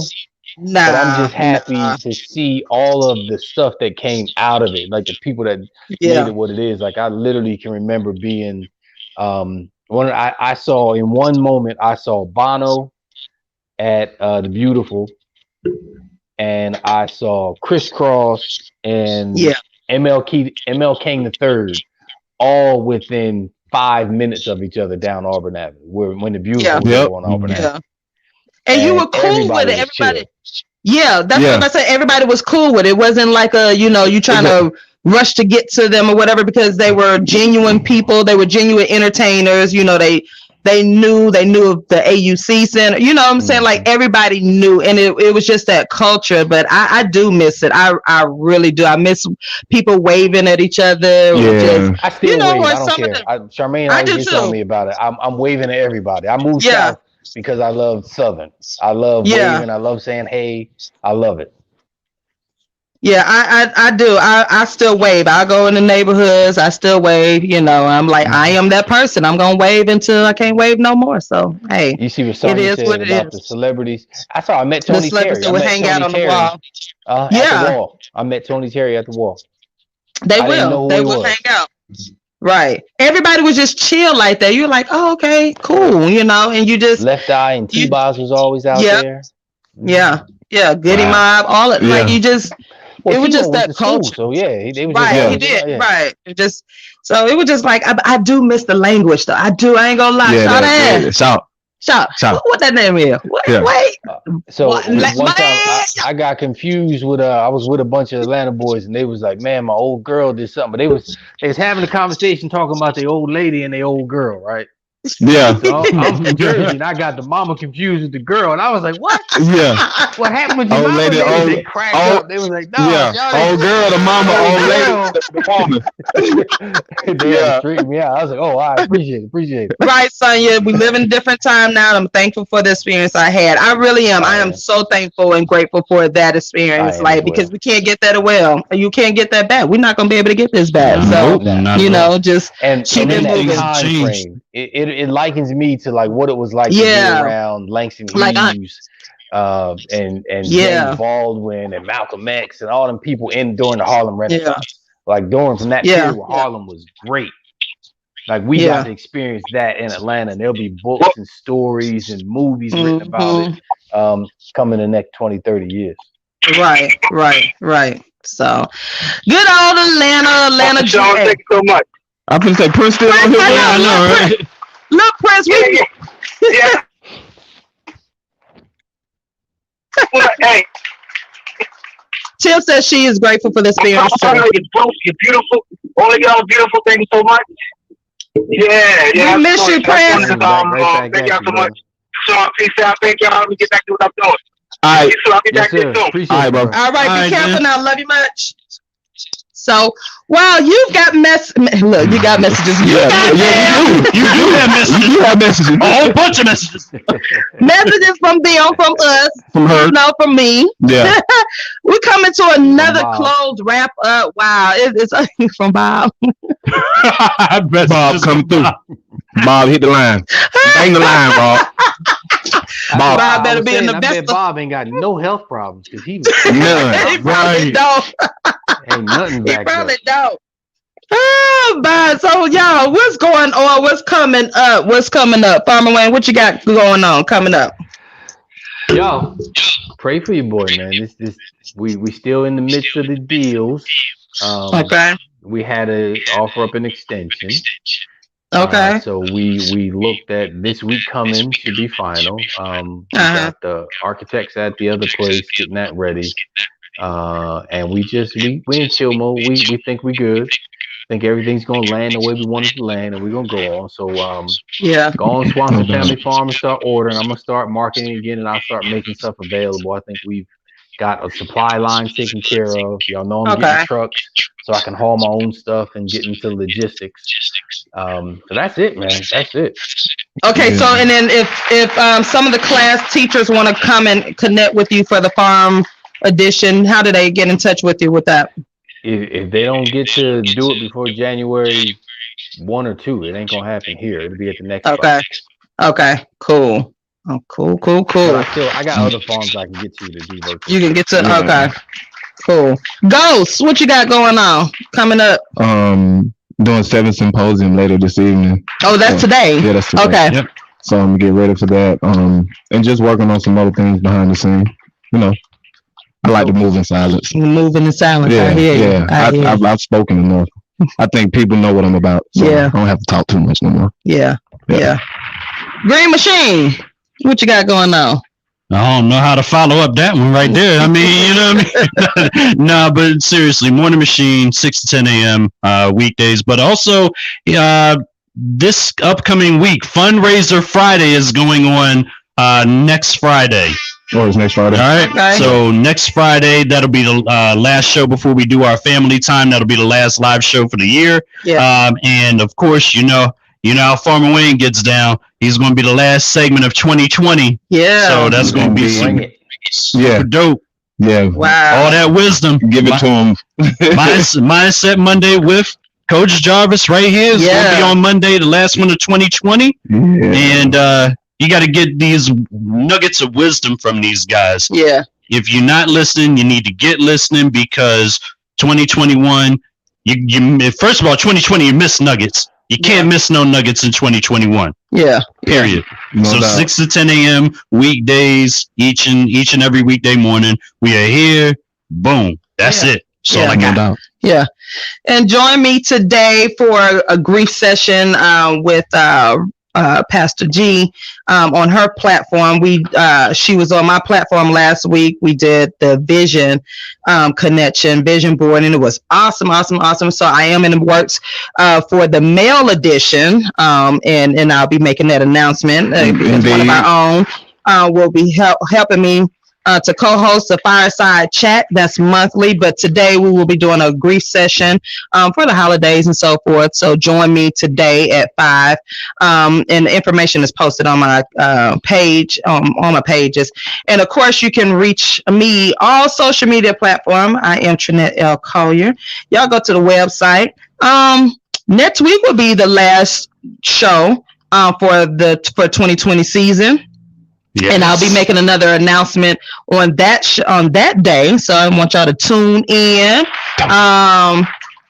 But I'm just happy to see all of the stuff that came out of it, like the people that made it what it is. Like I literally can remember being I saw in one moment I saw Bono at the Beautiful, and I saw Crisscross and ML King III all within 5 minutes of each other down Auburn Avenue. When the Beautiful was on Auburn Avenue. And you were cool with it. Everybody. Yeah, that's what I said. Everybody was cool with it. It wasn't like you trying to rush to get to them or whatever, because they were genuine people. They were genuine entertainers. They knew of the AUC Center. You know what I'm saying? Like everybody knew, and it was just that culture. But I do miss it. I really do. I miss people waving at each other. I still wave. I don't care. Charmaine always gets on me about it. I'm waving at everybody. I moved south because I love Southern. I love waving. I love saying hey. I love it. Yeah, I do. I still wave. I go in the neighborhoods. I still wave. I'm like, I am that person. I'm gonna wave until I can't wave no more. So hey, you see what Sonya said about the celebrities? I met Tony Terry. Would hang out on the wall. At the wall. I met Tony Terry at the wall. They will hang out. Right. Everybody was just chill like that. You're like, oh, okay, cool. And you just Left Eye and T-Boz was always out there. Yeah. Yeah. Goody Mob. All it like you just. It was just that culture. So they was right. He did. Yeah. Right. It was just like I do miss the language though. I do. I ain't gonna lie. Shout. What that name is? Wait. One time I got confused with I was with a bunch of Atlanta boys, and they was like, "Man, my old girl did something." But they was having a conversation talking about the old lady and the old girl, right? Yeah. So I'm from Jersey, and I got the mama confused with the girl, and I was like, "What? Yeah. What happened with your old mama?" lady, They cracked up. They was like, "No, old girl, the mama, old lady, the woman." Treat me out. I was like, "Oh, I appreciate it." Right, Sonya. We live in a different time now. And I'm thankful for the experience I had. I really am. I am so thankful and grateful for that experience. Because we can't get that you can't get that back. We're not gonna be able to get this back. So just keep it moving. It likens me to like what it was like to be around Langston Hughes, and James Baldwin and Malcolm X and all them people during the Harlem Renaissance. Like during from that period where Harlem was great. Like we got to experience that in Atlanta, and there'll be books and stories and movies written about it coming the next 20, 30 years. Right. So good old Atlanta. Sean, thank you so much. I'm gonna say Prince still on here. I know, right? Look, Prince, yeah. Hey. Tiff says she is grateful for the experience. You're beautiful. All of y'all beautiful. Thank you so much. Yeah. We miss you, Prince. Thank y'all so much. Sean, peace out. Thank y'all. Let me get back to what I'm doing. All right. So I'll be back Yes, here sir. soon. Appreciate All right, it, bro. bro. All right, All be right, careful man. now. Love you much. So, wow, you've got look, you got messages. Yeah, You do have messages. you have messages A whole bunch of messages. Messages from them, from us, from her. no, from me. Yeah. We're coming to another Bob. closed wrap up. Wow, it's from Bob. Bob, come through. Bob, hit the line. Bang the line, Bob. Bob. Bob better I was be in saying, the I best bet of- Bob ain't got no health problems because he None. He probably don't. ain't nothing He back probably there. don't. Oh, but so y'all, what's going on? What's coming up? What's coming up? Farmer Wayne, what you got going on coming up? Yo, pray for your boy, man. This we still in the midst of the deals. Okay. We had to offer up an extension. Okay. So we looked at this week coming should be final. We got the architects at the other place getting that ready. And we in chill mode. We think we good. Think everything's gonna land the way we want it to land, and we're gonna go on. So Yeah. go on Swanson Family Farm and start ordering. I'm gonna start marketing again, and I'll start making stuff available. I think we've got a supply line taken care of. Y'all know I'm getting trucks, so I can haul my own stuff and get into logistics. So that's it, man. That's it. Okay. So and then if some of the class teachers want to come and connect with you for the farm edition, how do they get in touch with you with that? If they don't get to do it before January 1 or 2, it ain't gonna happen here. It'll be at the next Okay. spot. Okay. Cool. Oh, cool. But I got other farms I can get to do virtual. You can get to okay. Cool. Ghost, what you got going on coming up? Doing 7 symposium later this evening. Oh, that's today. Yeah, that's today. Okay. Yep. So I'm gonna get ready for that. And just working on some other things behind the scene. You know, I like to move in silence. Moving in silence. Yeah, I hear you. yeah. I hear you. I've spoken enough. I think people know what I'm about. So Yeah. I don't have to talk too much no more. Yeah. Green Machine, what you got going on? I don't know how to follow up that one right there. I mean, you know what I mean? No, but seriously, Morning Machine, 6 to 10 a.m. Weekdays. But also, this upcoming week, Fundraiser Friday is going on next Friday. Or it's next Friday. All right. Okay. So next Friday, that'll be the last show before we do our family time. That'll be the last live show for the year. Yeah. And of course, you know how Farmer Wayne gets down. He's going to be the last segment of 2020. Yeah. So that's going to be super dope. Yeah. Wow. All that wisdom. Give it to him. Mindset Monday with Coach Jarvis right here. It's going to be on Monday, the last one of 2020. Yeah. And you got to get these nuggets of wisdom from these guys. Yeah. If you're not listening, you need to get listening because 2021, you first of all, 2020, you missed nuggets. You can't miss no nuggets in 2021. Yeah. Period. No So doubt. 6 to 10 a.m. weekdays, each and every weekday morning. We are here. Boom. That's it. So Yeah. I No got. doubt. Yeah. And join me today for a grief session with Pastor G on her platform. She was on my platform last week. We did the vision connection, vision board, and it was awesome. So I am in the works for the male edition, and I'll be making that announcement because one of our own will be helping me to co-host a fireside chat that's monthly, but today we will be doing a grief session for the holidays and so forth. So join me today at 5, and the information is posted on my page, on my pages. And of course, you can reach me all social media platform. I am Trinette L. Collier. Y'all go to the website. Next week will be the last show for 2020 season. Yes. And I'll be making another announcement on that day. So I want y'all to tune in.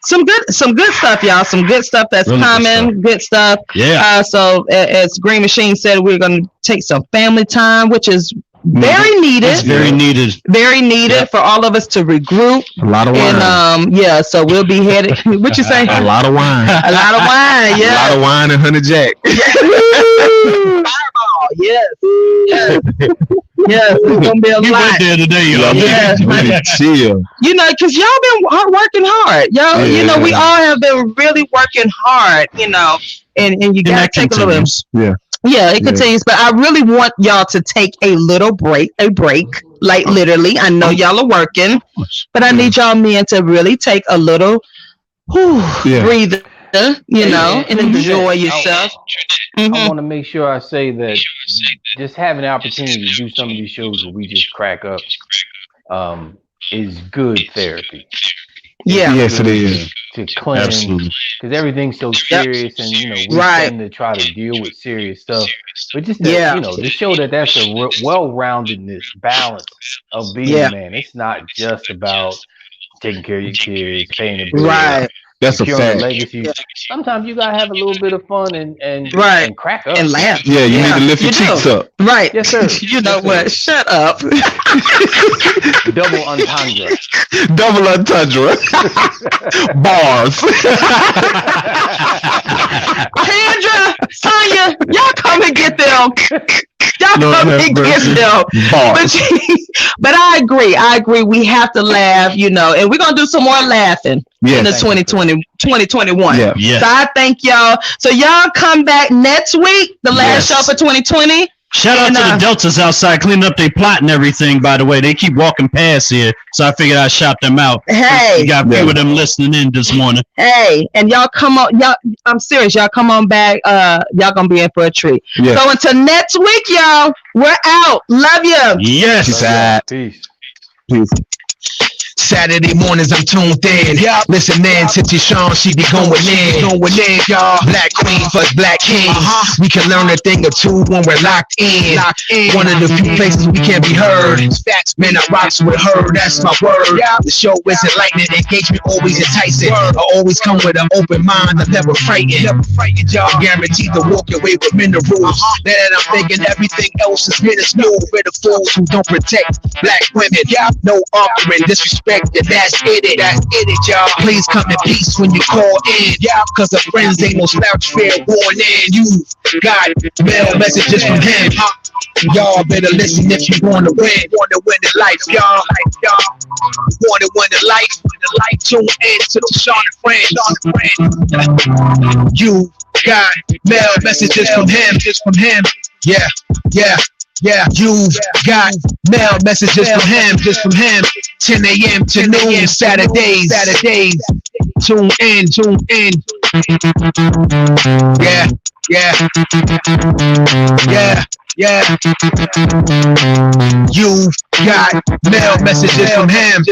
Some good stuff, y'all. Some good stuff that's really coming. Good stuff. Yeah. So as Green Machine said, we're going to take some family time, which is very needed. It's very needed. Very needed for all of us to regroup. A lot of wine. And so we'll be headed. What you say? A lot of wine. A lot of wine. Yeah. A lot of wine and Honey Jack. Fireball. Yes. Yes. It's gonna be a lot. Went there today, y'all. Yes. Really chill. You know, because y'all been working hard. Y'all, you know, we all have been really working hard. You know, and you gotta take a little. Yeah. Yeah, it continues. But I really want y'all to take a little break, like literally. I know y'all are working, but I need y'all men to really take a little breather, and enjoy yourself. I want to make sure I say that just having the opportunity to do some of these shows where we just crack up is good therapy. Yeah. Yes, it is. To cleanse, because everything's so serious, and we tend to try to deal with serious stuff. But just to show that that's a well-roundedness, balance of being a man. It's not just about taking care of your kids, paying the bills, right? That's a fact. Legacy. Yeah. Sometimes you gotta have a little bit of fun and crack up and laugh. Yeah, you need to lift your cheeks up. Right. Yes, sir. You know what? Shut up. Double entendre. Double entendre. Bars. Kendra, Sonya, y'all come and get them. Y'all come and get them. But I agree. We have to laugh, and we're gonna do some more laughing in the 2021. Yeah. So I thank y'all. So y'all come back next week, the last show for 2020. Shout out to the Deltas outside cleaning up their plot and everything, by the way. They keep walking past here, so I figured I'd shout them out. Hey. We got a few of them listening in this morning. Hey, and y'all come on. I'm serious. Y'all come on back. Y'all gonna be in for a treat. Yeah. So until next week, y'all, we're out. Love you. Yes. Peace. Saturday mornings I'm tuned in. Listen in, Tipsy Sean, she be going in, y'all. Black queen plus black king. We can learn a thing or two when we're locked in. One of the few places we can be heard. Man, I rocks with her, that's my word. The show is enlightening, engagement always enticing. I always come with an open mind, I'm never frightened. Y'all guaranteed to walk away with minerals. Then I'm thinking everything else is minuscule. For the fools who don't protect black women. No arguing, disrespect. And that's it, y'all. Please come in peace when you call in. Cause the friends ain't no slouch, fair warning. You got mail messages from him. Y'all better listen if you wanna win. Wanna win the life, y'all. Wanna win the life. Tune in to the Sean and Friend. You got mail messages from him. Yeah, you've got mail messages from him. 10 a.m. to noon, Saturdays. Tune in. Yeah. You've got mail messages from him.